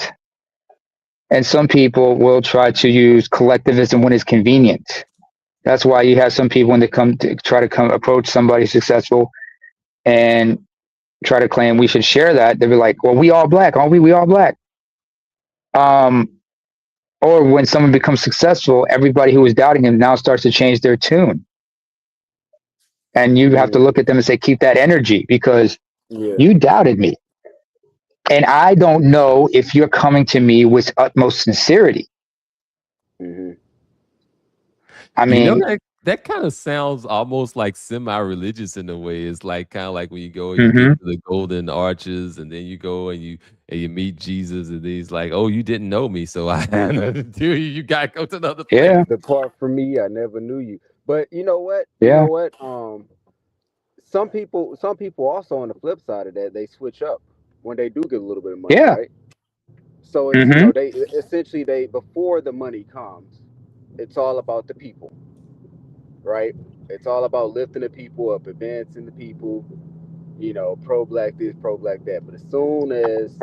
And some people will try to use collectivism when it's convenient. That's why you have some people when they approach somebody successful and try to claim we should share that. They'll be like, well, we all black, aren't we? We all black. Or when someone becomes successful, everybody who was doubting him now starts to change their tune. And you have to look at them and say, keep that energy because you doubted me. And I don't know if you're coming to me with utmost sincerity. Mm-hmm. I mean, that kind of sounds almost like semi-religious in a way. It's like kind of like when you go, you mm-hmm. get to the golden arches, and then you go and you meet Jesus, and then he's like, "Oh, you didn't know me, so I had to do you. You gotta go to another place." Yeah. Depart from me, I never knew you. But you know what? Yeah. Some people also on the flip side of that, they switch up when they do get a little bit of money, Yeah. right? So it's Mm-hmm. they essentially before the money comes, it's all about the people, right? It's all about lifting the people up, advancing the people, pro black this, pro black that. But as soon as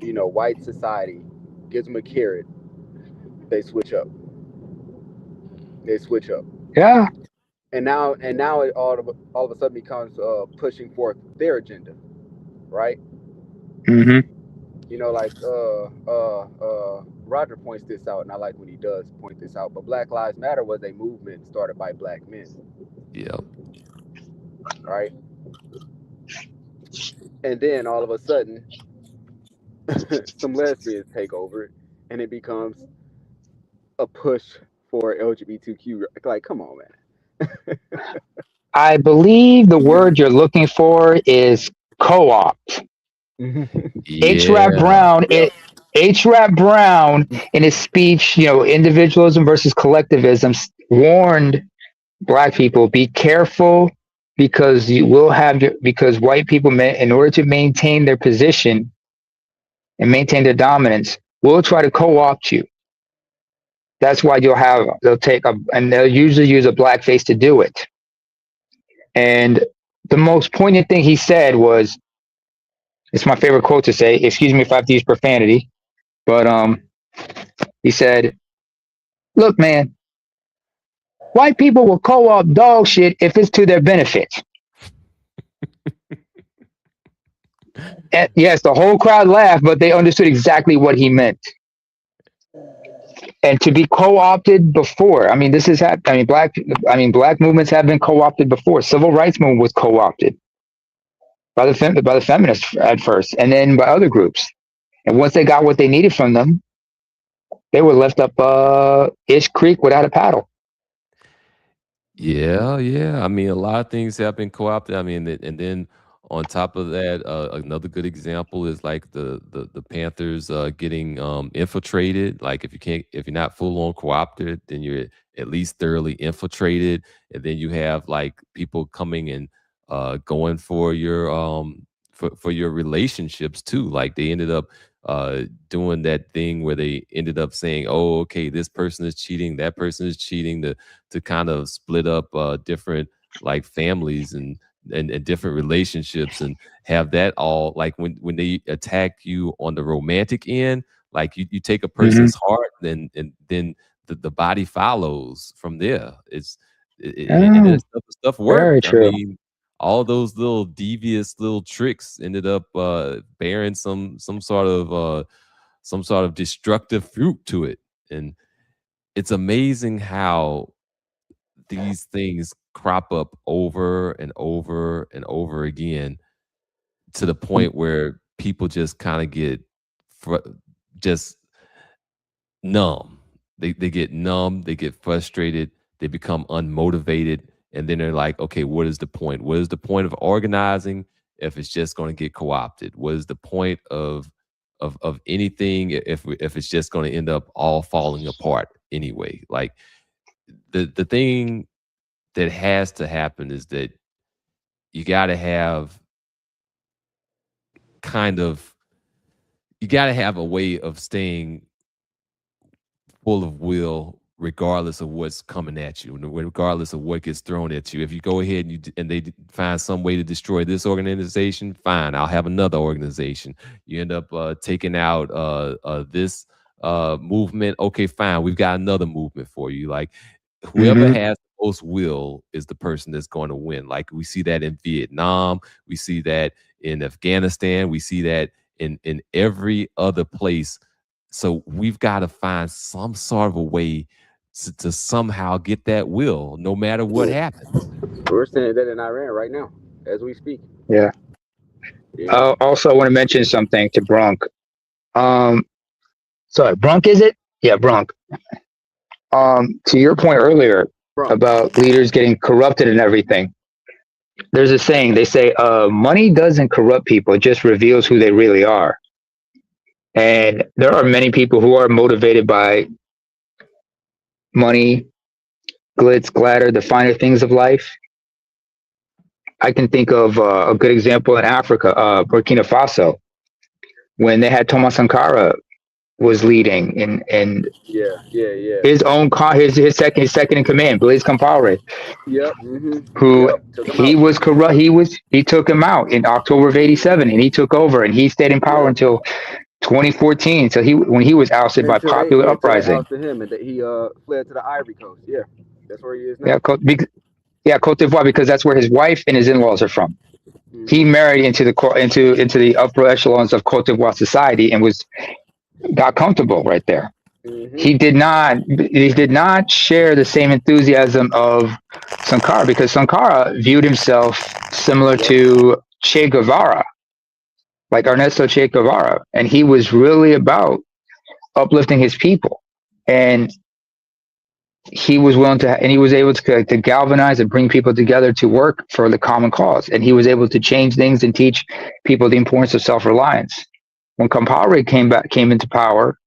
white society gives them a carrot, they switch up. They switch up. Yeah. And now it all of a sudden becomes pushing forth their agenda, right? Mm-hmm. Like Roger points this out, and I like when he does point this out. But Black Lives Matter was a movement started by black men, Yep. right? And then all of a sudden, some lesbians take over, and it becomes a push for LGBTQ. Like, come on, man. I believe the word you're looking for is co-opt. H. Rap Yeah. Brown. Yep. H. Rap Brown, in his speech, individualism versus collectivism, warned black people, be careful because you will have because white people, in order to maintain their position and maintain their dominance, will try to co-opt you. That's why they'll usually use a black face to do it. And the most poignant thing he said was, it's my favorite quote to say, excuse me if I have to use profanity, but he said, look, man, white people will co-opt dog shit if it's to their benefit. And yes, the whole crowd laughed, but they understood exactly what he meant. And to be co-opted before, this is black movements have been co-opted before. Civil rights movement was co-opted by the feminists at first, and then by other groups. And once they got what they needed from them, they were left up Ish Creek without a paddle. Yeah, yeah. A lot of things have been co-opted. And then on top of that, another good example is like the Panthers getting infiltrated. Like if you're not full on co-opted, then you're at least thoroughly infiltrated. And then you have like people coming and going for your for your relationships too. Like they ended up doing that thing where they ended up saying, "Oh, okay, this person is cheating, that person is cheating," to kind of split up different like families and different relationships, and have that all like when they attack you on the romantic end, like you take a person's heart, and then the body follows from there. And stuff Very worked. true. All those little devious little tricks ended up bearing some sort of destructive fruit to it. And it's amazing how these things crop up over and over and over again, to the point where people just kind of get just numb. They get numb, they get frustrated, they become unmotivated, and then they're like, okay, what is the point? What is the point of organizing if it's just going to get co-opted? What is the point of anything if it's just going to end up all falling apart anyway? Like the thing that has to happen is that you got to have a way of staying full of will, regardless of what's coming at you, and regardless of what gets thrown at you. If you go ahead and they find some way to destroy this organization, fine, I'll have another organization. You end up taking out this movement, okay, fine, we've got another movement for you. Like whoever has the most will is the person that's going to win. Like we see that in Vietnam, we see that in Afghanistan, we see that in every other place. So we've got to find some sort of a way to somehow get that will, no matter what happens. We're seeing that in Iran right now, as we speak. Yeah. Also, I want to mention something to Brunk. Sorry, Brunk, is it? Yeah, Brunk. To your point earlier about leaders getting corrupted and everything, there's a saying. They say, money doesn't corrupt people; it just reveals who they really are. And there are many people who are motivated by money, glitz, glamour, the finer things of life. I can think of a good example in Africa, Burkina Faso, when they had Thomas Sankara was leading, and Yeah. his own his second in command, Blaise Compaoré, Yep. who Yep. Took him he out. was corrupt. He took him out in October of '87, and he took over, and he stayed in power until 2014. So when he was ousted by popular Until they uprising. ousted him and that he fled to the Ivory Coast. Yeah, that's where he is now. Yeah, Cote d'Ivoire, because that's where his wife and his in-laws are from. He married into the upper echelons of Cote d'Ivoire society and got comfortable right there. He did not share the same enthusiasm of Sankara, because Sankara viewed himself similar to Che Guevara, like Ernesto Che Guevara, and he was really about uplifting his people, and he was willing to, and he was able to galvanize and bring people together to work for the common cause, and he was able to change things and teach people the importance of self-reliance. When Compaoré came into power,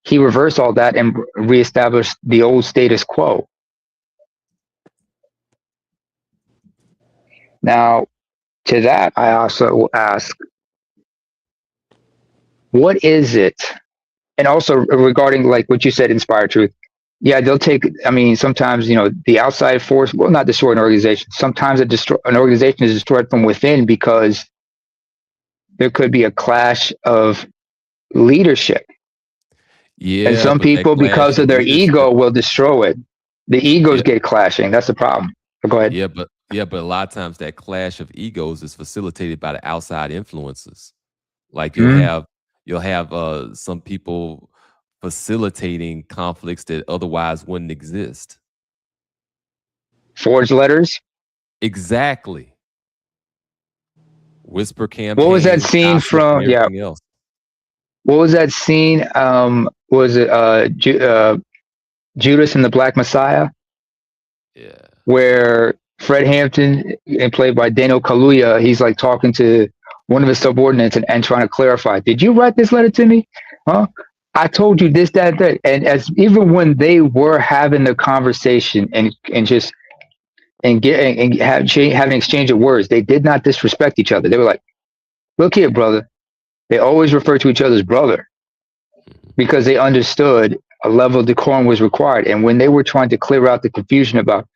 he reversed all that and reestablished the old status quo. Now, to that, I also will ask, what is it? And also regarding like what you said, Inspire Truth. Yeah, they'll take, I mean, sometimes, the outside force will not destroy an organization. Sometimes an organization is destroyed from within because there could be a clash of leadership. Yeah. And some people, because of their ego, will destroy it. The egos get clashing. That's the problem. But go ahead. Yeah, but a lot of times that clash of egos is facilitated by the outside influences. Like you'll have some people facilitating conflicts that otherwise wouldn't exist. Forged letters? Exactly. Whisper campaigns. What was that scene from? Yeah. Else. What was that scene? Was it Judas and the Black Messiah? Yeah. Where Fred Hampton, and played by Daniel Kaluuya, he's like talking to one of his subordinates and trying to clarify. Did you write this letter to me? Huh? I told you this, that, that. And even when they were having the conversation and having an exchange of words, they did not disrespect each other. They were like, "Look here, brother." They always refer to each other as brother because they understood a level of decorum was required. And when they were trying to clear out the confusion about,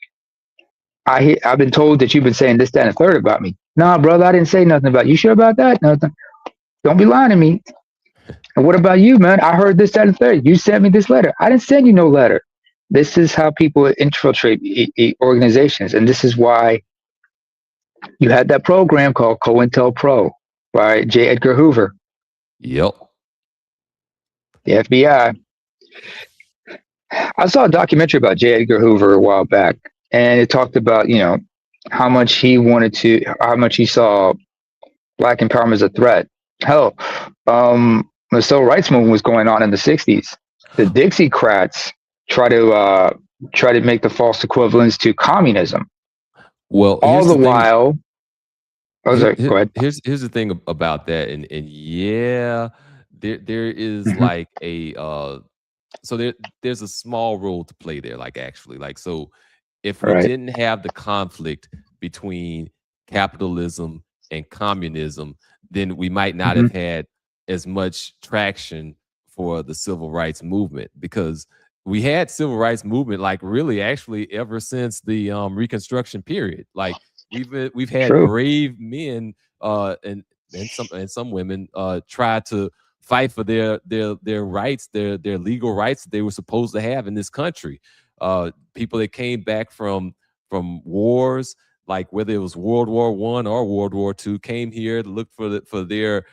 I've been told that you've been saying this, that, and the third about me. Nah, brother, I didn't say nothing about you. You sure about that? Nothing. Don't be lying to me. And what about you, man? I heard this, that, and the third. You sent me this letter. I didn't send you no letter. This is how people infiltrate organizations. And this is why you had that program called COINTELPRO by J. Edgar Hoover. Yep. The FBI. I saw a documentary about J. Edgar Hoover a while back, and it talked about, how much he saw Black empowerment as a threat. Hell, the civil rights movement was going on in the 60s. The Dixiecrats try to make the false equivalence to communism. Well, all the while. Go ahead. Here's the thing about that, and yeah, there is like a so there's a small role to play there. Like actually, like so, if we didn't have the conflict between capitalism and communism, then we might not have had as much traction for the civil rights movement, because we had civil rights movement like really actually ever since the Reconstruction period. Like we've had brave men and some women try to fight for their rights, their legal rights that they were supposed to have in this country. People that came back from wars, like whether it was World War I or World War II, came here to look for their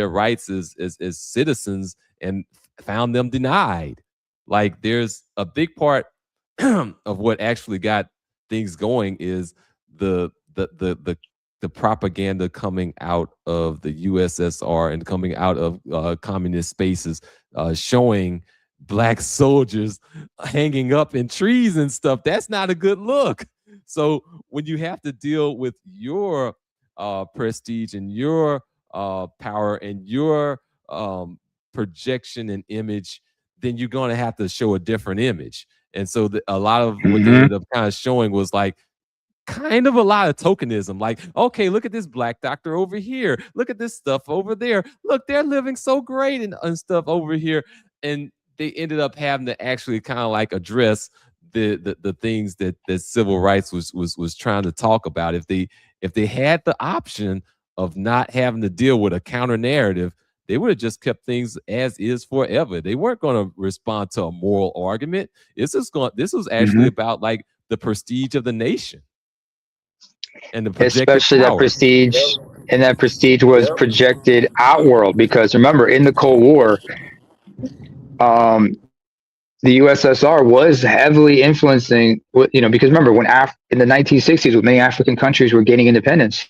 rights as citizens and found them denied. Like there's a big part of what actually got things going is the propaganda coming out of the USSR and coming out of communist spaces, showing black soldiers hanging up in trees and stuff. That's not a good look. So when you have to deal with your prestige and your power and your projection and image, then you're going to have to show a different image. And so a lot of what they ended up kind of showing was like kind of a lot of tokenism. Like, okay, look at this black doctor over here. Look at this stuff over there. Look, they're living so great and stuff over here. And they ended up having to actually kind of like address the things that civil rights was trying to talk about. If they had the option of not having to deal with a counter narrative, they would have just kept things as is forever. They weren't going to respond to a moral argument. This was actually about like the prestige of the nation and the projected especially power. that prestige, and that prestige was projected outworld, because remember, in the Cold War, the USSR was heavily influencing, because remember when in the 1960s, when many African countries were gaining independence,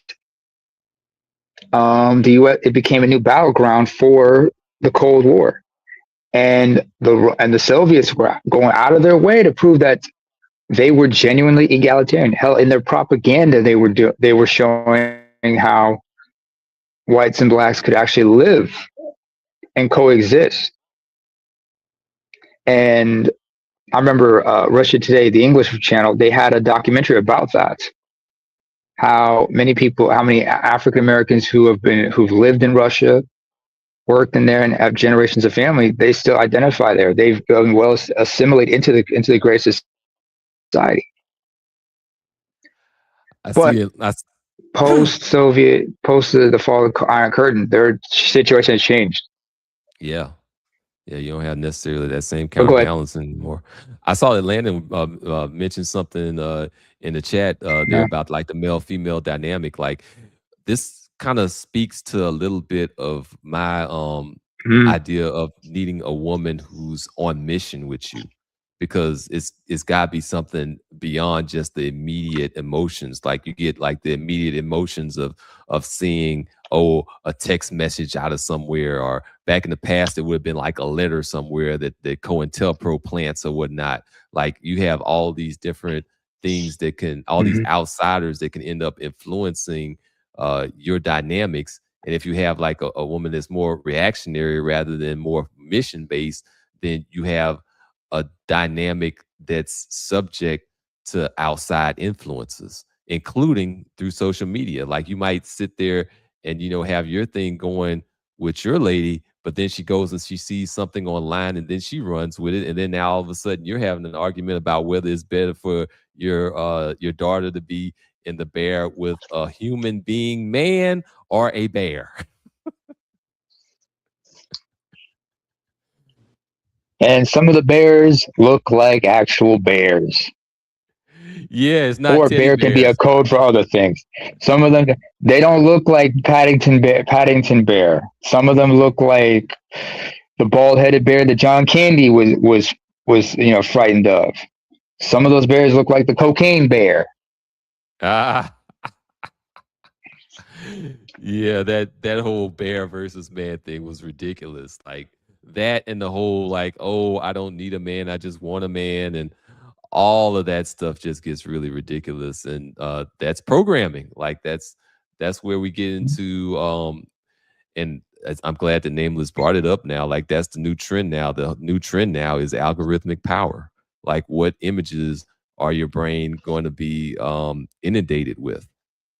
the US, it became a new battleground for the Cold War, and the Soviets were going out of their way to prove that they were genuinely egalitarian. Hell, in their propaganda, they were showing how whites and blacks could actually live and coexist. And I remember Russia Today, the English channel, they had a documentary about that. How many African Americans who've lived in Russia, worked in there, and have generations of family, they still identify there. They've been well assimilated into the great society. Post-Soviet, post the fall of the Iron Curtain, their situation has changed. Yeah. Yeah, you don't have necessarily that same counterbalance anymore. I saw that Landon mentioned something in the chat there about like the male-female dynamic. Like this kind of speaks to a little bit of my idea of needing a woman who's on mission with you, because it's got to be something beyond just the immediate emotions. Like you get like the immediate emotions of seeing a text message out of somewhere, or back in the past it would have been like a letter somewhere that COINTELPRO plants or whatnot. Like you have all these different things that can, all these outsiders that can end up influencing your dynamics. And if you have like a woman that's more reactionary rather than more mission based, then you have a dynamic that's subject to outside influences, including through social media. Like you might sit there and, have your thing going with your lady, but then she goes and she sees something online and then she runs with it. And then now all of a sudden you're having an argument about whether it's better for your daughter to be in the bear with a human being man or a bear. And some of the bears look like actual bears. Yeah, it's not. Or bear can be a code for other things. Some of them, they don't look like Paddington Bear. Some of them look like the bald-headed bear that John Candy was frightened of. Some of those bears look like the cocaine bear. Yeah, that whole bear versus man thing was ridiculous. Like that, and the whole like, oh, I don't need a man, I just want a man, and all of that stuff just gets really ridiculous. And that's programming. Like that's where we get into and I'm glad that Nameless brought it up now. Like that's the new trend now. The new trend now is algorithmic power. Like what images are your brain going to be inundated with?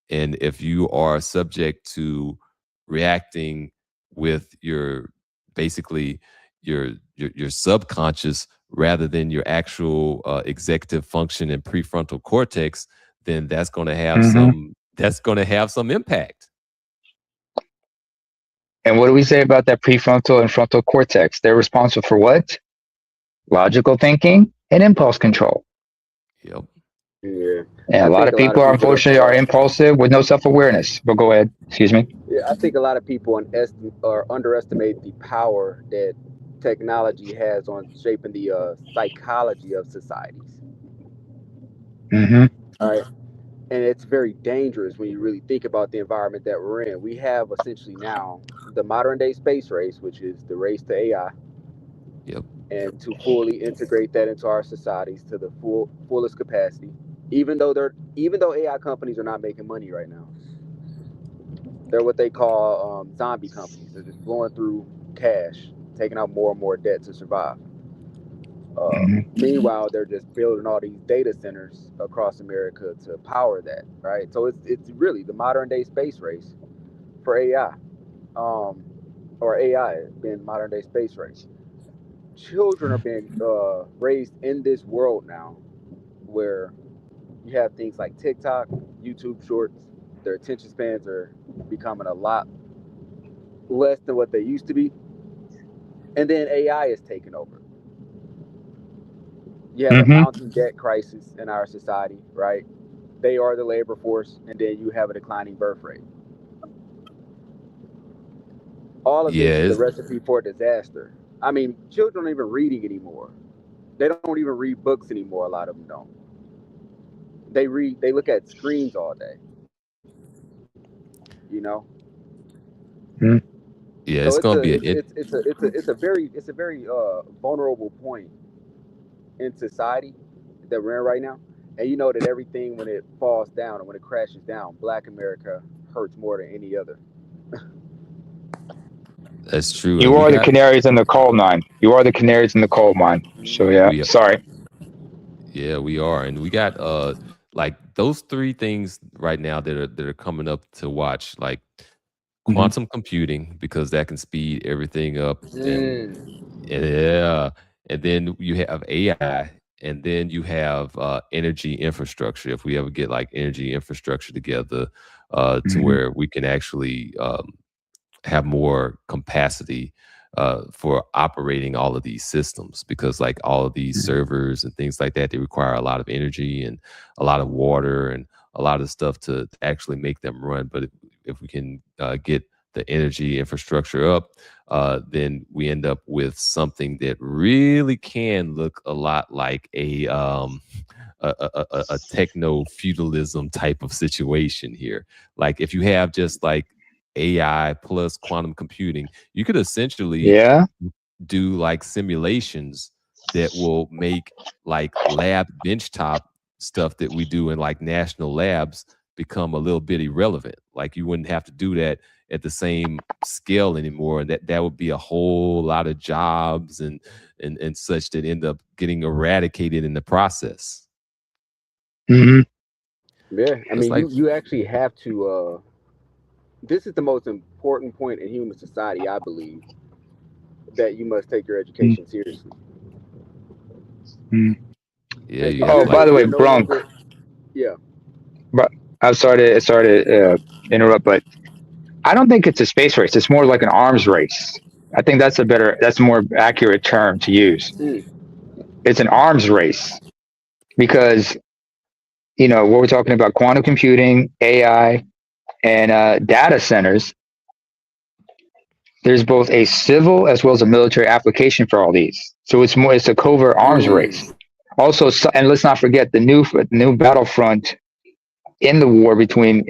And if you are subject to reacting with your subconscious rather than your actual executive function and prefrontal cortex, then that's going to have some impact. And what do we say about that prefrontal and frontal cortex? They're responsible for what? Logical thinking and impulse control. Yep. Yeah. And a lot of people, unfortunately, are impulsive with no self-awareness. But go ahead. Excuse me. Yeah, I think a lot of people underestimate the power that technology has on shaping the psychology of societies. All right. And it's very dangerous when you really think about the environment that we're in. We have essentially now the modern day space race, which is the race to AI. Yep. and to fully integrate that into our societies to the fullest capacity. Even though AI companies are not making money right now, they're what they call zombie companies. They're just blowing through cash, taking out more and more debt to survive. Meanwhile, they're just building all these data centers across America to power that, right? So it's really the modern day space race for AI, or AI being modern day space race. Children are being raised in this world now, where you have things like TikTok, YouTube Shorts. Their attention spans are becoming a lot less than what they used to be, and then AI is taking over. You have a mounting debt crisis in our society, right? They are the labor force, and then you have a declining birth rate. All of this is a recipe for disaster. I mean, children aren't even reading anymore. They don't even read books anymore. A lot of them don't. They look at screens all day. You know. Yeah, so it's gonna be it's a very vulnerable point in society that we're in right now. And you know that everything, when it falls down and when it crashes down, Black America hurts more than any other. That's true. You are the canaries in the coal mine. You are the canaries in the coal mine. So yeah, sorry. Yeah, we are, and we got like those three things right now that are coming up to watch, like quantum computing, because that can speed everything up, and then you have AI, and then you have energy infrastructure. If we ever get like energy infrastructure together, to where we can actually have more capacity for operating all of these systems, because like all of these servers and things like that, they require a lot of energy and a lot of water and a lot of stuff to actually make them run. But if we can get the energy infrastructure up, then we end up with something that really can look a lot like a techno feudalism type of situation here. Like if you have just like AI plus quantum computing, you could essentially do like simulations that will make like lab benchtop stuff that we do in like national labs become a little bit irrelevant. Like you wouldn't have to do that at the same scale anymore, and that would be a whole lot of jobs and such that end up getting eradicated in the process. Yeah, I mean, like, you actually have to. This is the most important point in human society, I believe, that you must take your education seriously. Yeah. By the way, Bronk. But I'm sorry to interrupt, but I don't think it's a space race. It's more like an arms race. I think that's a more accurate term to use. It's an arms race because, you know, what we're talking about, quantum computing, AI, and data centers. There's both a civil as well as a military application for all these. So it's a covert arms race. Also, and let's not forget the new battlefront in the war between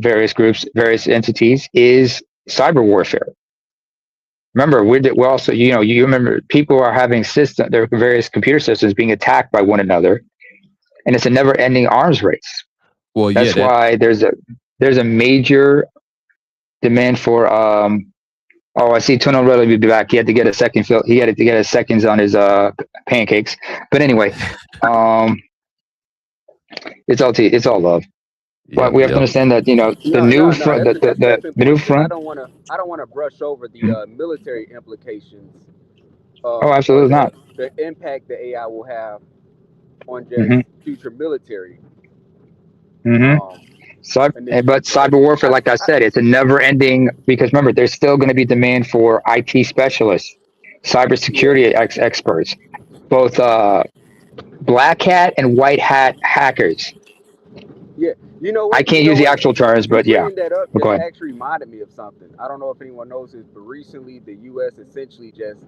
various groups, various entities is cyber warfare. Remember, we're also, you remember people are having there are various computer systems being attacked by one another, and it's a never-ending arms race. Well, that's why there's a major demand for I see Tunnel will be back. He had to get a second fill. He had to get a seconds on his pancakes. But anyway, it's all love. But we have to understand that the new front. I don't want to brush over the military implications. Absolutely not. The impact that AI will have on just future military. But cyber warfare, like I said, it's a never-ending, because remember, there's still going to be demand for IT specialists, cybersecurity experts, both black hat and white hat hackers. Yeah, you know what? I can't use the actual terms, but yeah. That up, go ahead. Actually reminded me of something. I don't know if anyone knows this, but recently the U.S. essentially just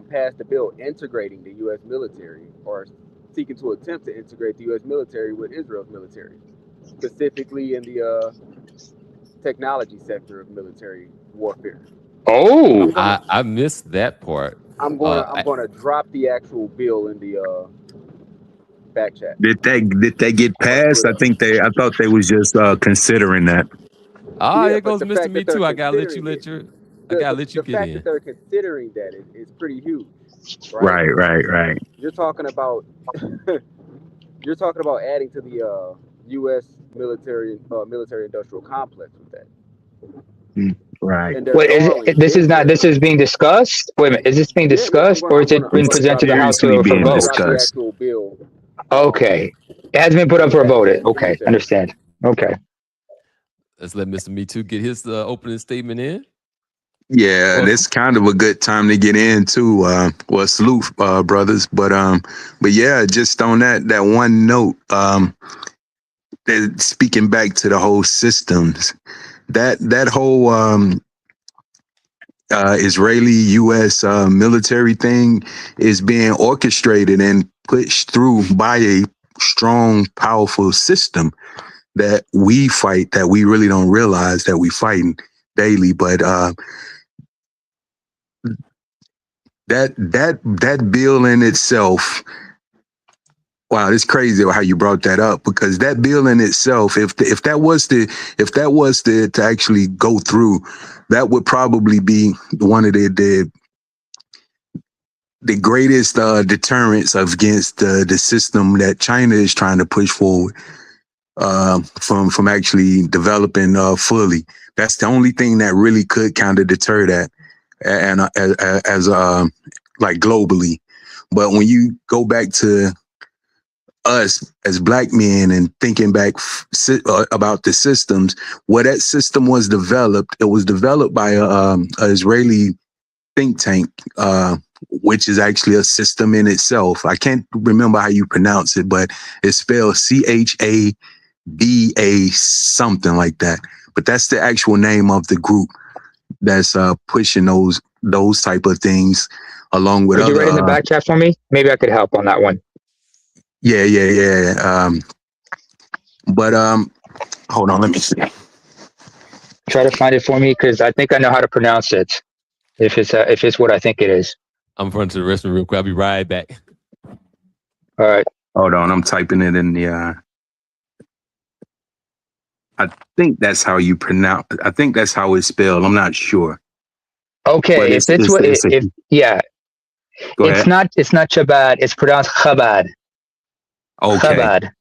passed a bill integrating the U.S. military, or seeking to attempt to integrate the U.S. military with Israel's military, specifically in the technology sector of military warfare. Oh, I missed that part. I'm gonna drop the actual bill in the back chat Did they get or passed? Twitter. I thought they was just considering that. Yeah, Here but goes the Mr. fact Me that they're Too. I gotta let you considering it, get fact that in. they're considering that is pretty huge, right? Right. You're talking about you're talking about adding to the U.S. military industrial complex with that, Right. and they're What is throwing it? This is not. This into is being discussed. Wait a minute. Is this being yeah. discussed, or is it I'm been It's gonna presented drop to the the House seriously for I'm being gonna vote? drop the discussed. actual bill Okay, it hasn't been put in up the for a back vote. chat. Give me a Okay, second. understand. Okay. Let's let Mr. Me Too get his opening statement in. Yeah, Well, it's kind of a good time to get into. Well, salute, brothers. But yeah, just on that one note, speaking back to the whole systems, that whole Israeli-U.S. Military thing is being orchestrated and pushed through by a strong, powerful system that we fight, that we really don't realize that we fighting daily. But that bill in itself, wow, it's crazy how you brought that up, because that bill in itself, if that was to actually go through, that would probably be one of the greatest deterrents against the system that China is trying to push forward, from actually developing fully. That's the only thing that really could kind of deter that, and as like globally. But when you go back to us as black men and thinking back about the systems, where that system was developed, it was developed by a Israeli think tank, which is actually a system in itself. I can't remember how you pronounce it, but it's spelled CHABA, something like that. But that's the actual name of the group that's pushing those type of things, along with Could you other. write in the back chat for me? Maybe I could help on that one. Yeah. But hold on, let me see. Try to find it for me, because I think I know how to pronounce it. If it's what I think it is. I'm running to the restroom real quick. I'll be right back. All right. Hold on, I'm typing it in the. I think that's how you pronounce. I think that's how it's spelled. I'm not sure. Okay, But if it's what if yeah, go it's ahead. not Chabad. It's pronounced Chabad. Okay. Chabad.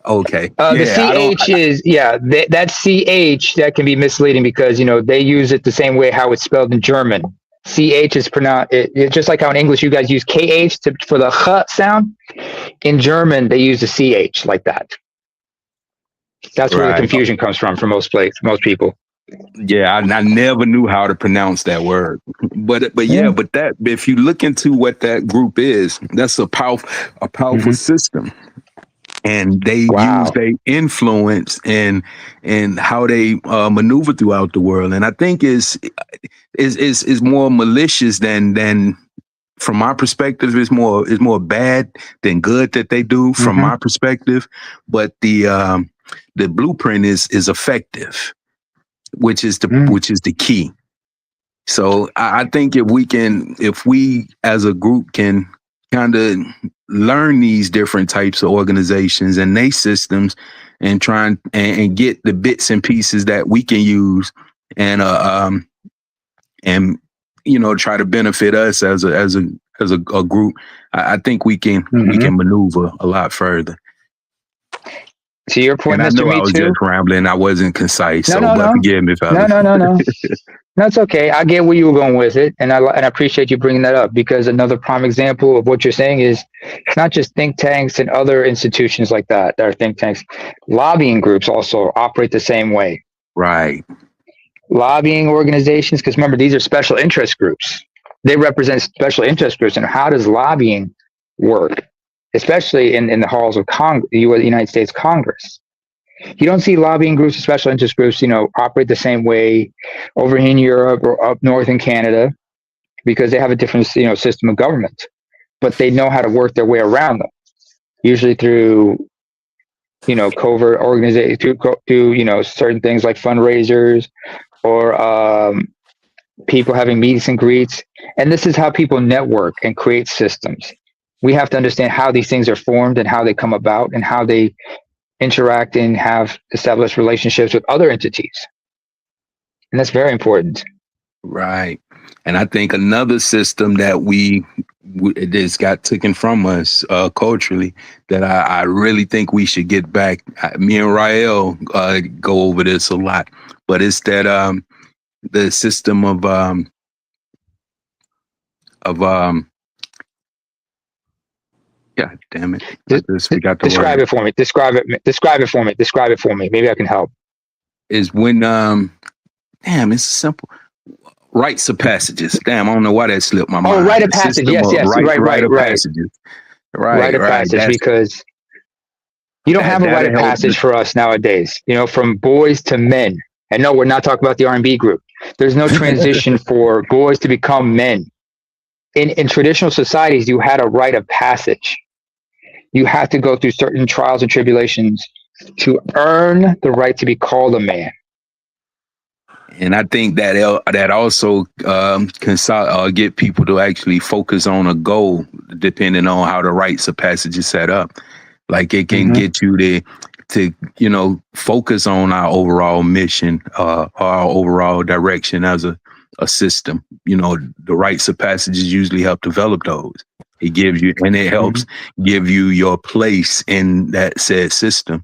Okay. The CH is that CH that can be misleading, because they use it the same way how it's spelled in German. CH is pronounced it, just like how in English you guys use KH for the ch sound. In German they use the CH like that. That's where the confusion comes from for most people. Yeah, I never knew how to pronounce that word, but that if you look into what that group is, that's a powerful system, and they use their influence and how they maneuver throughout the world, and I think is more malicious than. From my perspective, it's more bad than good that they do. From my perspective, but the blueprint is effective, which is the key. So I think if we as a group can kind of learn these different types of organizations and their systems, and try and get the bits and pieces that we can use, and try to benefit us as a group, I think we can maneuver a lot further. To your point, and I Mr. know Me I was Too. just rambling. I wasn't concise. No. Forgive me, fellas. No. That's okay. I get where you were going with it, and I appreciate you bringing that up, because another prime example of what you're saying is it's not just think tanks and other institutions like that are think tanks. Lobbying groups also operate the same way. Right. Lobbying organizations, because remember, these are special interest groups. They represent special interest groups. And how does lobbying work, especially in the halls of the United States Congress? You don't see lobbying groups or special interest groups, operate the same way over in Europe or up north in Canada, because they have a different, system of government. But they know how to work their way around them, usually through, covert organization, through certain things like fundraisers, or people having meets and greets. And this is how people network and create systems. We have to understand how these things are formed and how they come about and how they interact and have established relationships with other entities. And that's very important. Right. And I think another system that we this got taken from us culturally that I really think we should get back. Me and Rael go over this a lot, but it's that the system of God damn it. I just forgot the Describe word. it for me. Describe it for me. Maybe I can help. Is when damn, it's simple. Rites of passages. Damn, I don't know why that slipped my mind. Oh, rite of passage. Yes. Right. Passages. Rite of passage, because you don't have a rite of passage for us nowadays. You know, from boys to men. And no, we're not talking about the R&B group. There's no transition for boys to become men. In traditional societies, you had a rite of passage. You had to go through certain trials and tribulations to earn the right to be called a man. And I think that also can get people to actually focus on a goal, depending on how the rites of passage is set up. Like it can get you to focus on our overall mission, our overall direction as a system. You know, the rites of passages usually help develop those. It gives you, and it helps give you your place in that said system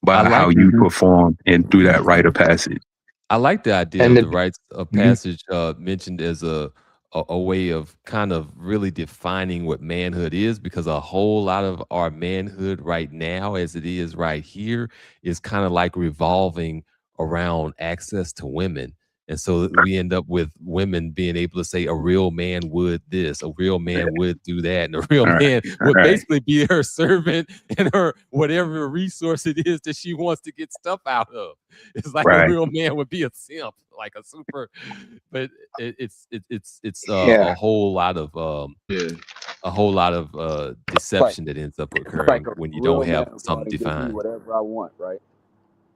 by how you perform and through that rite of passage. I like the idea of the rites of passage mentioned as a way of kind of really defining what manhood is, because a whole lot of our manhood right now, as it is right here, is kind of like revolving around access to women. And so we end up with women being able to say a real man would this, a real man would do that, and a real man would basically be her servant and her whatever resource it is that she wants to get stuff out of. It's like a real man would be a simp, like a super, but it's a whole lot of deception that ends up occurring when you don't have something defined. Whatever I want, right?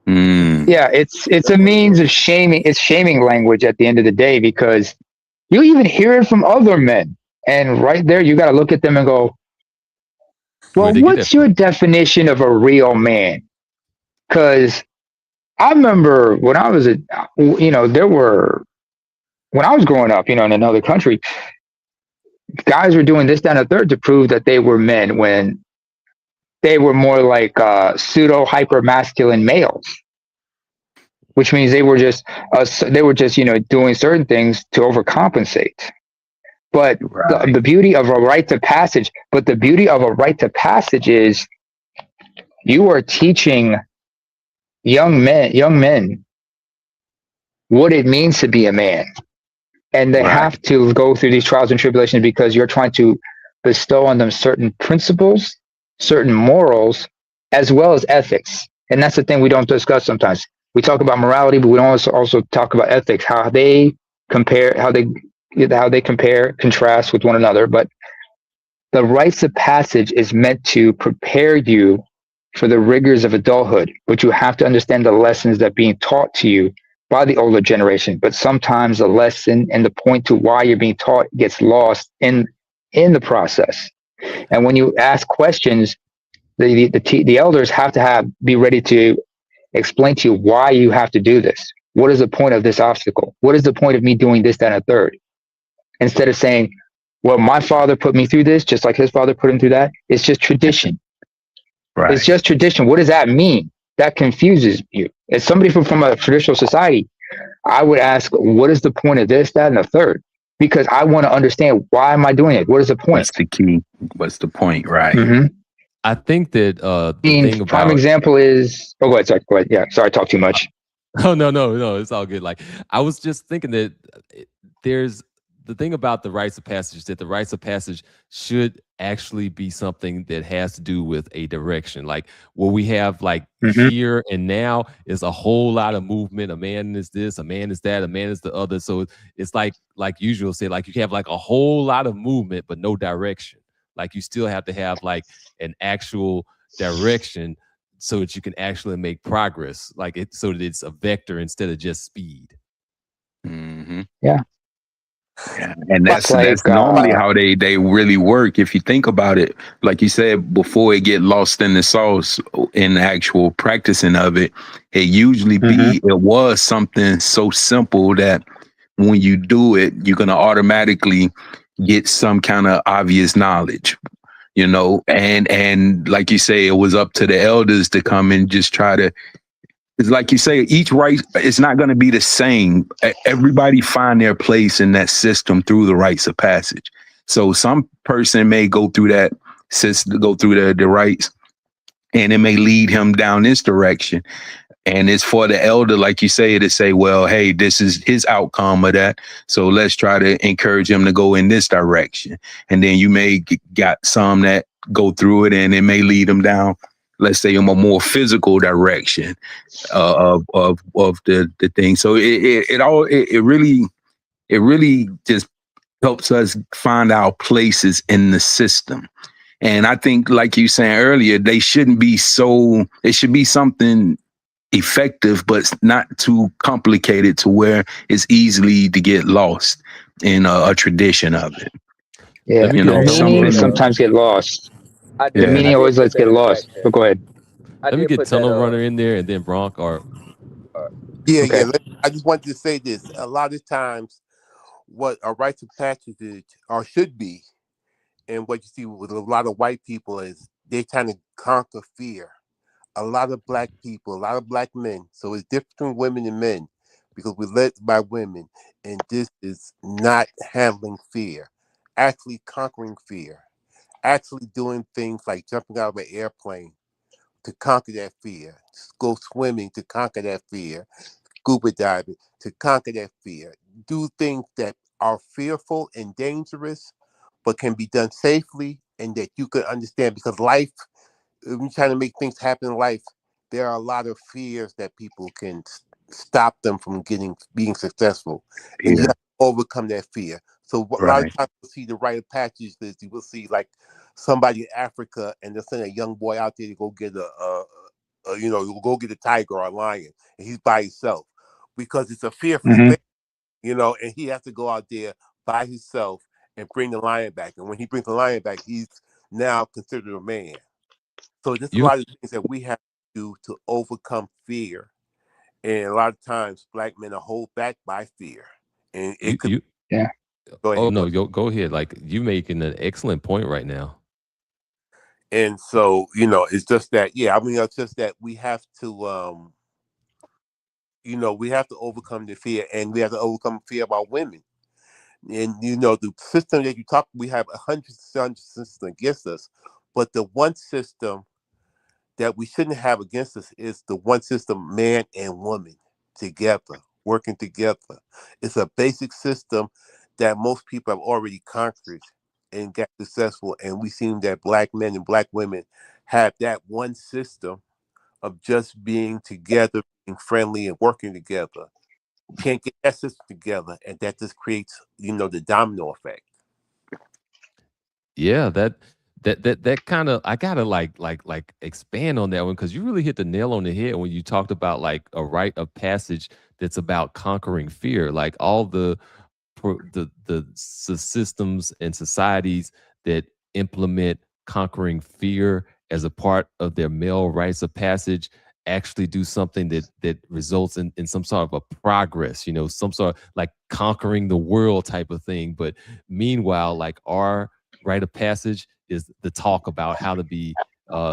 Yeah, it's a means of shaming. It's shaming language at the end of the day, because you even hear it from other men, and right there you got to look at them and go, well, what's your definition of a real man? Because I remember when I was when I was growing up, in another country, guys were doing this, that, and the third to prove that they were men when they were more like pseudo hyper masculine males, which means they were just doing certain things to overcompensate. But the beauty of a rite of passage, is you are teaching young men what it means to be a man. And they have to go through these trials and tribulations because you're trying to bestow on them certain principles, certain morals, as well as ethics. And that's the thing we don't discuss sometimes. We talk about morality, but we don't also talk about ethics, how they compare, contrast with one another. But the rites of passage is meant to prepare you for the rigors of adulthood, but you have to understand the lessons that are being taught to you by the older generation. But sometimes the lesson and the point to why you're being taught gets lost in the process. And when you ask questions, the elders have to be ready to explain to you why you have to do this. What is the point of this obstacle? What is the point of me doing this, that, and a third? Instead of saying, well, my father put me through this, just like his father put him through that. It's just tradition. It's just tradition. What does that mean? That confuses you. As somebody from a traditional society, I would ask, what is the point of this, that, and the third? Because I want to understand, why am I doing it? What is the point? What's the key? What's the point? Right. I think that the thing about prime example is. Oh, go ahead. Sorry. Yeah. Sorry, I talk too much. Oh no, it's all good. Like, I was just thinking that there's the thing about the rites of passage, that the rites of passage should actually be something that has to do with a direction. Like what we have like here and now is a whole lot of movement. A man is this, a man is that, a man is the other. So it's like usual say, like you have like a whole lot of movement, but no direction. Like you still have to have like an actual direction so that you can actually make progress, so that it's a vector instead of just speed. Yeah. Yeah, and It's that's normally how they really work. If you think about it, like you said, before it get lost in the sauce in the actual practicing of it, it usually it was something so simple that when you do it, you're gonna automatically get some kind of obvious knowledge, you know, and like you say, it was up to the elders to come and just try to. It's like you say, each rite it's not going to be the same. Everybody find their place in that system through the rites of passage. So some person may go through that system, go through the rites, and it may lead him down this direction. And it's for the elder, like you say, to say, well, hey, this is his outcome of that. So let's try to encourage him to go in this direction. And then you may got some that go through it and it may lead them down, let's say, in a more physical direction of the thing. So it really just helps us find our places in the system. And I think, like you saying earlier, it should be something effective, but not too complicated to where it's easily to get lost in a tradition of it. Yeah, you know, meaning sometimes get lost. The meaning always let's get lost. But go ahead. Let me get Tunnel Runner in there and then Bronk or Yeah. I just wanted to say this. A lot of times, what a rite of passage or should be, and what you see with a lot of white people is they're trying to conquer fear. A lot of black people, a lot of black men. So it's different between women and men because we're led by women, and this is not handling fear, actually conquering fear, actually doing things like jumping out of an airplane to conquer that fear, go swimming to conquer that fear, scuba diving to conquer that fear, do things that are fearful and dangerous, but can be done safely and that you could understand because life, when you're trying to make things happen in life, there are a lot of fears that people can stop them from being successful. And you have to overcome that fear. So a lot of times you'll see the rite of passage is you will see like somebody in Africa and they'll send a young boy out there to go get go get a tiger or a lion, and he's by himself because it's a fearful thing, and he has to go out there by himself and bring the lion back. And when he brings the lion back, he's now considered a man. So there's a lot of things that we have to do to overcome fear. And a lot of times black men are held back by fear. And it could Go ahead. Oh no, go ahead. Like you making an excellent point right now. And so, it's just that, it's just that we have to we have to overcome the fear, and we have to overcome fear about women. And the system that you talk, we have 100 systems against us, but the one system that we shouldn't have against us is the one system, man and woman together, working together. It's a basic system that most people have already conquered and got successful. And we seem that black men and black women have that one system of just being together, being friendly and working together. Can't get that system together, and that just creates, the domino effect. Yeah, that kind of, I gotta like expand on that one because you really hit the nail on the head when you talked about like a rite of passage that's about conquering fear. Like all the systems and societies that implement conquering fear as a part of their male rites of passage actually do something that results in some sort of a progress, some sort of like conquering the world type of thing. But meanwhile, like our rite of passage is the talk about how to be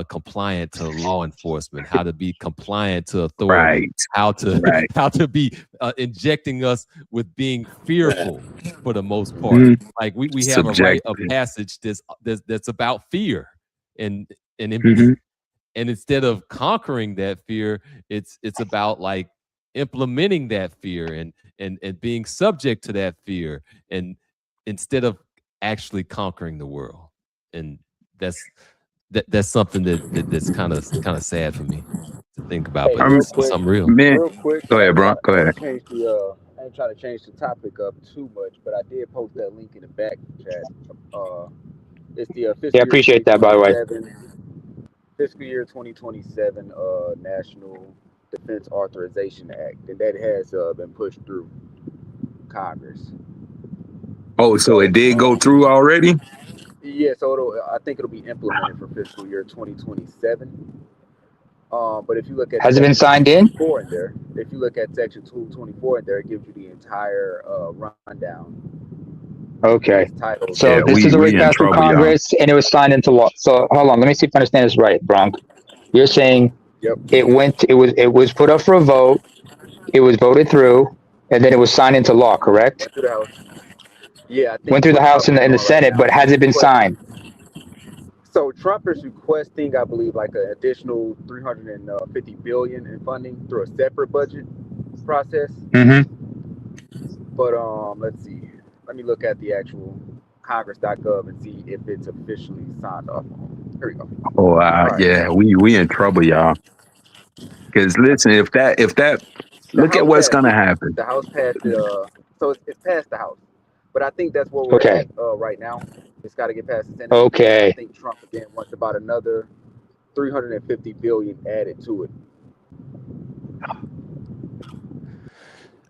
compliant to law enforcement, how to be compliant to authority, how to be injecting us with being fearful for the most part. Like we have a rite of passage that's about fear, and instead of conquering that fear, it's about like implementing that fear and being subject to that fear, and instead of actually conquering the world. And that's something that's kind of sad for me to think about, but it's something real. Real quick. Go ahead, Bron. Go ahead. I ain't trying to change the topic up too much, but I did post that link in the back chat. It's the I appreciate that, by the way. Fiscal year 2027 National Defense Authorization Act, and that has been pushed through Congress. Oh, so it did go through already? Yeah, so I think it'll be implemented for fiscal year 2027. But if you look at Has it been section signed in? 224 in there, if you look at section 224 in there, it gives you the entire rundown. Okay. It's titled. So Yeah, this is already we in passed through trouble, y'all. Congress and it was signed into law. So hold on, let me see if I understand this right, Bronk. You're saying Yep. it was put up for a vote, it was voted through, and then it was signed into law, correct? Went through the House. Yeah, I Went think through the what House Trump is and the doing right Senate, now but is has he's it been requesting. signed? So Trump is requesting, I believe, like an additional 350 billion in funding through a separate budget process. Mm-hmm. But let's see. Let me look at the actual Congress.gov and see if it's officially signed off on. Here we go. Oh, All right. yeah, So we in trouble, y'all. Because listen, if that, the look at House what's passed gonna it. happen. The House passed it. So it's passed the House. But I think that's where we're Okay. at right now. It's got to get past the Senate. Okay. I think Trump again wants about another 350 billion added to it.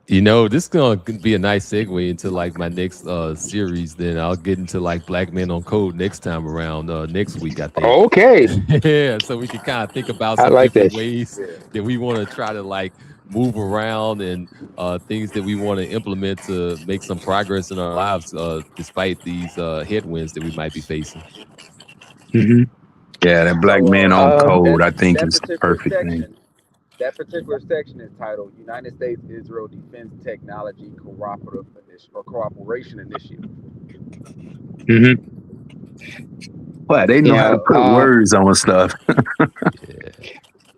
You know, this is gonna be a nice segue into like my next series. Then I'll get into like Black Men on Code next time around next week, I think. Okay. Yeah, so we can kind of think about I some like different this. ways that we want to try to like move around and things that we want to implement to make some progress in our lives despite these headwinds that we might be facing. Mm-hmm. Yeah, that Black Man on Code, I think, is the perfect thing. That particular section is titled United States-Israel Defense Technology Cooperative Initiative or Cooperation Initiative. Mm-hmm. Well, they know how to put words on stuff.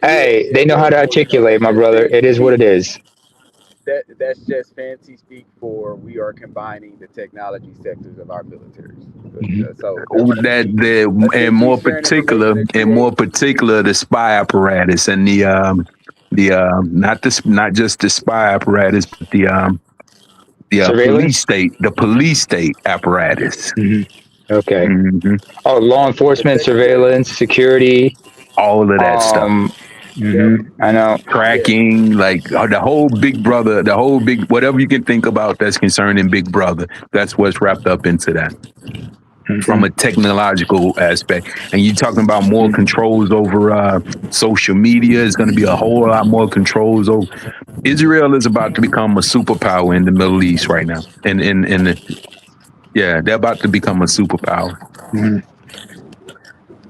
Hey, they know how to articulate, my brother. It is what it is. That's just fancy speak for we are combining the technology sectors of our militaries. So And more particular, the spy apparatus and not just the spy apparatus, but the police state apparatus. Mm-hmm. Okay. Mm-hmm. Oh, law enforcement, surveillance, security, all of that stuff. Mm-hmm. I know. Tracking, like the whole Big Brother, whatever you can think about that's concerning Big Brother, that's what's wrapped up into that. From a technological aspect. And you're talking about more controls over social media. It's going to be a whole lot more controls over. Israel is about to become a superpower in the Middle East right now. Yeah, they're about to become a superpower. Mm-hmm.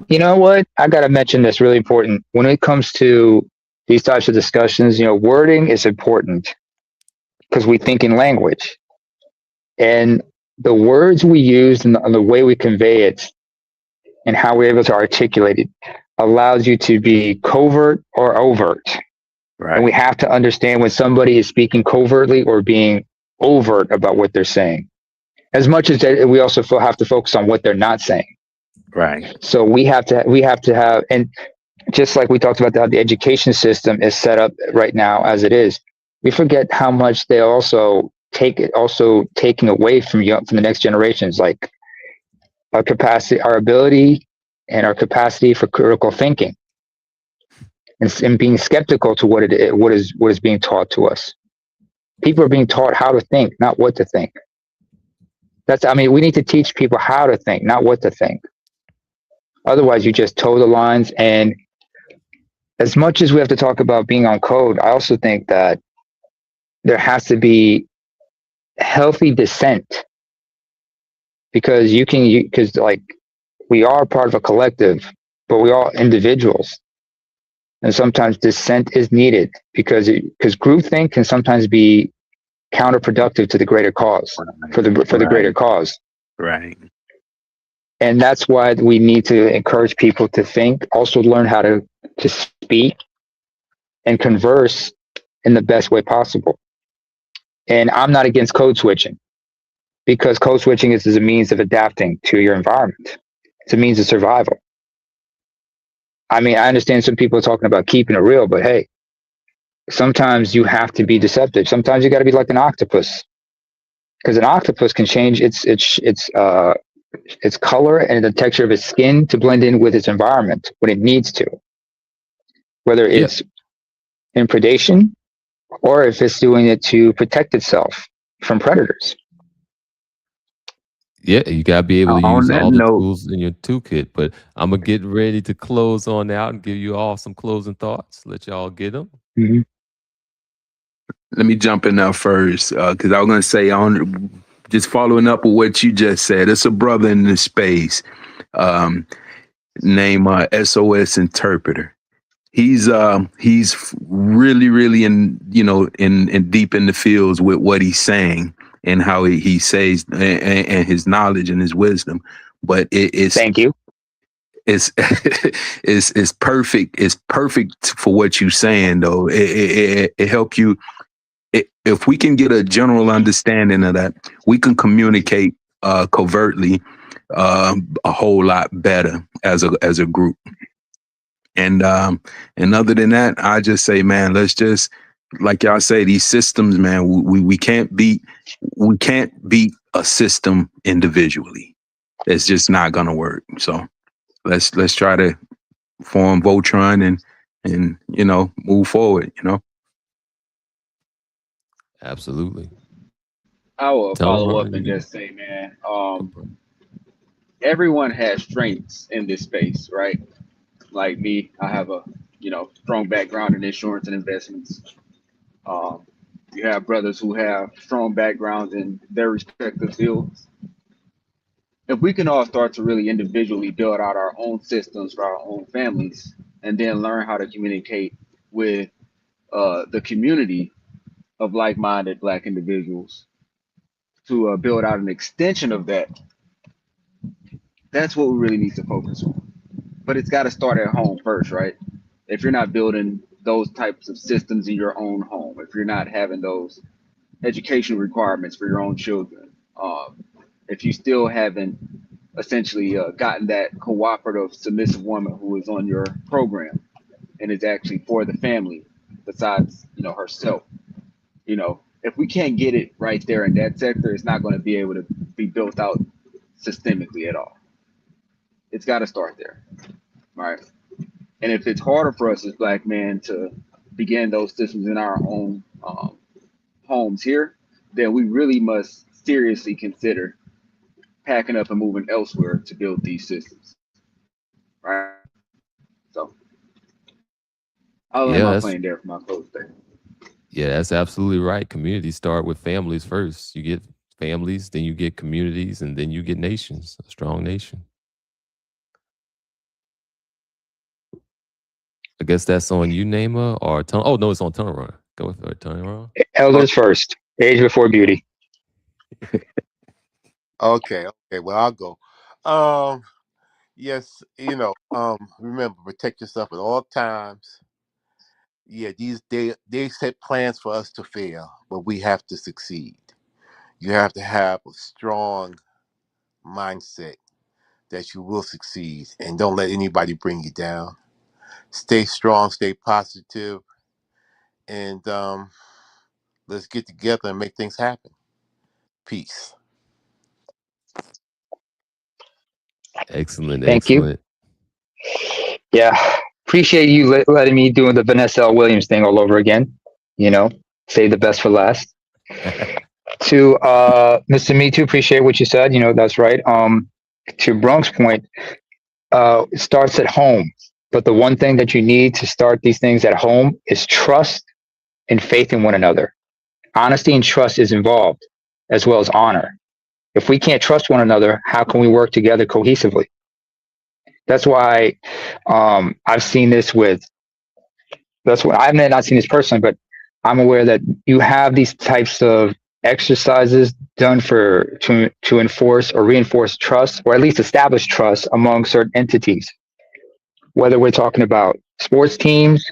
You know what? I got to mention this really important. When it comes to these types of discussions, wording is important because we think in language. And the words we use and the way we convey it and how we're able to articulate it allows you to be covert or overt. Right. And we have to understand when somebody is speaking covertly or being overt about what they're saying. As much as we also have to focus on what they're not saying. Right. So we have to have, and just like we talked about how the education system is set up right now as it is, we forget how much they also taking away from the next generations, like our capacity, our ability, and our capacity for critical thinking, and being skeptical to what is being taught to us. People are being taught how to think, not what to think. We need to teach people how to think, not what to think. Otherwise, you just toe the lines. And as much as we have to talk about being on code, I also think that there has to be healthy dissent, because we are part of a collective, but we are individuals. And sometimes dissent is needed because groupthink can sometimes be counterproductive to the greater cause, for the greater cause. Right. And that's why we need to encourage people to think, also learn how to speak and converse in the best way possible. And I'm not against code switching, because code switching is a means of adapting to your environment. It's a means of survival. I understand some people are talking about keeping it real, but hey, sometimes you have to be deceptive. Sometimes you got to be like an octopus, because an octopus can change its color and the texture of its skin to blend in with its environment when it needs to, whether it's in predation or if it's doing it to protect itself from predators. Yeah, you gotta be able to On use that all the note, tools in your toolkit. But I'm gonna get ready to close on out and give you all some closing thoughts. Let y'all get them. Mm-hmm. let me jump in there first because I was going to say on just following up with what you just said. It's a brother in this space um, named SOS Interpreter. He's really in deep in the fields with what he's saying and how he says and his knowledge and his wisdom. But it's thank you. It's it's perfect. It's perfect for what you're saying though. It help you. If we can get a general understanding of that, we can communicate covertly a whole lot better as a group. And other than that, I just say, man, let's just, like y'all say, these systems, man, we can't beat a system individually. It's just not gonna work. So let's try to form Voltron and move forward. Absolutely. I will Tell follow Ron, up and just say, man, everyone has strengths in this space, right? Like me, I have a strong background in insurance and investments. You have brothers who have strong backgrounds in their respective fields. If we can all start to really individually build out our own systems for our own families, and then learn how to communicate with the community of like-minded Black individuals to build out an extension of that, that's what we really need to focus on. But it's got to start at home first, right? If you're not building those types of systems in your own home, if you're not having those education requirements for your own children, if you still haven't essentially gotten that cooperative, submissive woman who is on your program and is actually for the family, besides herself, if we can't get it right there in that sector, it's not going to be able to be built out systemically at all. It's got to start there, right? And if it's harder for us as Black men to begin those systems in our own homes here, then we really must seriously consider packing up and moving elsewhere to build these systems, right? So I'll land my plane there for my close statement. Yeah, that's absolutely right. Communities start with families first. You get families, then you get communities, and then you get nations, a strong nation. I guess that's on you, Naima, or oh no, it's on Tunnel Run. Go with it, Tunnel Run. Elders first, age before beauty. Okay, well I'll go. Yes, remember, protect yourself at all times. Yeah, they set plans for us to fail, but we have to succeed. You have to have a strong mindset that you will succeed, and don't let anybody bring you down. Stay strong, stay positive, and let's get together and make things happen. Peace. Excellent, Thank you. excellent. Yeah, appreciate you letting me doing the Vanessa L. Williams thing all over again. Save the best for last. To Mr. Me Too, appreciate what you said. That's right. To Bronx point, it starts at home. But the one thing that you need to start these things at home is trust and faith in one another. Honesty and trust is involved, as well as honor. If we can't trust one another, how can we work together cohesively? That's why I've seen this that's what I've not seen this personally, but I'm aware that you have these types of exercises done to enforce or reinforce trust, or at least establish trust among certain entities. Whether we're talking about sports teams,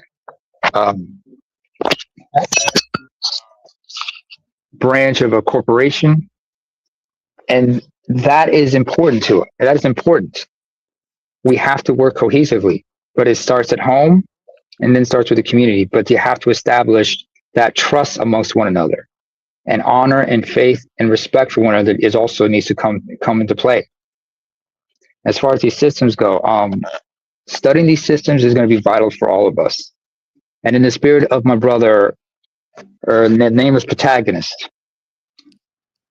branch of a corporation, and that is important to it. That is important. We have to work cohesively, but it starts at home and then starts with the community. But you have to establish that trust amongst one another, and honor and faith and respect for one another is also needs to come into play. As far as these systems go, studying these systems is going to be vital for all of us. And in the spirit of my brother, or the name is protagonist,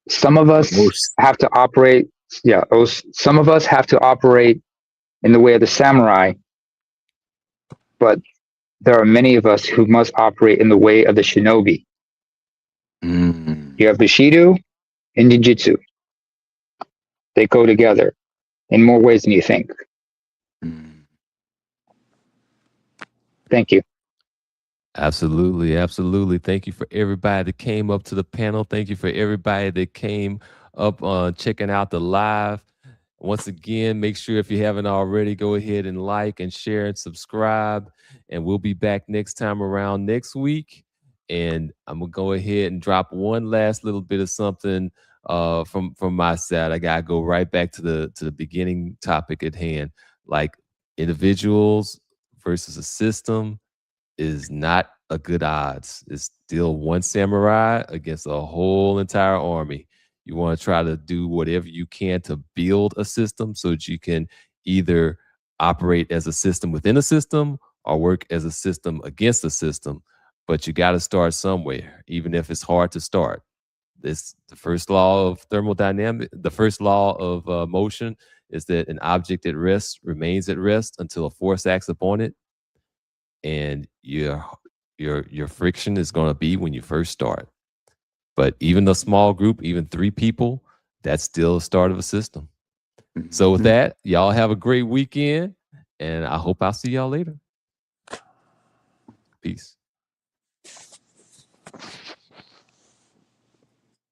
some of us have to operate Yeah, some of us have to operate in the way of the samurai, but there are many of us who must operate in the way of the shinobi. You have Bushido and Ninjutsu. They go together in more ways than you think. Thank you. Absolutely, absolutely. Thank you for everybody that came up to the panel. Thank you for everybody that came up on checking out the live. Once again, make sure if you haven't already, go ahead and like and share and subscribe. And we'll be back next time around next week. And I'm gonna go ahead and drop one last little bit of something from my side. I gotta go right back to the beginning topic at hand, like individuals versus a system is not a good odds. It's still one samurai against a whole entire army. You want to try to do whatever you can to build a system so that you can either operate as a system within a system or work as a system against a system. But you got to start somewhere, even if it's hard to start. This the first law of thermodynamics. The first law of motion is that an object at rest remains at rest until a force acts upon it. And your friction is going to be when you first start. But even a small group, even 3 people, that's still the start of a system. So with that, y'all have a great weekend, and I hope I'll see y'all later. Peace.